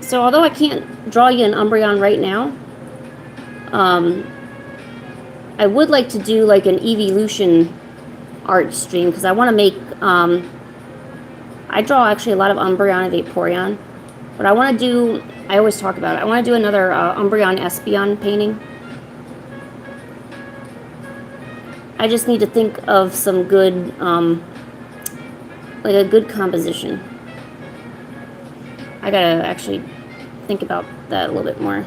So although I can't draw you an Umbreon right now, I would like to do like an evolution art stream because I want to make, I draw actually a lot of Umbreon and Vaporeon, but I want to do, I always talk about it, I want to do another Umbreon Espeon painting. I just need to think of some good, like a good composition. I gotta actually think about that a little bit more.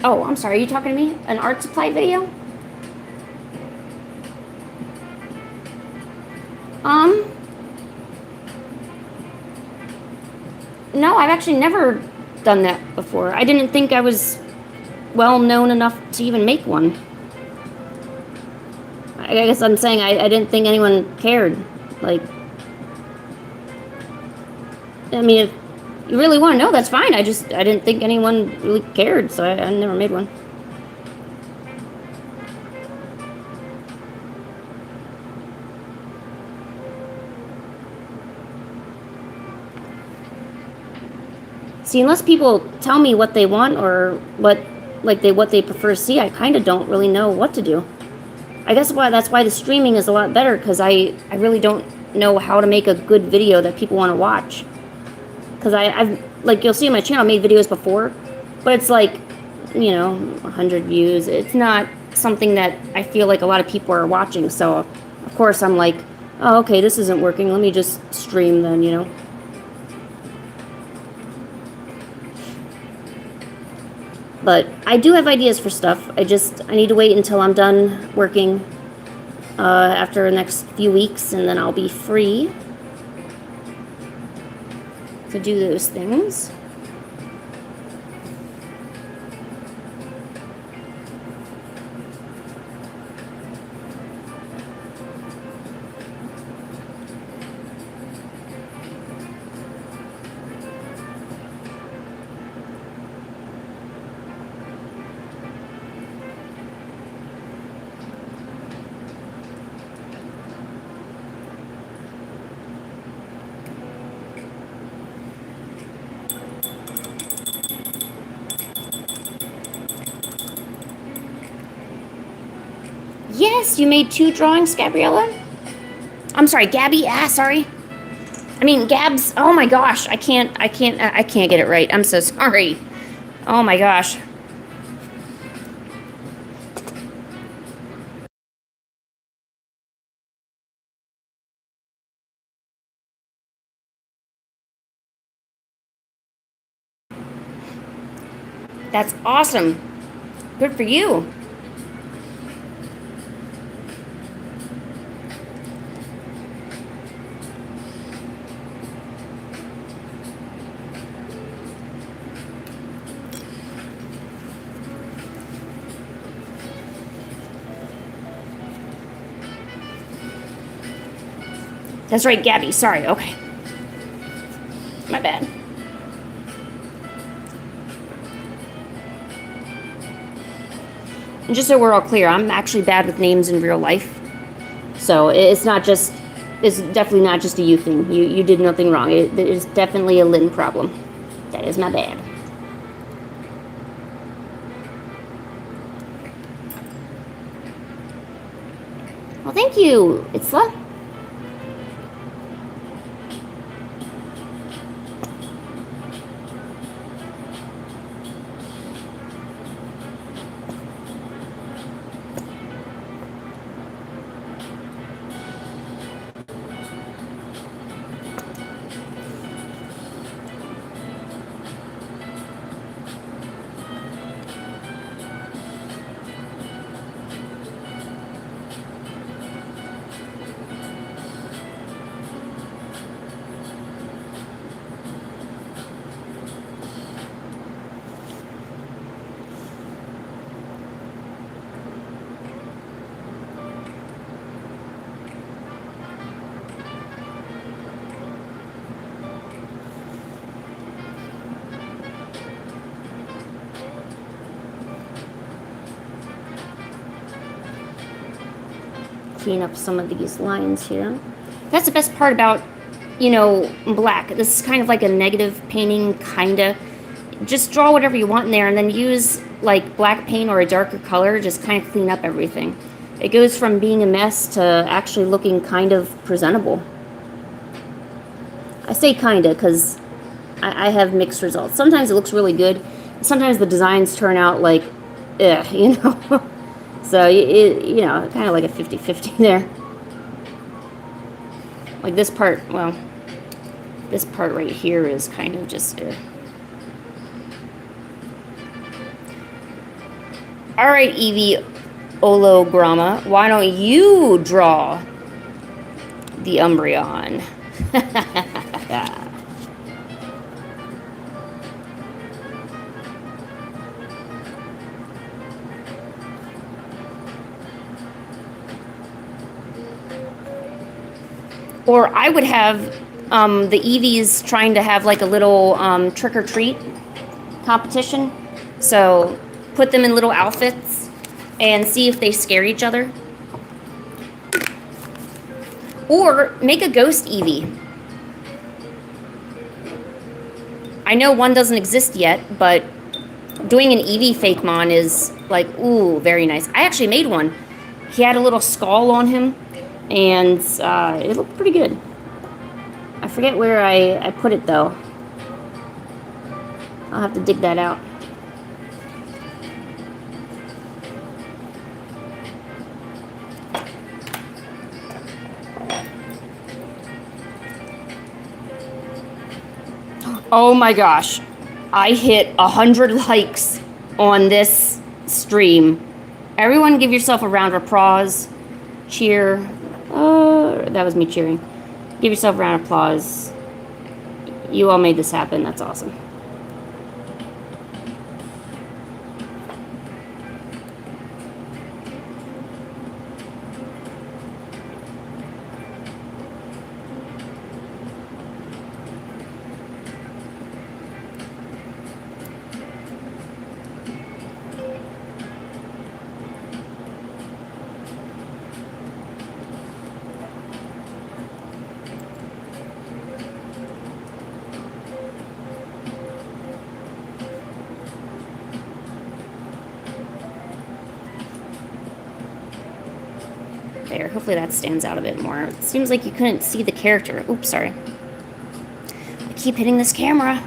Oh, I'm sorry. Are you talking to me? An art supply video? Um, no, I've actually never done that before. I didn't think I was well known enough to even make one. I guess I'm saying I didn't think anyone cared. Like, I mean, if you really want to know, that's fine. I didn't think anyone really cared, so I never made one. See, unless people tell me what they want or what they prefer to see, I kind of don't really know what to do. I guess that's why the streaming is a lot better, because I really don't know how to make a good video that people want to watch. Because I've, like, you'll see on my channel, I made videos before, but it's like, 100 views. It's not something that I feel like a lot of people are watching. So, of course, I'm like, oh, okay, this isn't working. Let me just stream then. But I do have ideas for stuff. I need to wait until I'm done working after the next few weeks, and then I'll be free to do those things. Yes, you made 2 drawings, Gabriella? I'm sorry, Gabby. Sorry. I mean, Gabs. Oh my gosh, I can't get it right. I'm so sorry. Oh my gosh. That's awesome. Good for you. That's right, Gabby. Sorry. Okay. My bad. And just so we're all clear, I'm actually bad with names in real life. So it's definitely not just a you thing. You did nothing wrong. It is definitely a Lynn problem. That is my bad. Well, thank you, Itzla. Clean up some of these lines here. That's the best part about, black. This is kind of like a negative painting, kinda. Just draw whatever you want in there and then use like black paint or a darker color, just kind of clean up everything. It goes from being a mess to actually looking kind of presentable. I say kinda because I have mixed results. Sometimes it looks really good. Sometimes the designs turn out like, So, kind of like a 50-50 there. Like this part, well, this part right here is kind of just All right, Evie Olograma, why don't you draw the Umbreon? Or I would have the Eevees trying to have like a little trick or treat competition. So put them in little outfits and see if they scare each other. Or make a ghost Eevee. I know one doesn't exist yet, but doing an Eevee Fakemon is like, ooh, very nice. I actually made one. He had a little skull on him, and it looked pretty good. I forget where I put it, though. I'll have to dig that out. Oh my gosh. I hit 100 likes on this stream. Everyone give yourself a round of applause. Cheer. That was me cheering. Give yourself a round of applause. You all made this happen. That's awesome. There, hopefully that stands out a bit more. It seems like you couldn't see the character. Oops, sorry. I keep hitting this camera.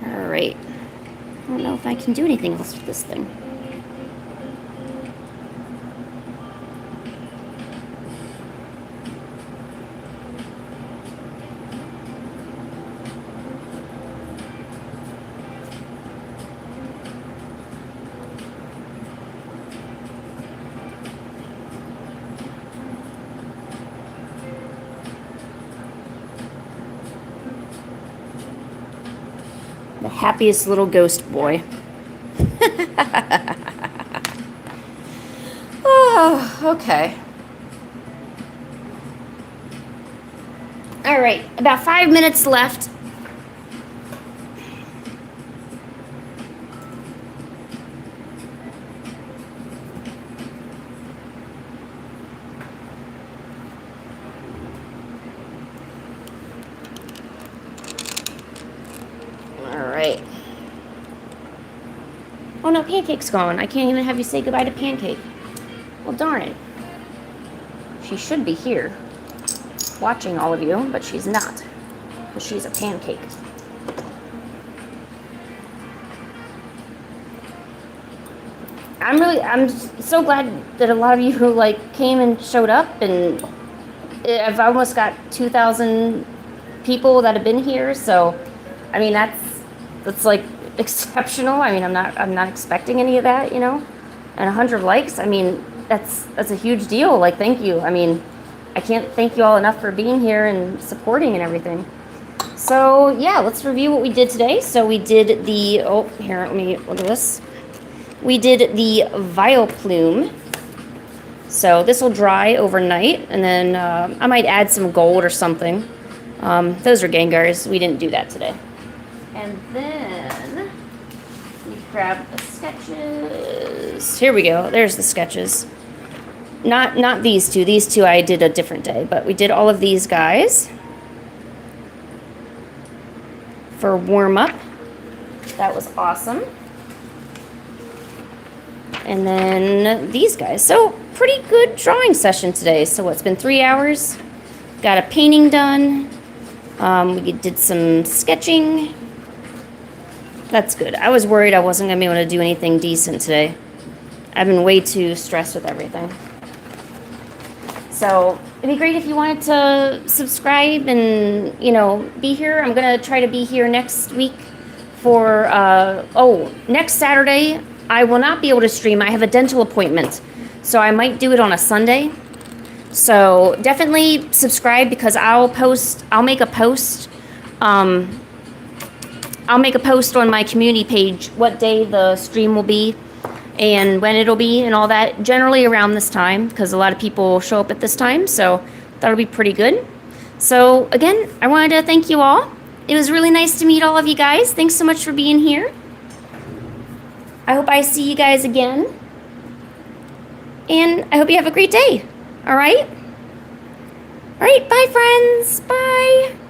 Alright. I don't know if I can do anything else with this thing. The happiest little ghost boy. Oh, okay. All right, about 5 minutes left. Oh no, Pancake's gone. I can't even have you say goodbye to Pancake. Well, darn it. She should be here, watching all of you, but she's not, because she's a pancake. I'm so glad that a lot of you like came and showed up, and I've almost got 2,000 people that have been here. So, I mean, that's like exceptional. I mean, I'm not expecting any of that, you know. And 100 likes. I mean, that's a huge deal. Like, thank you. I mean, I can't thank you all enough for being here and supporting and everything. So yeah, let's review what we did today. So we did the here, let me look at this. We did the Vileplume. So this will dry overnight, and then I might add some gold or something. Those are Gengars. We didn't do that today. And then we grab the sketches. Here we go. There's the sketches. Not these two. These two I did a different day, but we did all of these guys for warm up. That was awesome. And then these guys. So pretty good drawing session today. So it's been 3 hours. got a painting done. We did some sketching. That's good. I was worried I wasn't going to be able to do anything decent today. I've been way too stressed with everything. So it'd be great if you wanted to subscribe and, you know, be here. I'm going to try to be here next week for, next Saturday. I will not be able to stream. I have a dental appointment. So I might do it on a Sunday. So definitely subscribe because I'll make a post. I'll make a post on my community page what day the stream will be and when it'll be and all that, generally around this time because a lot of people show up at this time, so that'll be pretty good. So again, I wanted to thank you all. It was really nice to meet all of you guys. Thanks so much for being here. I hope I see you guys again. And I hope you have a great day. All right? All right, bye friends. Bye.